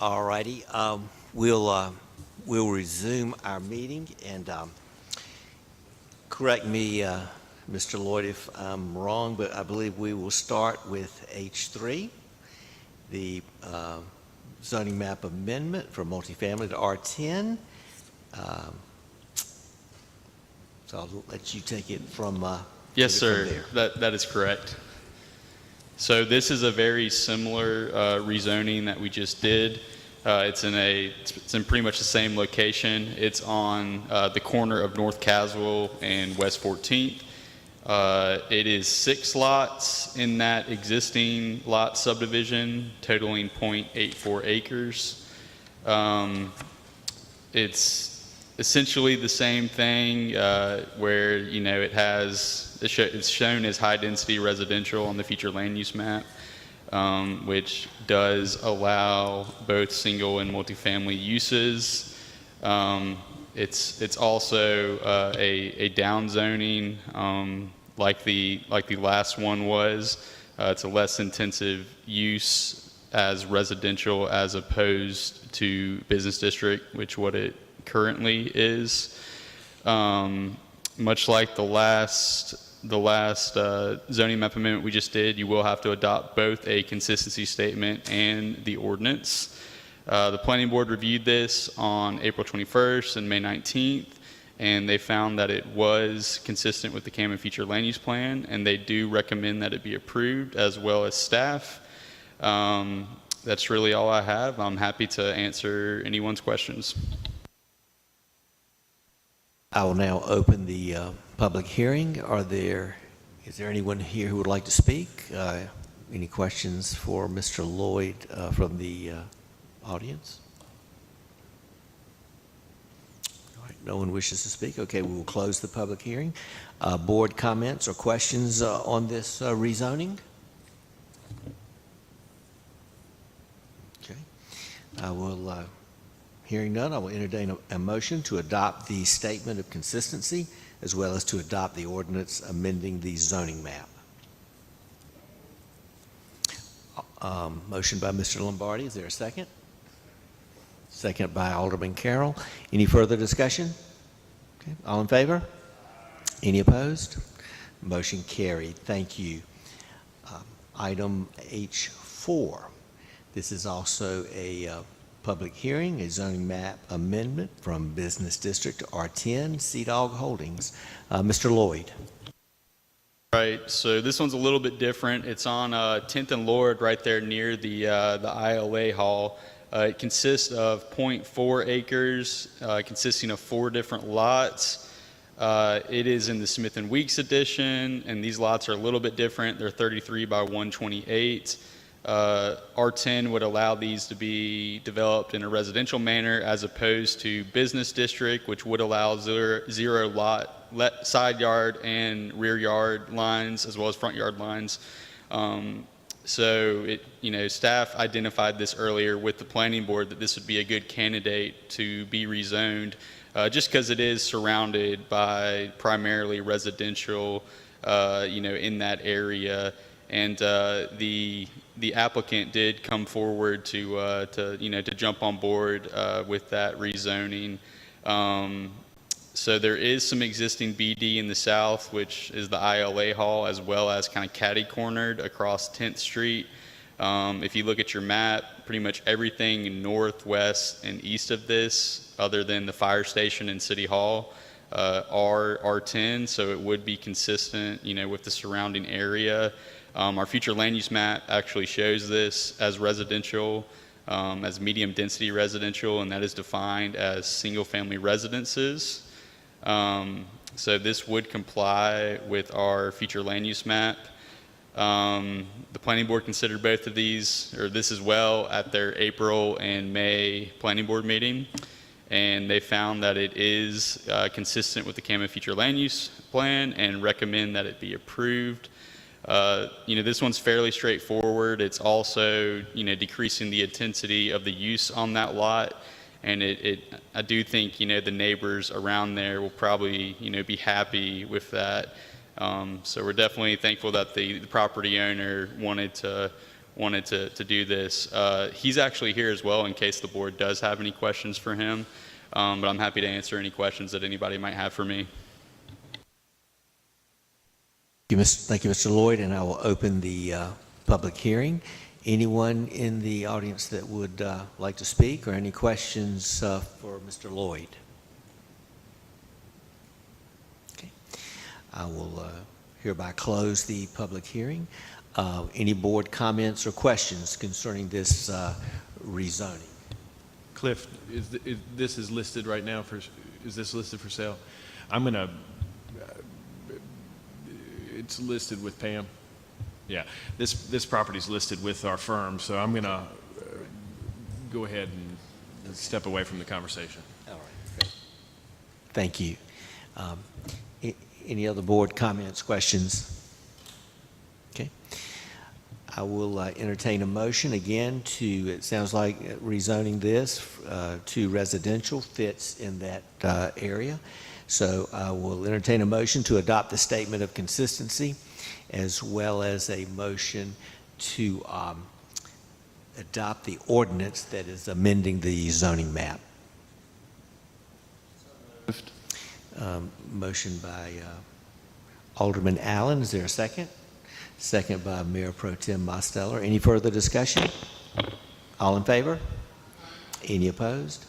All righty. We'll resume our meeting, and correct me, Mr. Lloyd, if I'm wrong, but I believe we will start with H3, the zoning map amendment for multifamily to R10. So I'll let you take it from Yes, take it sir. from there. That is correct. So this is a very similar rezoning that we just did. It's in pretty much the same location. It's on the corner of North Caswell and West 14th. It is 6 lots in that existing lot subdivision, totaling 0.84 acres. It's essentially the same thing where, you know, it's shown as high-density residential on the future land use map, which does allow both single and multifamily uses. It's also a downzoning, like the last one was. It's a less intensive use as residential as opposed to business district, which what it currently is. Much like the last zoning map amendment we just did, you will have to adopt both a consistency statement and the ordinance. The planning board reviewed this on April 21st and May 19th, and they found that it was consistent with the Camden Future Land Use Plan, and they do recommend that it be approved, as well as staff. That's really all I have. I'm happy to answer anyone's questions. I will now open the public hearing. Is there anyone here who would like to speak? Any questions for Mr. Lloyd from the audience? All right, no one wishes to speak. Okay, we will close the public hearing. Board comments or questions on this rezoning? Okay, I will. Hearing none, I will entertain a motion to adopt the statement of consistency as well as to adopt the ordinance amending the zoning map. Motion by Mr. Lombardi. Is there a second? Second by Alderman Carroll. Any further discussion? Okay. All in favor? Any opposed? Motion carried. Thank you. Item H4. This is also a public hearing, a zoning map amendment from Business District to R10, Sea Dog Holdings. Mr. Lloyd. Right, so this one's a little bit different. It's on 10th and Lord, right there near the ILA hall. It consists of 0.4 acres, consisting of 4 different lots. It is in the Smith and Weeks edition, and these lots are a little bit different. They're 33 by 128. R10 would allow these to be developed in a residential manner as opposed to business district, which would allow zero lot side yard and rear yard lines as well as front yard lines. So staff identified this earlier with the planning board that this would be a good candidate to be rezoned, just because it is surrounded by primarily residential, in that area. And the applicant did come forward to jump on board with that rezoning. So there is some existing BD in the south, which is the ILA hall, as well as kind of catty-cornered across 10th Street. If you look at your map, pretty much everything northwest and east of this, other than the fire station and City Hall, are R10, so it would be consistent, with the surrounding area. Our future land use map actually shows this as residential, as medium density residential, and that is defined as single family residences. So this would comply with our future land use map. The planning board considered both of these, or this as well, at their April and May planning board meeting, and they found that it is consistent with the Camden Future Land Use Plan and recommend that it be approved. This one's fairly straightforward. It's also, decreasing the intensity of the use on that lot. And I do think, the neighbors around there will probably, be happy with that. So we're definitely thankful that the property owner wanted to wanted to do this. He's actually here as well in case the board does have any questions for him, but I'm happy to answer any questions that anybody might have for me. Thank you, Mr. Lloyd, and I will open the public hearing. Anyone in the audience that would like to speak or any questions for Mr. Lloyd? Okay. I will hereby close the public hearing. Any board comments or questions concerning this rezoning? Cliff, this is listed right now is this listed for sale? I'm going to, it's listed with Pam. Yeah, this property is listed with our firm, so I'm going to go ahead and step away from the conversation. All right, great. Thank you. Any other board comments, questions? Okay. I will entertain a motion again to, it sounds like rezoning this to residential fits in that area. So I will entertain a motion to adopt the statement of consistency, as well as a motion to adopt the ordinance that is amending the zoning map. Motion by Alderman Allen. Is there a second? Second by Mayor Pro Tem Mosteller. Any further discussion? All in favor? Any opposed?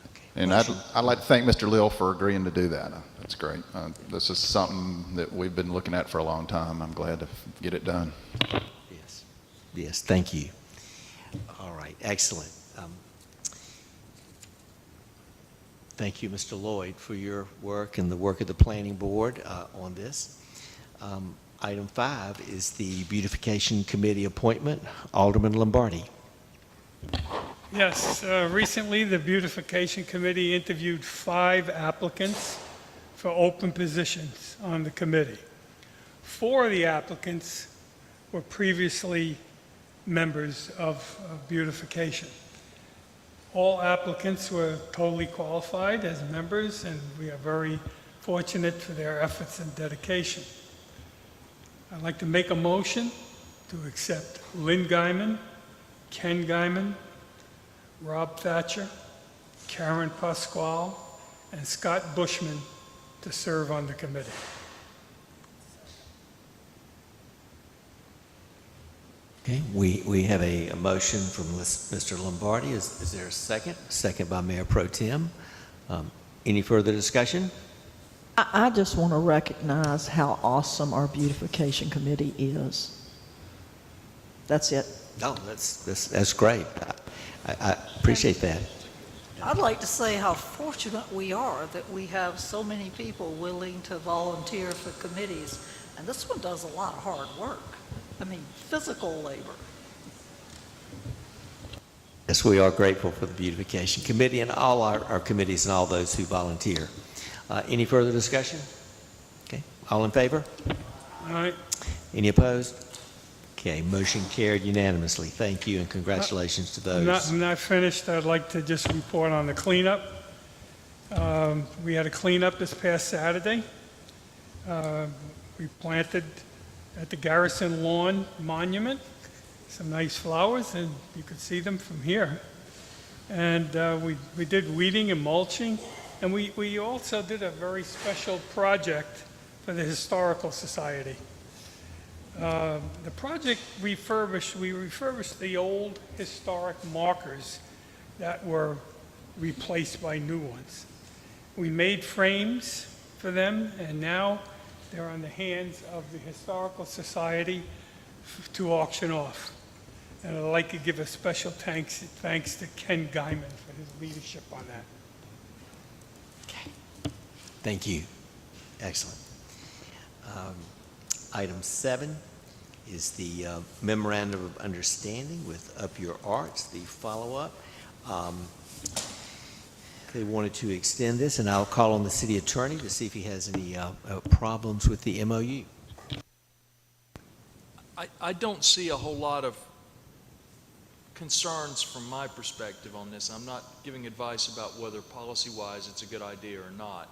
Okay. And I'd like to thank Mr. Lill for agreeing to do that. That's great. This is something that we've been looking at for a long time. I'm glad to get it done. Yes. Yes, thank you. All right, excellent. Thank you, Mr. Lloyd, for your work and the work of the Planning Board on this. Item 5 is the Beautification Committee appointment. Alderman Lombardi. Yes, recently the Beautification Committee interviewed 5 applicants for open positions on the committee. 4 of the applicants were previously members of beautification. All applicants were totally qualified as members, and we are very fortunate for their efforts and dedication. I'd like to make a motion to accept Lynn Guyman, Ken Guyman, Rob Thatcher, Karen Pasquale, and Scott Bushman to serve on the committee. Okay, we have a motion from Mr. Lombardi. Is there a second? Second by Mayor Pro Tem. Any further discussion? I just want to recognize how awesome our beautification committee is. That's it. No, that's great. I appreciate that. I'd like to say how fortunate we are that we have so many people willing to volunteer for committees. And this one does a lot of hard work. I mean, physical labor. Yes, we are grateful for the Beautification Committee and all our committees and all those who volunteer. Any further discussion? Okay, all in favor? All right. Any opposed? Okay, motion carried unanimously. Thank you and congratulations to those. I'm not finished. I'd like to just report on the cleanup. We had a cleanup this past Saturday. We planted at the Garrison Lawn Monument some nice flowers, and you could see them from here. And we did weeding and mulching, and we also did a very special project for the Historical Society. The project we refurbished the old historic markers that were replaced by new ones. We made frames for them, and now they're on the hands of the Historical Society to auction off. And I'd like to give a special thanks to Ken Guyman for his leadership on that. Okay. Thank you. Excellent. Item 7 is the Memorandum of Understanding with Up Your Arts, the follow-up. They wanted to extend this, and I'll call on the city attorney to see if he has any problems with the MOU. I don't see a whole lot of concerns from my perspective on this. I'm not giving advice about whether policy-wise it's a good idea or not.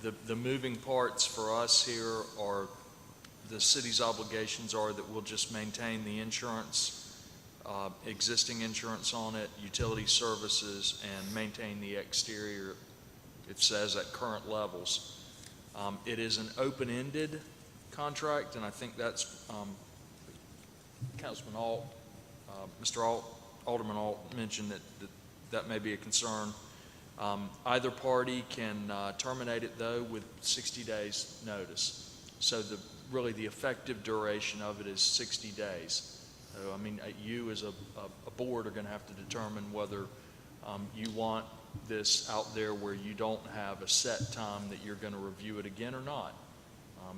The moving parts for us here are the city's obligations are that we'll just maintain the insurance, existing insurance on it, utility services, and maintain the exterior, it says, at current levels. It is an open-ended contract, and I think that's Councilman Alt, Alderman Alt mentioned that may be a concern. Either party can terminate it, though, with 60 days notice. So really the effective duration of it is 60 days. So, I mean, you as a board are going to have to determine whether you want this out there where you don't have a set time that you're going to review it again or not,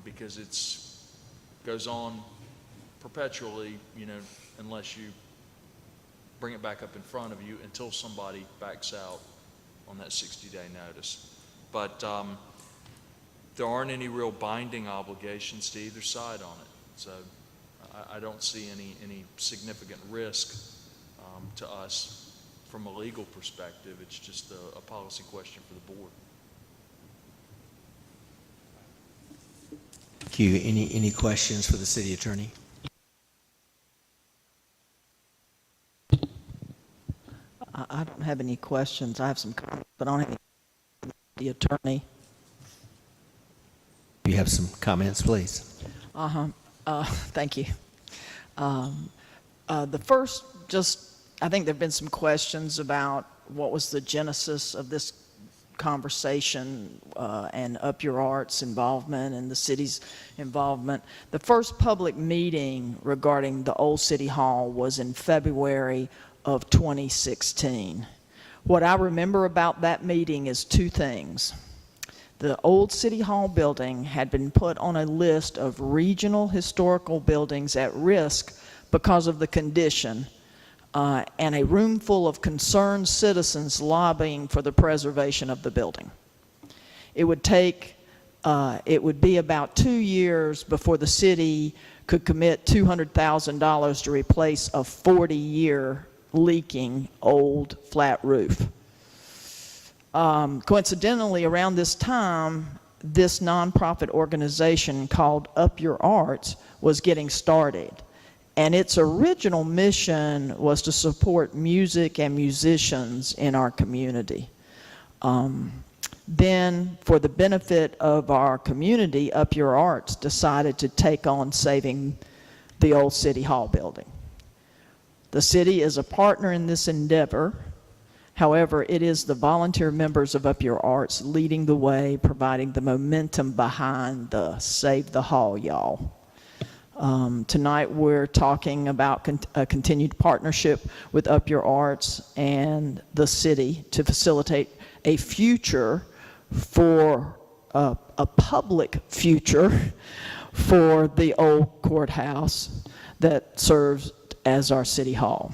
because it's goes on perpetually, you know, unless you bring it back up in front of you until somebody backs out on that 60-day notice. But there aren't any real binding obligations to either side on it. So I don't see any significant risk to us from a legal perspective. It's just a policy question for the board. Thank you. Any questions for the city attorney? I don't have any questions. I have some comments, but I don't have any. The attorney. If you have some comments, please. Thank you. The first, I think there have been some questions about what was the genesis of this conversation and Up Your Arts involvement and the city's involvement. The first public meeting regarding the old City Hall was in February of 2016. What I remember about that meeting is two things. The old City Hall building had been put on a list of regional historical buildings at risk because of the condition, and a room full of concerned citizens lobbying for the preservation of the building. It would be about 2 years before the city could commit $200,000 to replace a 40-year leaking old flat roof. Coincidentally, around this time, this nonprofit organization called Up Your Arts was getting started. And its original mission was to support music and musicians in our community. Then, for the benefit of our community, Up Your Arts decided to take on saving the old City Hall building. The city is a partner in this endeavor. However, it is the volunteer members of Up Your Arts leading the way, providing the momentum behind the Save the Hall, y'all. Tonight we're talking about a continued partnership with Up Your Arts and the city to facilitate a future for a public future for the old courthouse that serves as our City Hall.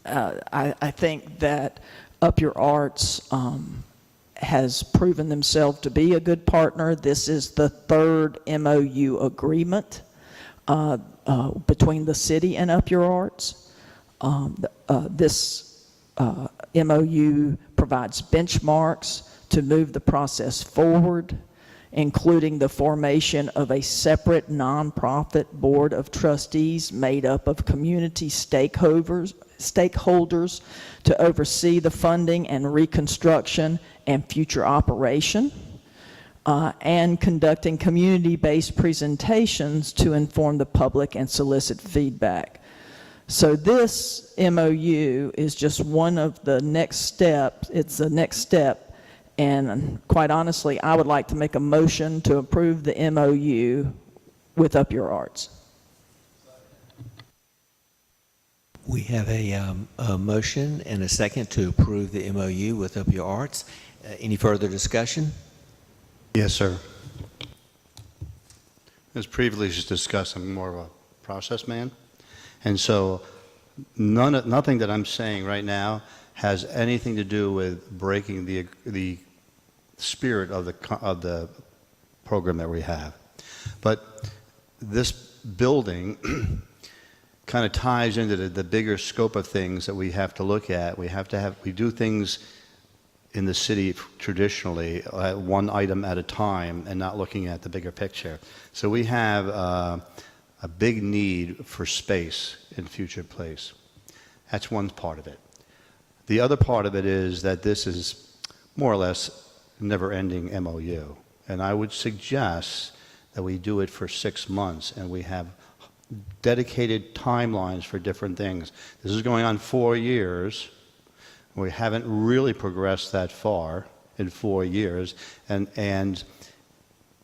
I think that Up Your Arts has proven themselves to be a good partner. This is the third MOU agreement between the city and Up Your Arts. This MOU provides benchmarks to move the process forward, including the formation of a separate nonprofit board of trustees made up of community stakeholders to oversee the funding and reconstruction and future operation, and conducting community-based presentations to inform the public and solicit feedback. So this MOU is just one of the next steps. It's the next step. And quite honestly, I would like to make a motion to approve the MOU with Up Your Arts. We have a motion and a second to approve the MOU with Up Your Arts. Any further discussion? Yes, sir. As previously discussed, I'm more of a process man. And so nothing that I'm saying right now has anything to do with breaking the spirit of the program that we have. But this building kind of ties into the bigger scope of things that we have to look at. We do things in the city traditionally, one item at a time and not looking at the bigger picture. So we have a big need for space in future place. That's one part of it. The other part of it is that this is more or less never-ending MOU. And I would suggest that we do it for 6 months and we have dedicated timelines for different things. This is going on 4 years. We haven't really progressed that far in 4 years. And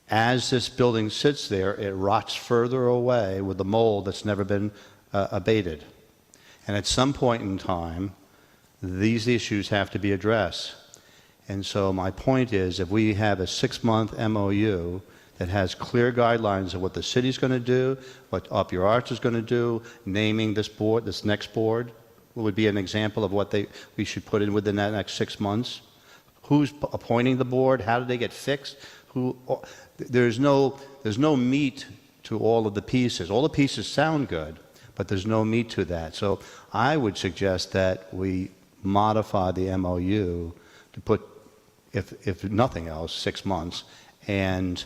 as this building sits there, it rots further away with the mold that's never been abated. And at some point in time, these issues have to be addressed. And so my point is, if we have a 6-month MOU that has clear guidelines of what the city's going to do, what Up Your Arts is going to do, naming this board, this next board, would be an example of what we should put in within that next 6 months. Who's appointing the board? How do they get fixed? There's no meat to all of the pieces. All the pieces sound good, but there's no meat to that. So I would suggest that we modify the MOU to put, if nothing else, 6 months, and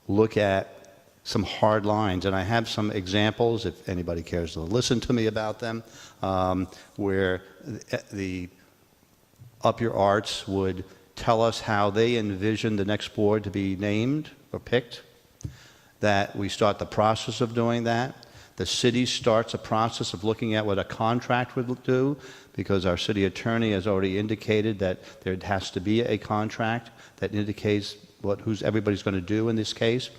look at some hard lines. And I have some examples, if anybody cares to listen to me about them, where the Up Your Arts would tell us how they envision the next board to be named or picked, that we start the process of doing that. The city starts a process of looking at what a contract would do, because our city attorney has already indicated that there has to be a contract that indicates who's everybody's going to do in this case.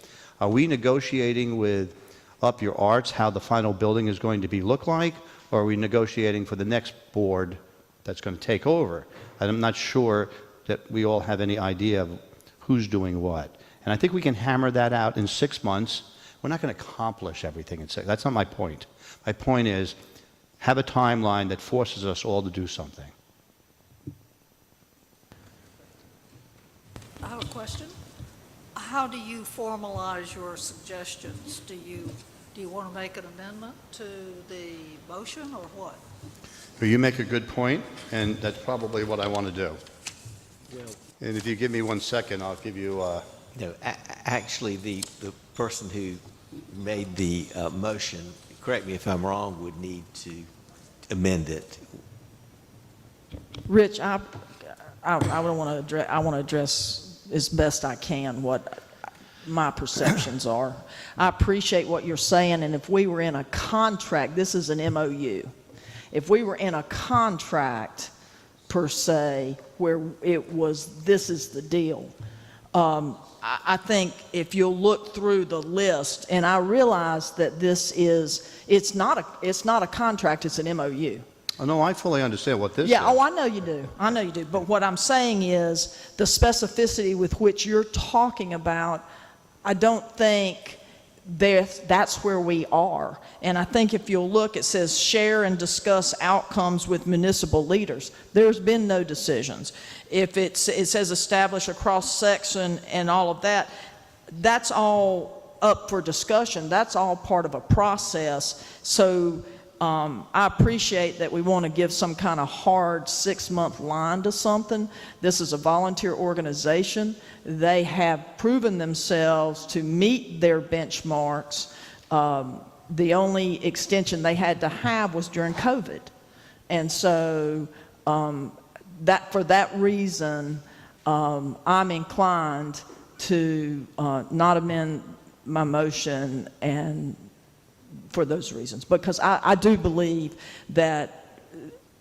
Are we negotiating with Up Your Arts how the final building is going to look like, or are we negotiating for the next board that's going to take over? I'm not sure that we all have any idea of who's doing what. And I think we can hammer that out in 6 months. We're not going to accomplish everything in 6. That's not my point. My point is, have a timeline that forces us all to do something. I have a question. How do you formalize your suggestions? Do you want to make an amendment to the motion or what? Well, you make a good point, and that's probably what I want to do. And if you give me 1 second, I'll give you... No, actually, the person who made the motion, correct me if I'm wrong, would need to amend it. Rich, I want to address as best I can what my perceptions are. I appreciate what you're saying, and if we were in a contract, this is an MOU. If we were in a contract, per se, where it was, this is the deal, I think if you'll look through the list, and I realize that this is, it's not a contract, it's an MOU. Oh, no, I fully understand what this is. Yeah, oh, I know you do. I know you do. But what I'm saying is the specificity with which you're talking about, I don't think that's where we are. And I think if you'll look, it says share and discuss outcomes with municipal leaders. There's been no decisions. If it says establish a cross-section and all of that, that's all up for discussion. That's all part of a process. So I appreciate that we want to give some kind of hard 6-month line to something. This is a volunteer organization. They have proven themselves to meet their benchmarks. The only extension they had to have was during COVID. And so for that reason, I'm inclined to not amend my motion, and for those reasons, because I do believe that,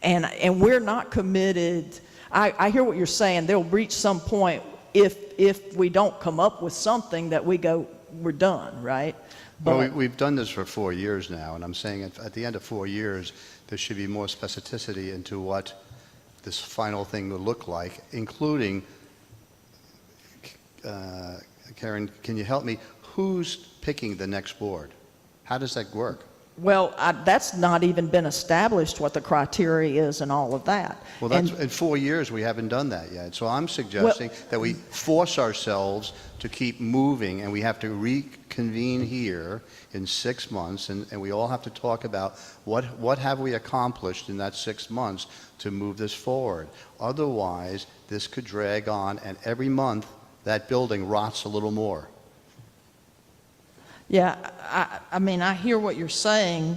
and we're not committed. I hear what you're saying. They'll reach some point if we don't come up with something that we go, we're done, right? But, well, we've done this for 4 years now, and I'm saying at the end of 4 years, there should be more specificity into what this final thing will look like, including, Karen, can you help me? Who's picking the next board? How does that work? Well, that's not even been established, what the criteria is and all of that. Well, that's, in 4 years, we haven't done that yet. So I'm suggesting that we force ourselves to keep moving, and we have to convene here in 6 months, and we all have to talk about what have we accomplished in that 6 months to move this forward. Otherwise, this could drag on, and every month, that building rots a little more. Yeah, I mean, I hear what you're saying.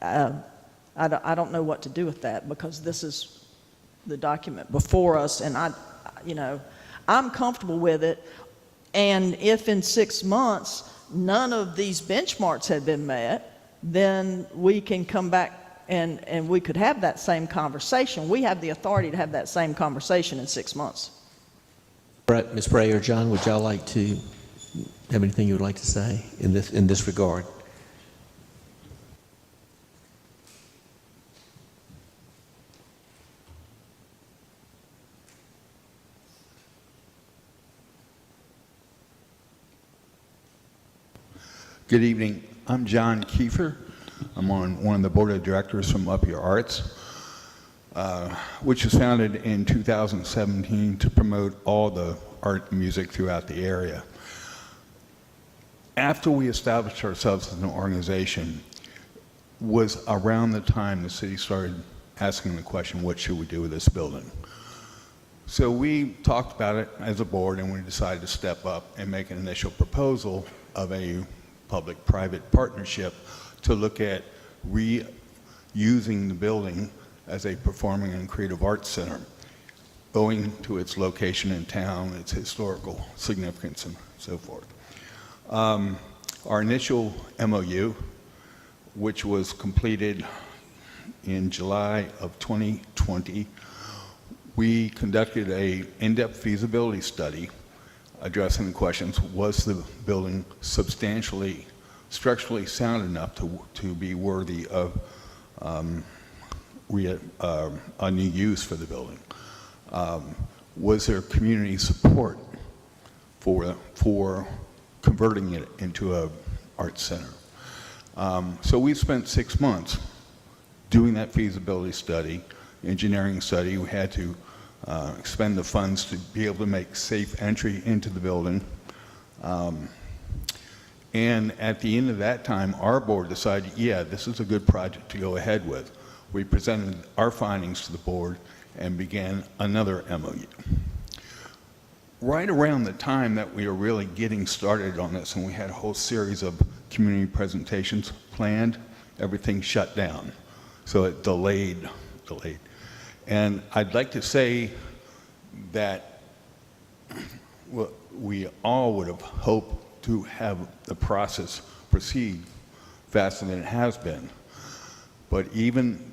I don't know what to do with that because this is the document before us, and I'm comfortable with it. And if in 6 months none of these benchmarks had been met, then we can come back and we could have that same conversation. We have the authority to have that same conversation in 6 months. Ms. Bray or John, would y'all like to have anything you would like to say in this regard? Good evening. I'm John Kiefer. I'm on one of the board of directors from Up Your Arts, which was founded in 2017 to promote all the art and music throughout the area. After we established ourselves as an organization was around the time the city started asking the question, what should we do with this building? So we talked about it as a board, and we decided to step up and make an initial proposal of a public-private partnership to look at reusing the building as a performing and creative arts center, owing to its location in town, its historical significance, and so forth. Our initial MOU, which was completed in July of 2020, we conducted an in-depth feasibility study addressing the questions, was the building substantially, structurally sound enough to be worthy of a new use for the building? Was there community support for converting it into an arts center? So we spent 6 months doing that feasibility study, engineering study. We had to expend the funds to be able to make safe entry into the building. And at the end of that time, our board decided, yeah, this is a good project to go ahead with. We presented our findings to the board and began another MOU. Right around the time that we were really getting started on this, and we had a whole series of community presentations planned, everything shut down. So it delayed. And I'd like to say that we all would have hoped to have the process proceed faster than it has been. But even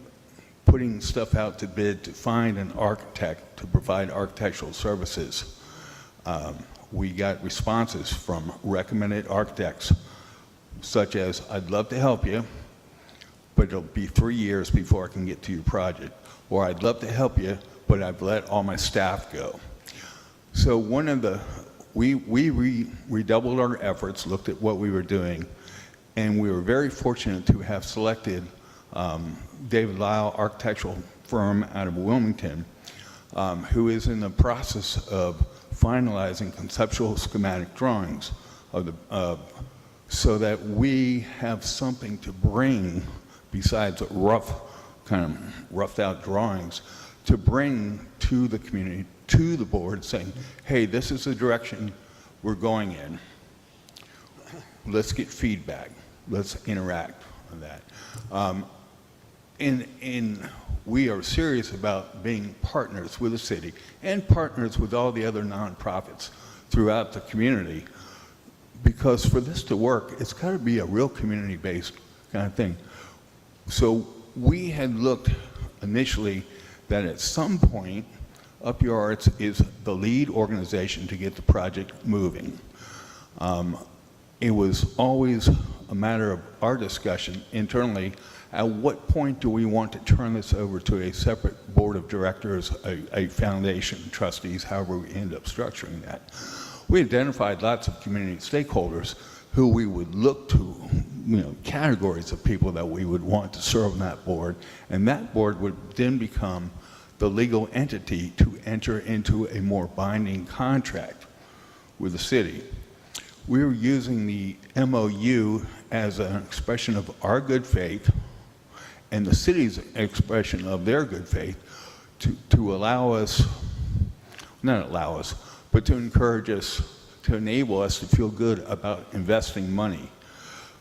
putting stuff out to bid to find an architect to provide architectural services, we got responses from recommended architects such as, I'd love to help you, but it'll be 3 years before I can get to your project. Or I'd love to help you, but I've let all my staff go. So we redoubled our efforts, looked at what we were doing, and we were very fortunate to have selected David Lyle architectural firm out of Wilmington, who is in the process of finalizing conceptual schematic drawings so that we have something to bring besides kind of roughed out drawings to bring to the community, to the board, saying, hey, this is the direction we're going in. Let's get feedback. Let's interact on that. And we are serious about being partners with the city and partners with all the other nonprofits throughout the community, because for this to work, it's got to be a real community-based kind of thing. So we had looked initially that at some point, Up Your Arts is the lead organization to get the project moving. It was always a matter of our discussion internally, at what point do we want to turn this over to a separate board of directors, a foundation, trustees, however we end up structuring that. We identified lots of community stakeholders who we would look to, categories of people that we would want to serve on that board, and that board would then become the legal entity to enter into a more binding contract with the city. we're using the MOU as an expression of our good faith and the city's expression of their good faith to allow us, not allow us, but to encourage us, to enable us to feel good about investing money.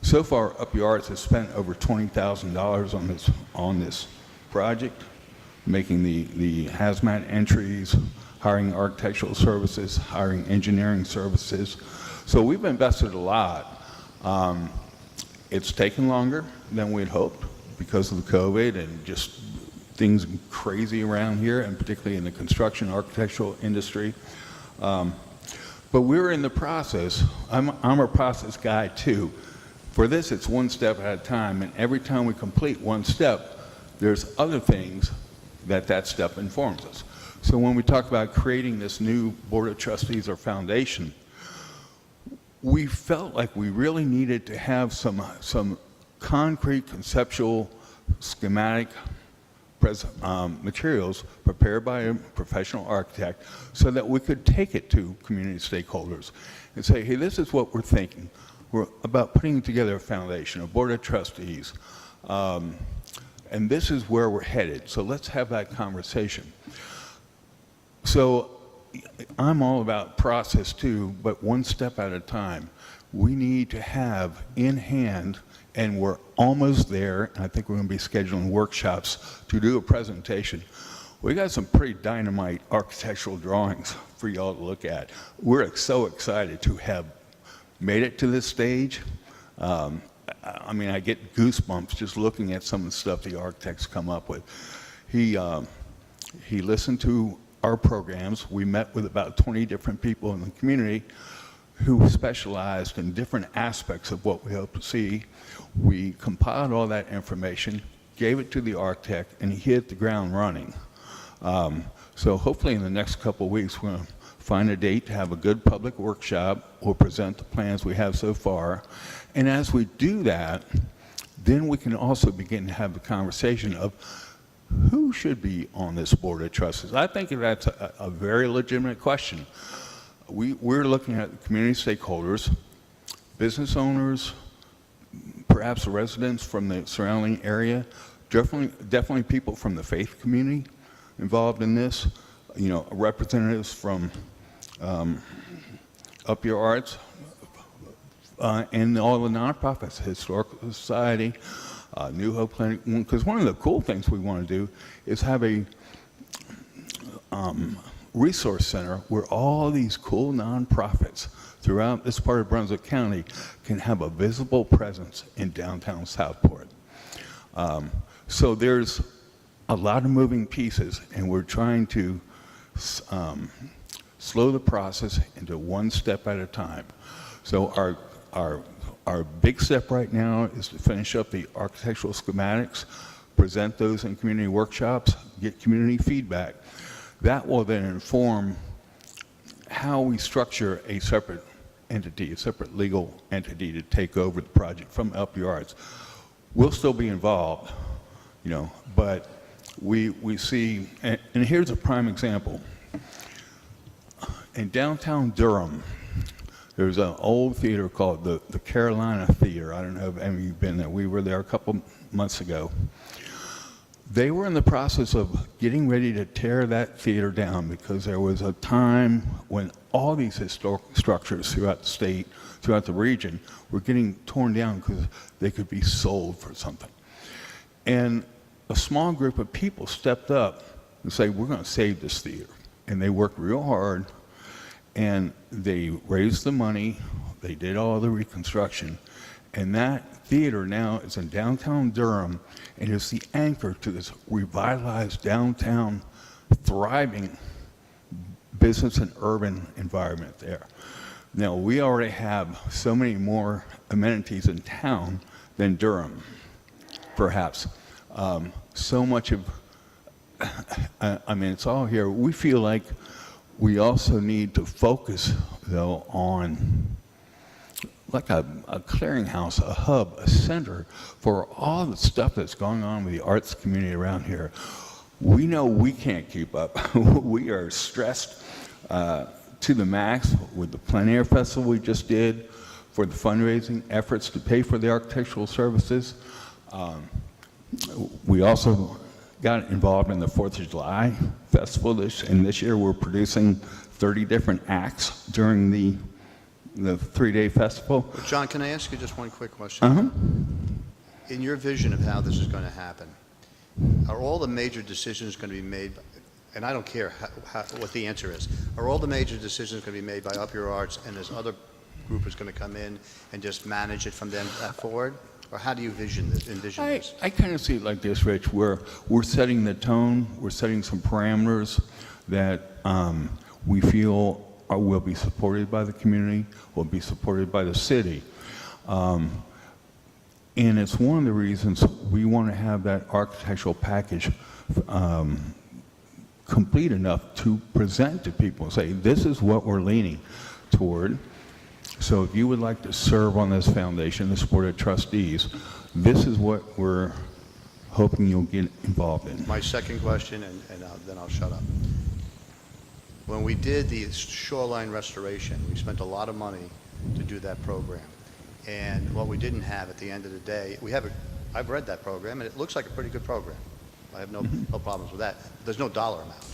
So far, Up Your Arts has spent over $20,000 on this project, making the hazmat entries, hiring architectural services, hiring engineering services. So we've invested a lot. It's taken longer than we'd hoped because of the COVID and just things crazy around here, and particularly in the construction architectural industry. But we're in the process. I'm a process guy too. For this, it's one step at a time, and every time we complete one step, there's other things that step informs us. So when we talk about creating this new Board of Trustees or foundation, we felt like we really needed to have some concrete conceptual schematic materials prepared by a professional architect so that we could take it to community stakeholders and say, hey, this is what we're thinking. We're about putting together a foundation, a board of trustees, and this is where we're headed. So let's have that conversation. So I'm all about process too, but one step at a time. We need to have in hand, and we're almost there, and I think we're going to be scheduling workshops to do a presentation. We got some pretty dynamite architectural drawings for y'all to look at. We're so excited to have made it to this stage. I mean, I get goosebumps just looking at some of the stuff the architects come up with. He listened to our programs. We met with about 20 different people in the community who specialized in different aspects of what we hope to see. We compiled all that information, gave it to the architect, and he hit the ground running. So hopefully in the next couple of weeks, we're going to find a date to have a good public workshop. We'll present the plans we have so far. And as we do that, then we can also begin to have the conversation of who should be on this board of trustees. I think that's a very legitimate question. We're looking at community stakeholders, business owners, perhaps residents from the surrounding area, definitely people from the faith community involved in this, you know, representatives from Up Your Arts, and all the nonprofits, Historical Society, New Hope Clinic, because one of the cool things we want to do is have a resource center where all these cool nonprofits throughout this part of Brunswick County can have a visible presence in downtown Southport. So there's a lot of moving pieces, and we're trying to slow the process into one step at a time. So our big step right now is to finish up the architectural schematics, present those in community workshops, get community feedback. That will then inform how we structure a separate entity, a separate legal entity to take over the project from Up Your Arts. We'll still be involved, you know, but we see, and here's a prime example. In downtown Durham, there's an old theater called the Carolina Theater. I don't know if any of you have been there. We were there a couple months ago. They were in the process of getting ready to tear that theater down because there was a time when all these historic structures throughout the state, throughout the region, were getting torn down because they could be sold for something. And a small group of people stepped up and said, we're going to save this theater. And they worked real hard, and they raised the money, they did all the reconstruction, and that theater now is in downtown Durham, and is the anchor to this revitalized downtown, thriving business and urban environment there. Now, we already have so many more amenities in town than Durham, perhaps. So much of, I mean, it's all here. We feel like we also need to focus, though, on like a clearinghouse, a hub, a center for all the stuff that's going on with the arts community around here. We know we can't keep up. We are stressed to the max with the plein air festival we just did, for the fundraising efforts to pay for the architectural services. We also got involved in the 4th of July festival, and this year we're producing 30 different acts during the 3-day festival. John, can I ask you just one quick question? In your vision of how this is going to happen, are all the major decisions going to be made, and I don't care what the answer is, are all the major decisions going to be made by Up Your Arts, and this other group is going to come in and just manage it from then forward? Or how do you envision this? I kind of see it like this, Rich, where we're setting the tone, we're setting some parameters that we feel will be supported by the community, will be supported by the city. And it's one of the reasons we want to have that architectural package complete enough to present to people and say, this is what we're leaning toward. So if you would like to serve on this foundation, this board of trustees, this is what we're hoping you'll get involved in. My second question, and then I'll shut up. When we did the shoreline restoration, we spent a lot of money to do that program. And what we didn't have at the end of the day, I've read that program, and it looks like a pretty good program. I have no problems with that. There's no dollar amount.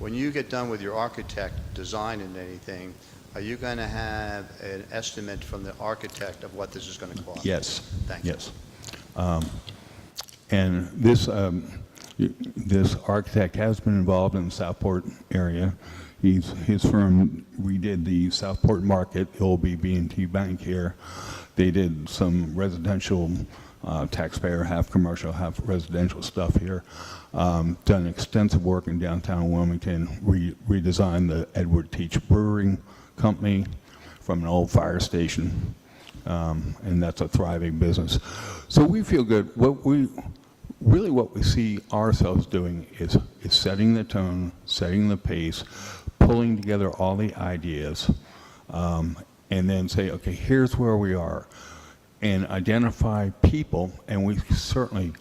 When you get done with your architect designing anything, are you going to have an estimate from the architect of what this is going to cost? Yes. Thank you. Yes. And this architect has been involved in the Southport area. His firm redid the Southport Market. It will be B&T Bank here. They did some residential, taxpayer, half commercial, half residential stuff here. Done extensive work in downtown Wilmington, redesigned the Edward Teach Brewing Company from an old fire station, and that's a thriving business. So we feel good. What we see ourselves doing is setting the tone, setting the pace, pulling together all the ideas, and then say, okay, here's where we are, and identify people, and we certainly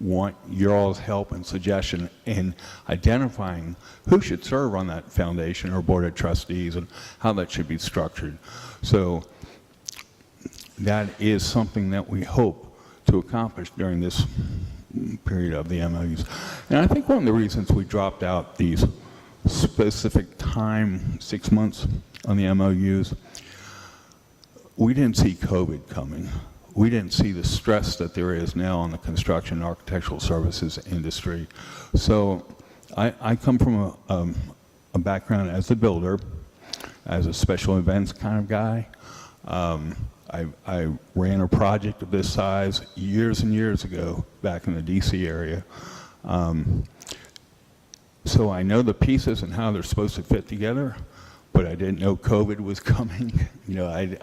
want your all's help and suggestion in identifying who should serve on that foundation or board of trustees and how that should be structured. So that is something that we hope to accomplish during this period of the MOUs. And I think one of the reasons we dropped out these specific time, 6 months on the MOUs, we didn't see COVID coming. We didn't see the stress that there is now on the construction and architectural services industry. So I come from a background as a builder, as a special events kind of guy. I ran a project of this size years and years ago back in the DC area. So I know the pieces and how they're supposed to fit together, but I didn't know COVID was coming. You know,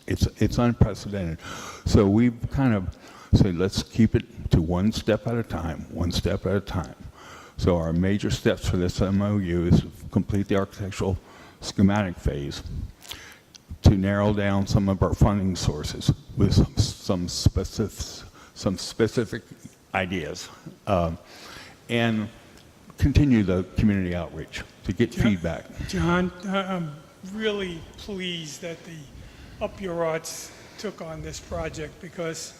it's unprecedented. So we've kind of said, let's keep it to one step at a time, one step at a time. So our major steps for this MOU is to complete the architectural schematic phase, to narrow down some of our funding sources with some specific ideas, and continue the community outreach to get feedback. John, I'm really pleased that the Up Your Arts took on this project, because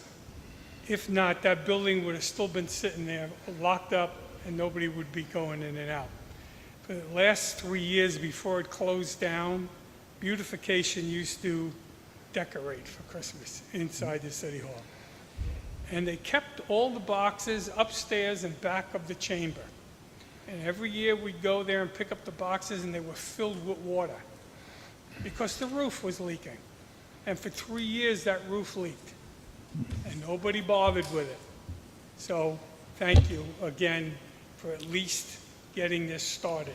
if not, that building would have still been sitting there locked up and nobody would be going in and out. For the last 3 years before it closed down, beautification used to decorate for Christmas inside the City Hall. And they kept all the boxes upstairs and back of the chamber. And every year we'd go there and pick up the boxes, and they were filled with water because the roof was leaking. And for 3 years that roof leaked, and nobody bothered with it. So thank you again for at least getting this started.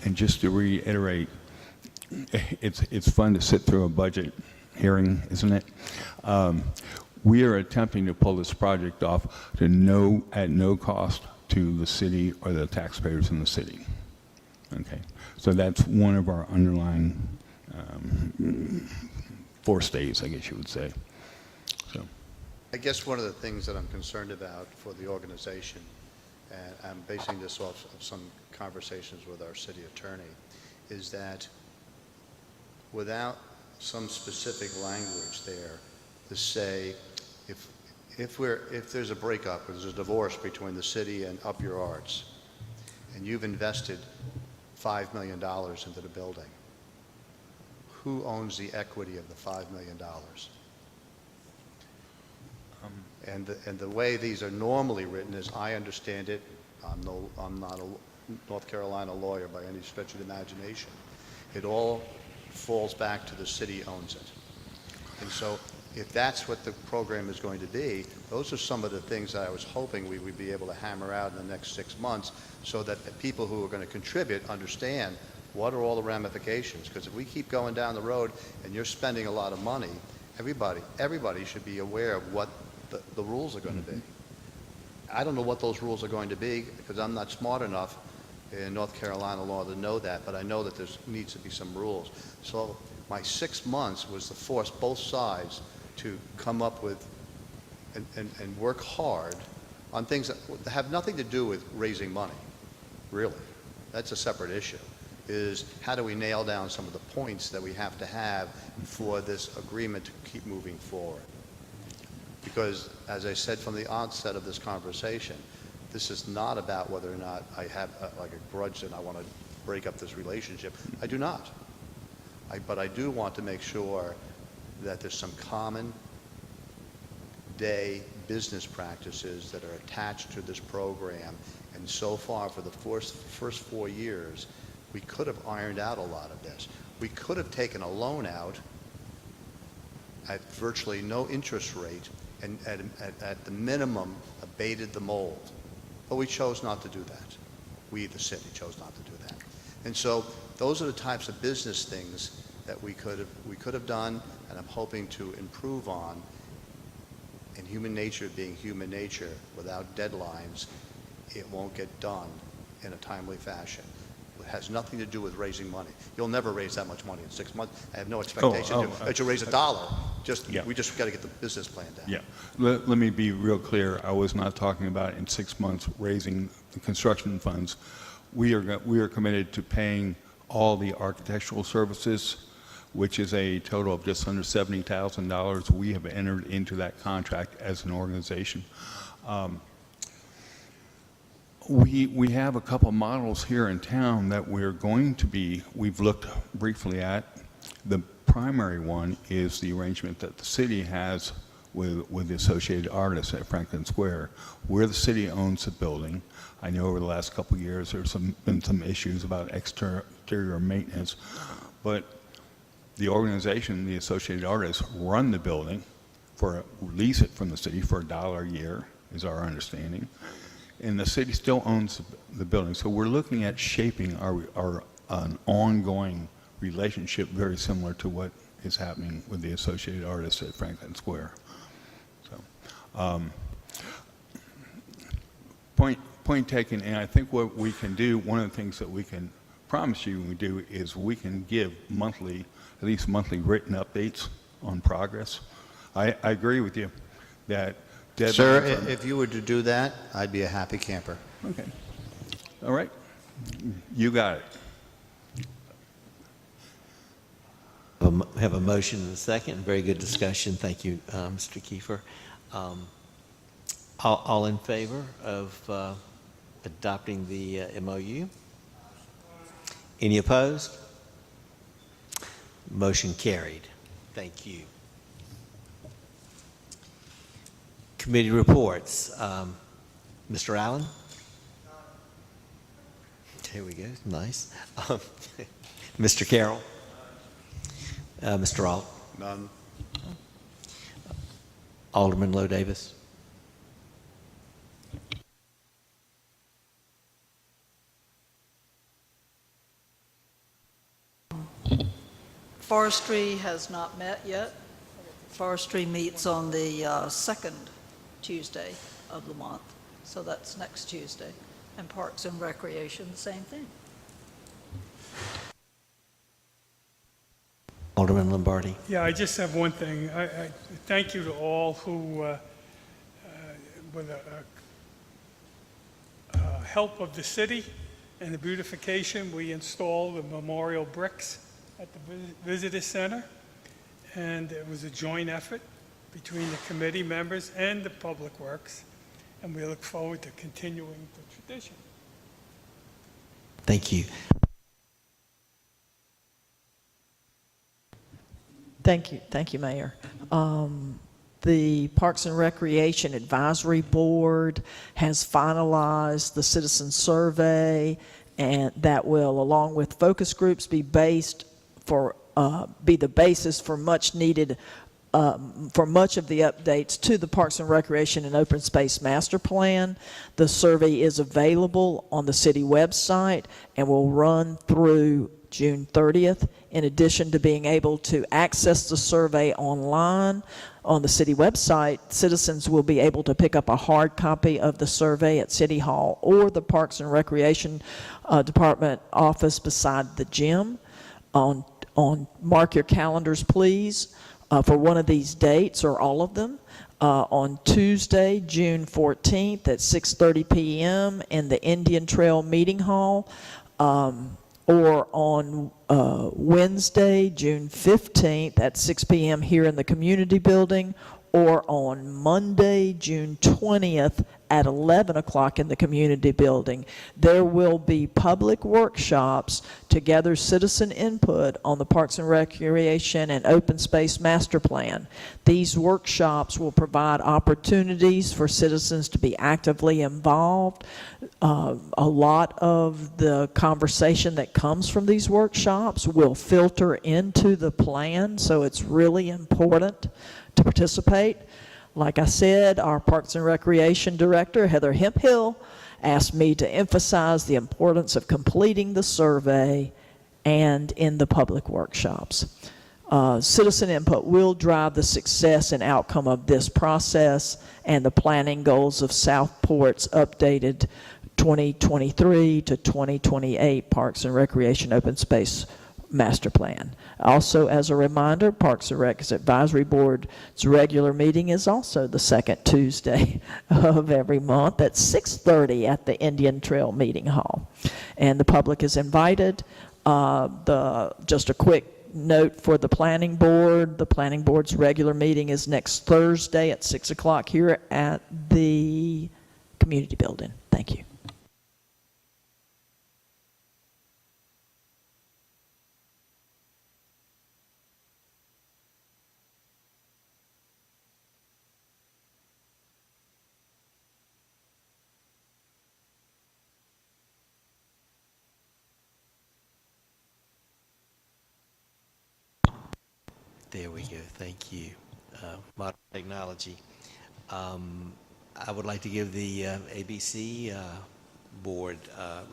And just to reiterate, it's fun to sit through a budget hearing, isn't it? We are attempting to pull this project off at no cost to the city or the taxpayers in the city. Okay, so that's one of our underlying forestays, I guess you would say. So, I guess one of the things that I'm concerned about for the organization, and I'm basing this off of some conversations with our city attorney, is that without some specific language there to say, if there's a breakup, if there's a divorce between the city and Up Your Arts, and you've invested $5 million into the building, who owns the equity of the $5 million? And the way these are normally written, as I understand it, I'm not a North Carolina lawyer by any stretch of the imagination. It all falls back to the city owns it. And so if that's what the program is going to be, those are some of the things that I was hoping we would be able to hammer out in the next 6 months so that the people who are going to contribute understand what are all the ramifications. Because if we keep going down the road and you're spending a lot of money, everybody should be aware of what the rules are going to be. I don't know what those rules are going to be because I'm not smart enough in North Carolina law to know that, but I know that there needs to be some rules. So my 6 months was to force both sides to come up with and work hard on things that have nothing to do with raising money, really. That's a separate issue, is how do we nail down some of the points that we have to have for this agreement to keep moving forward. Because, as I said from the onset of this conversation, this is not about whether or not I have like a grudge and I want to break up this relationship. I do not. But I do want to make sure that there's some common day business practices that are attached to this program. And so far, for the first 4 years, we could have ironed out a lot of this. We could have taken a loan out at virtually no interest rate and at the minimum abated the mold. But we chose not to do that. We, the city, chose not to do that. And so those are the types of business things that we could have done, and I'm hoping to improve on. And human nature being human nature, without deadlines, it won't get done in a timely fashion. It has nothing to do with raising money. You'll never raise that much money in 6 months. I have no expectation that you'll raise $1. We just got to get the business plan down. Yeah. Let me be real clear. I was not talking about in 6 months raising the construction funds. We are committed to paying all the architectural services, which is a total of just under $70,000. We have entered into that contract as an organization. We have a couple models here in town that we've looked briefly at. The primary one is the arrangement that the city has with the Associated Artists at Franklin Square, where the city owns the building. I know over the last couple of years there's been some issues about exterior maintenance, but the organization, the Associated Artists, run the building, lease it from the city for $1 a year, is our understanding. And the city still owns the building. So we're looking at shaping an ongoing relationship very similar to what is happening with the Associated Artists at Franklin Square. So, point taken, and I think what we can do, one of the things that we can promise you we do is we can give at least monthly written updates on progress. I agree with you that Sir, if you were to do that, I'd be a happy camper. Okay. All right. You got it. Have a motion and a second. Very good discussion. Thank you, Mr. Kiefer. All in favor of adopting the MOU? Any opposed? Motion carried. Thank you. Committee reports. Mr. Allen? Here we go. Nice. Mr. Carroll? Mr. Alt? None. Alderman Lowe Davis? Forestry has not met yet. Forestry meets on the second Tuesday of the month, so that's next Tuesday. And Parks and Recreation, the same thing. Alderman Lombardi. Yeah, I just have one thing. I thank you to all who, with a help of the city and the beautification, we installed the memorial bricks at the visitor center, and it was a joint effort between the committee members and the Public Works, and we look forward to continuing the tradition. Thank you. Thank you, Mayor. The Parks and Recreation Advisory Board has finalized the citizen survey, and that will, along with focus groups, be the basis for much needed, for much of the updates to the Parks and Recreation and Open Space Master Plan. The survey is available on the city website and will run through June 30th. In addition to being able to access the survey online on the city website, citizens will be able to pick up a hard copy of the survey at City Hall or the Parks and Recreation Department office beside the gym. Mark your calendars, please, for one of these dates or all of them. On Tuesday, June 14th at 6:30 p.m. in the Indian Trail Meeting Hall, or on Wednesday, June 15th at 6 p.m. here in the Community Building, or on Monday, June 20th at 11 o'clock in the Community Building. There will be public workshops to gather citizen input on the Parks and Recreation and Open Space Master Plan. These workshops will provide opportunities for citizens to be actively involved. A lot of the conversation that comes from these workshops will filter into the plan, so it's really important to participate. Like I said, our Parks and Recreation Director, Heather Hemphill, asked me to emphasize the importance of completing the survey and in the public workshops. Citizen input will drive the success and outcome of this process and the planning goals of Southport's updated 2023 to 2028 Parks and Recreation Open Space Master Plan. Also, as a reminder, Parks and Rec's Advisory Board's regular meeting is also the second Tuesday of every month at 6:30 at the Indian Trail Meeting Hall. And the public is invited. Just a quick note for the Planning Board. The Planning Board's regular meeting is next Thursday at 6 o'clock here at the Community Building. Thank you. There we go. Thank you. Modern technology. I would like to give the ABC board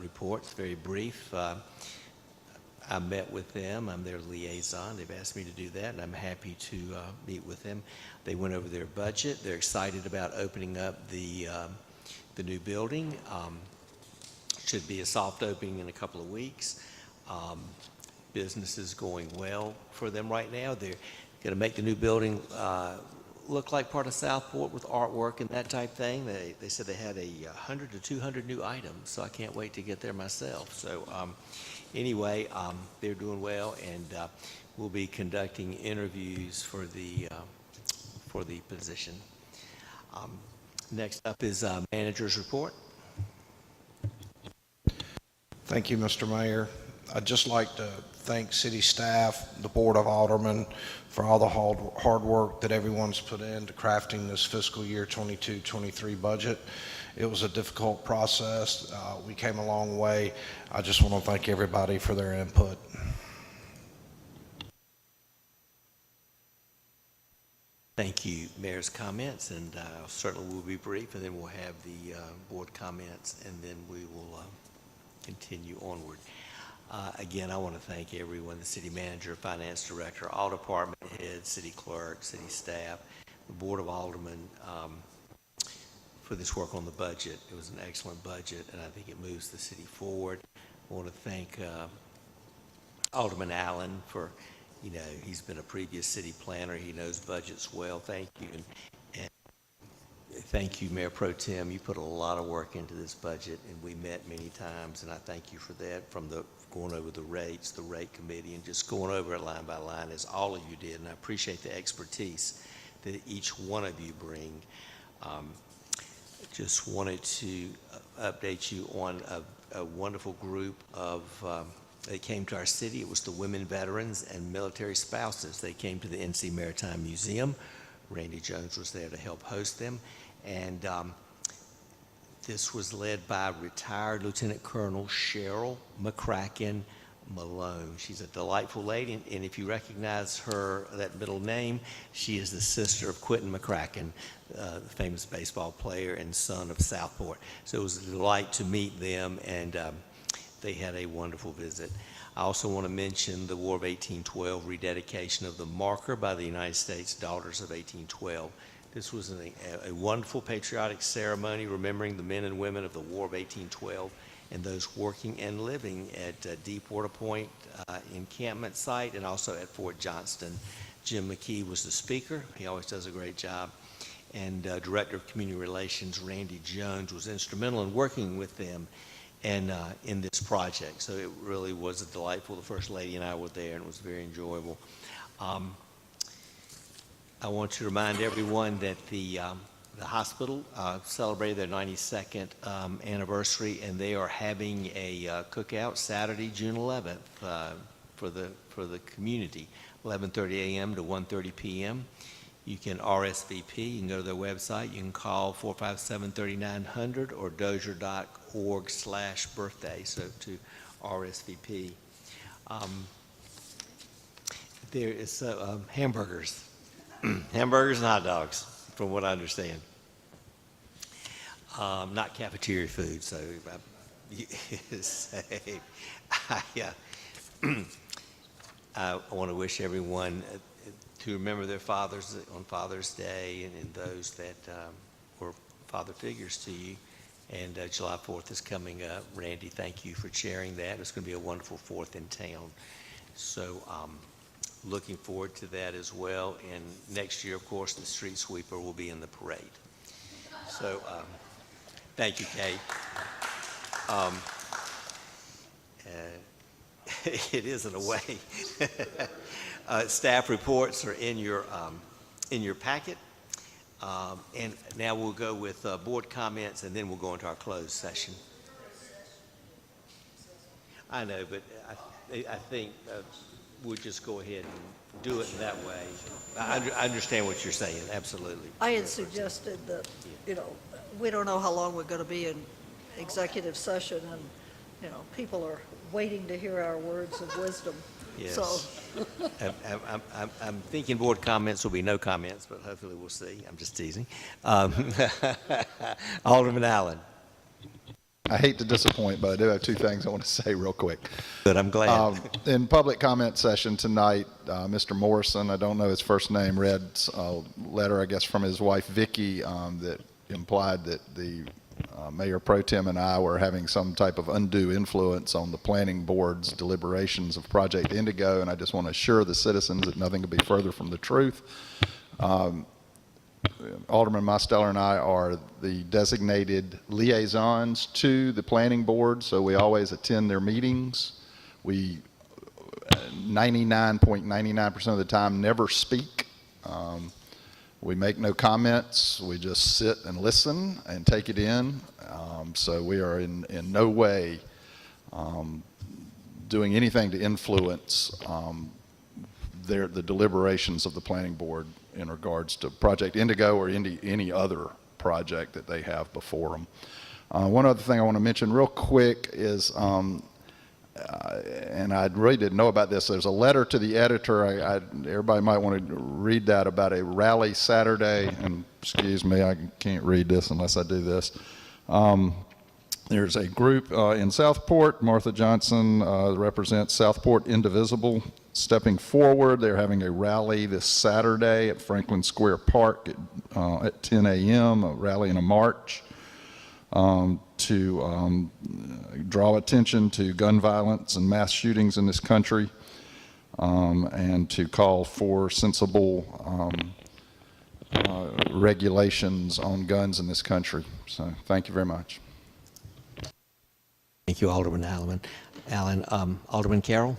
report. It's very brief. I met with them. I'm their liaison. They've asked me to do that, and I'm happy to meet with them. They went over their budget. They're excited about opening up the new building. Should be a soft opening in a couple of weeks. Business is going well for them right now. They're going to make the new building look like part of Southport with artwork and that type thing. They said they had 100 to 200 new items, so I can't wait to get there myself. So anyway, they're doing well, and we'll be conducting interviews for the position. Next up is manager's report. Thank you, Mr. Mayor. I'd just like to thank city staff, the Board of Aldermen, for all the hard work that everyone's put into crafting this fiscal year 22-23 budget. It was a difficult process. We came a long way. I just want to thank everybody for their input. Thank you, Mayor's comments, and certainly we'll be brief, and then we'll have the board comments, and then we will continue onward. Again, I want to thank everyone, the city manager, finance director, all department heads, city clerk, city staff, the Board of Aldermen, for this work on the budget. It was an excellent budget, and I think it moves the city forward. I want to thank Alderman Allen for, he's been a previous city planner. He knows budgets well. Thank you. And thank you, Mayor Pro Tem. You put a lot of work into this budget, and we met many times, and I thank you for that, from the going over the rates, the rate committee, and just going over it line by line, as all of you did, and I appreciate the expertise that each one of you bring. Just wanted to update you on a wonderful group of, they came to our city. It was the women veterans and military spouses. They came to the NC Maritime Museum. Randy Jones was there to help host them. And this was led by retired Lieutenant Colonel Cheryl McCracken Malone. She's a delightful lady, and if you recognize her, that middle name, she is the sister of Quentin McCracken, the famous baseball player and son of Southport. So it was a delight to meet them, and they had a wonderful visit. I also want to mention the War of 1812 rededication of the marker by the United States Daughters of 1812. This was a wonderful patriotic ceremony remembering the men and women of the War of 1812 and those working and living at Deepwater Point encampment site and also at Fort Johnston. Jim McKee was the speaker. He always does a great job. And Director of Community Relations, Randy Jones, was instrumental in working with them and in this project. So it really was delightful. The First Lady and I were there, and it was very enjoyable. I want to remind everyone that the hospital celebrated their 92nd anniversary, and they are having a cookout Saturday, June 11th, for the community, 11:30 a.m. to 1:30 p.m. You can RSVP. You can go to their website. You can call 457-3900 or dozier.org/birthday. So to RSVP. There is hamburgers. Hamburgers and hot dogs, from what I understand. Not cafeteria food, so I want to wish everyone to remember their fathers on Father's Day and those that were father figures to you. And July 4th is coming up. Randy, thank you for sharing that. It's going to be a wonderful 4th in town. So looking forward to that as well. And next year, of course, the street sweeper will be in the parade. So thank you, Kate. It is in a way. Staff reports are in your packet. And now we'll go with board comments, and then we'll go into our closed session. I know, but I think we'll just go ahead and do it in that way. I understand what you're saying, absolutely. I had suggested that, we don't know how long we're going to be in executive session, and, people are waiting to hear our words of wisdom. Yes. So I'm thinking board comments will be no comments, but hopefully we'll see. I'm just teasing. Alderman Allen. I hate to disappoint, but I do have two things I want to say real quick. But I'm glad. In public comment session tonight, Mr. Morrison, I don't know his first name, read a letter, I guess, from his wife, Vicki, that implied that the Mayor Pro Tem and I were having some type of undue influence on the planning board's deliberations of Project Indigo, and I just want to assure the citizens that nothing could be further from the truth. Alderman Mosteller and I are the designated liaisons to the planning board, so we always attend their meetings. We 99.99% of the time never speak. We make no comments. We just sit and listen and take it in. So we are in no way doing anything to influence the deliberations of the planning board in regards to Project Indigo or any other project that they have before them. One other thing I want to mention real quick is, and I really didn't know about this, there's a letter to the editor. Everybody might want to read that, about a rally Saturday, and excuse me, I can't read this unless I do this. There's a group in Southport, Martha Johnson represents Southport Indivisible, stepping forward. They're having a rally this Saturday at Franklin Square Park at 10 a.m., a rally and a march to draw attention to gun violence and mass shootings in this country, and to call for sensible regulations on guns in this country. So thank you very much. Thank you, Alderman Allen. Alderman Carroll?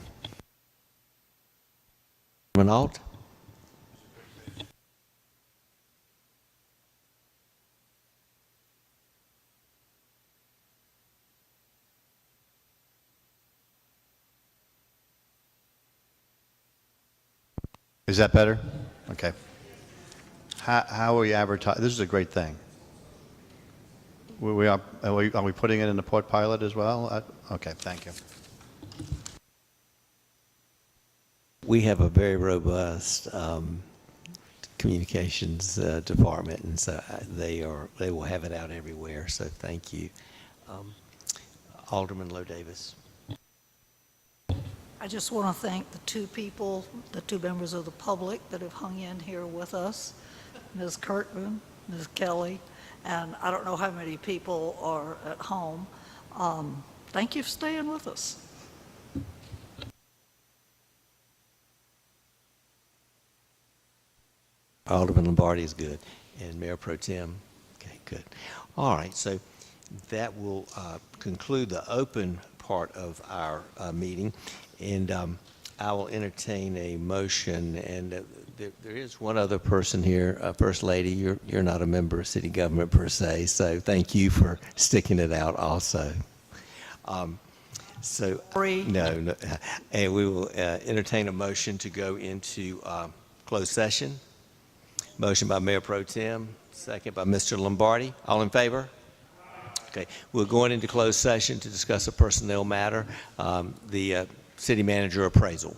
Alderman Alt? Is that better? Okay. How are we advertising? This is a great thing. Are we putting it in the port pilot as well? Okay, thank you. We have a very robust communications department, and so they will have it out everywhere. So thank you, Alderman Lowe Davis. I just want to thank the two people, the two members of the public that have hung in here with us, Ms. Kirkman, Ms. Kelly, and I don't know how many people are at home. Thank you for staying with us. Alderman Lombardi is good, and Mayor Pro Tem. Okay, good. All right, so that will conclude the open part of our meeting, and I will entertain a motion. And there is one other person here, First Lady. You're not a member of city government per se, so thank you for sticking it out also. No, and we will entertain a motion to go into closed session. Motion by Mayor Pro Tem, second by Mr. Lombardi. All in favor? Okay, we're going into closed session to discuss a personnel matter, the city manager appraisal.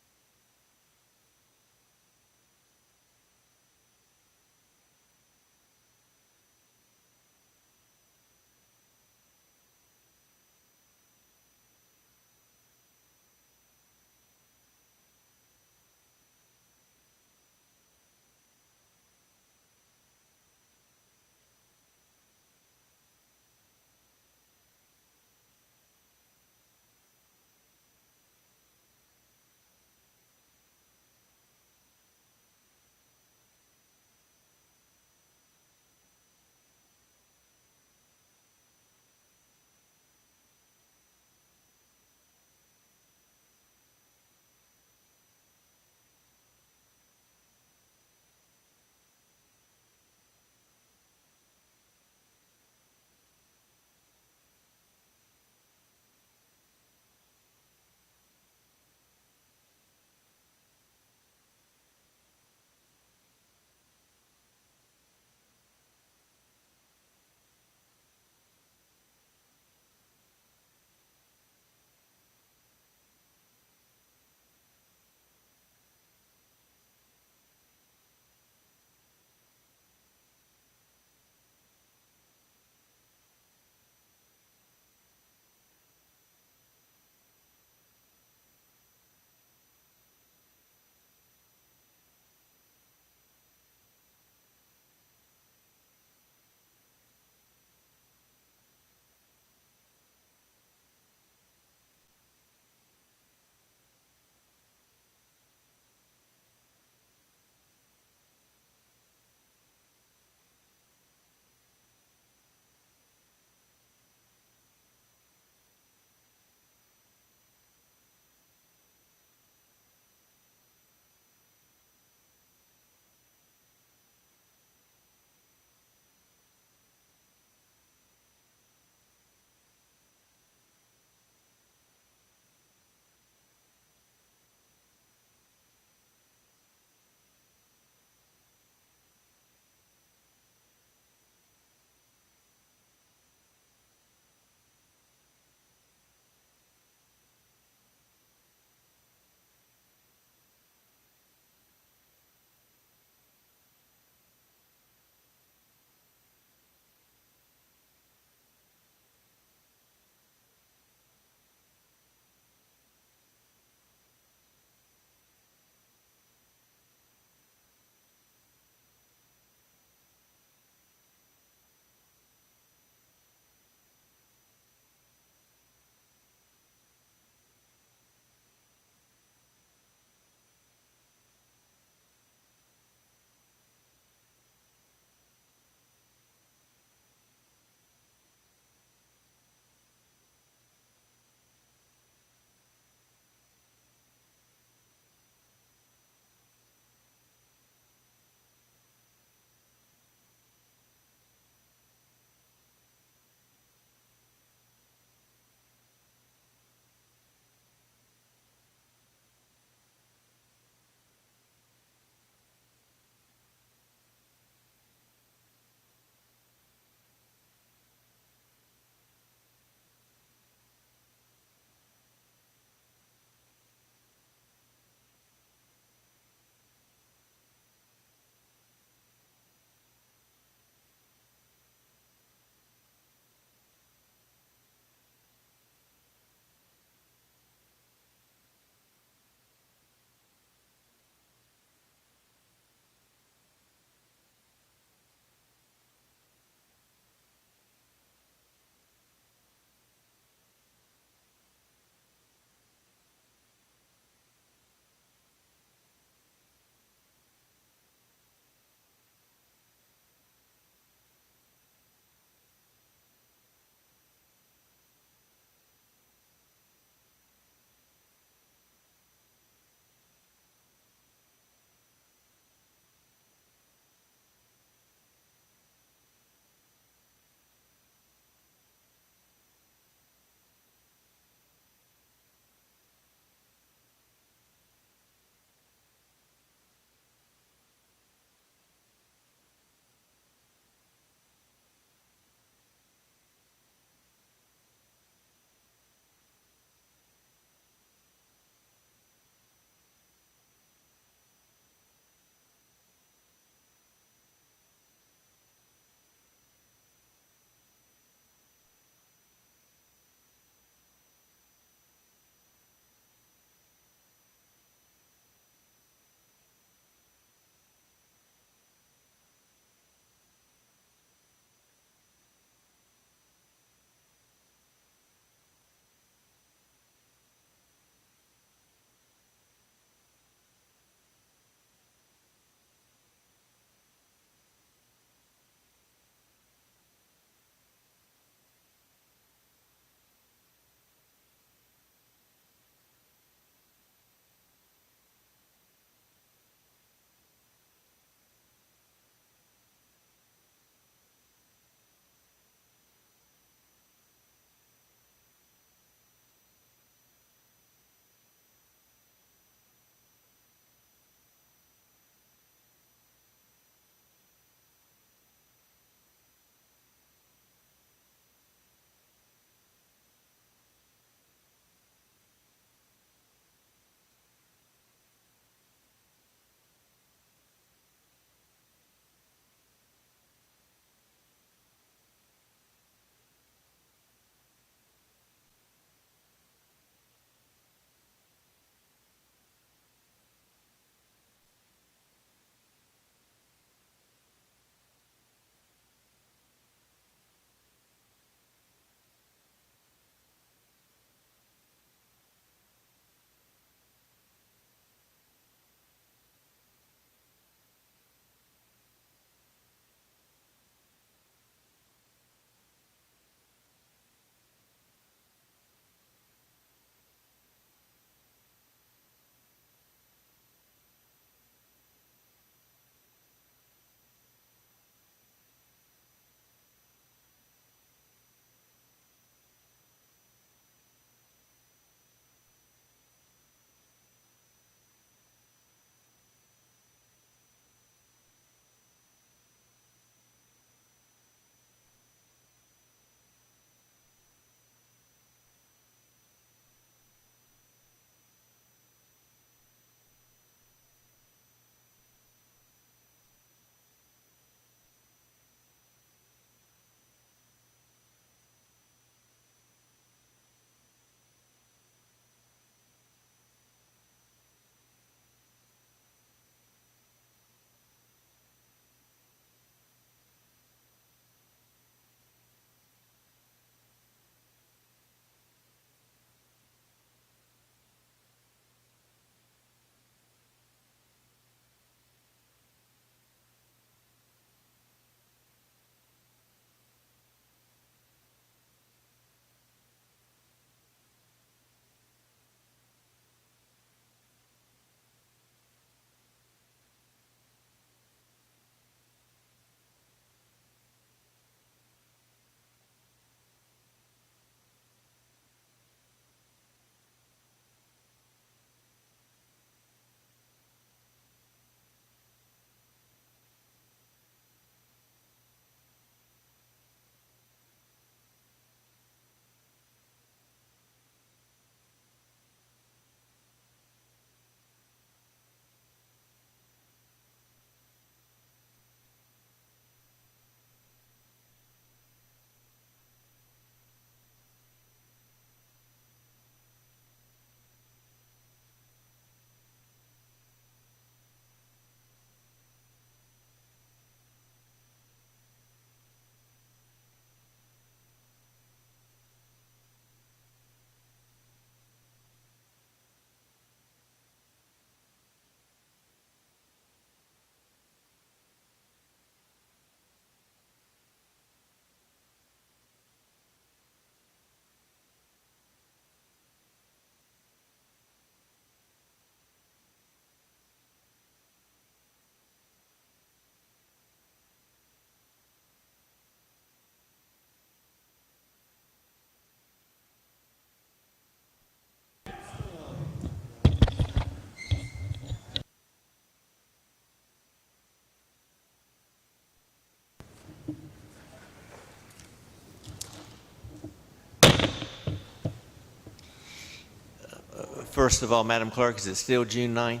First of all, Madam Clerk, is it still June 9th?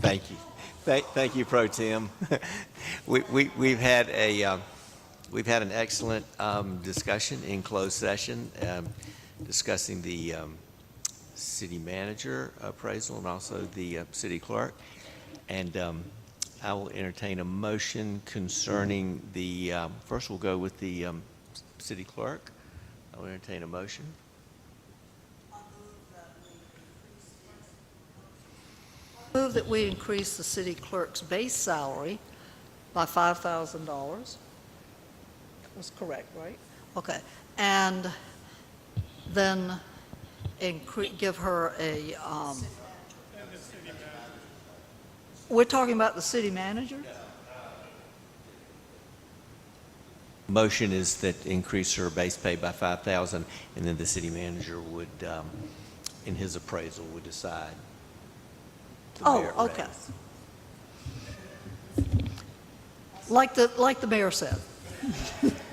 Thank you. Thank you, Pro Tem. We've had an excellent discussion in closed session, discussing the city manager appraisal and also the city clerk. And I will entertain a motion concerning the, first we'll go with the city clerk. I'll entertain a motion. Move that we increase the city clerk's base salary by $5,000. That's correct, right? Okay. And then give her a, we're talking about the city manager? Motion is that increase her base pay by $5,000, and then the city manager would, in his appraisal, would decide. the merit Oh, okay. raise. Like the mayor said.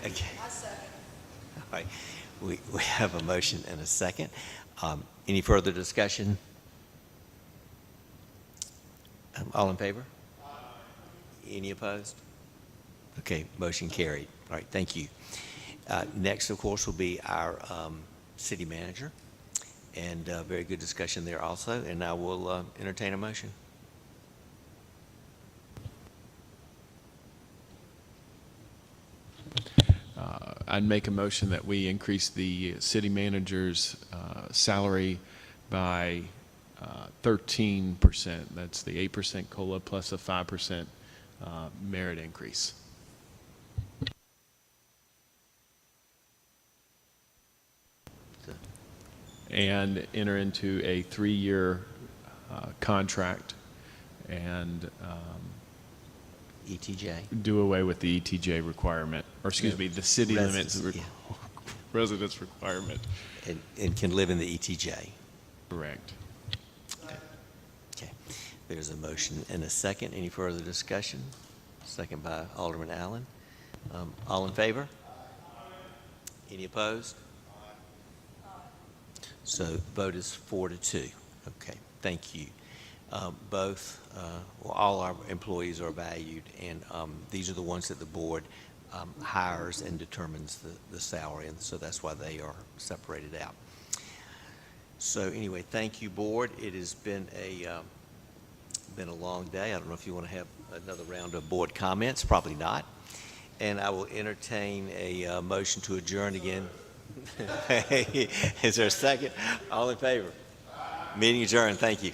Okay. All right. We have a motion and a second. Any further discussion? All in favor? Any opposed? Okay, motion carried. All right, thank you. Next, of course, will be our city manager, and very good discussion there also, and I will entertain a motion. I'd make a motion that we increase the city manager's salary by 13%. That's the 8% COLA plus a 5% merit increase. And enter into a 3-year contract and ETJ. do away with the ETJ requirement, or excuse me, the city limits residence requirement. And can live in the ETJ. Correct. Okay. There's a motion and a second. Any further discussion? Second by Alderman Allen. All in favor? Any opposed? So vote is 4-2. Okay, thank you. All our employees are valued, and these are the ones that the board hires and determines the salary, and so that's why they are separated out. So anyway, thank you, board. It has been a long day. I don't know if you want to have another round of board comments. Probably not. And I will entertain a motion to adjourn again. Is there a second? All in favor? Meeting adjourned. Thank you.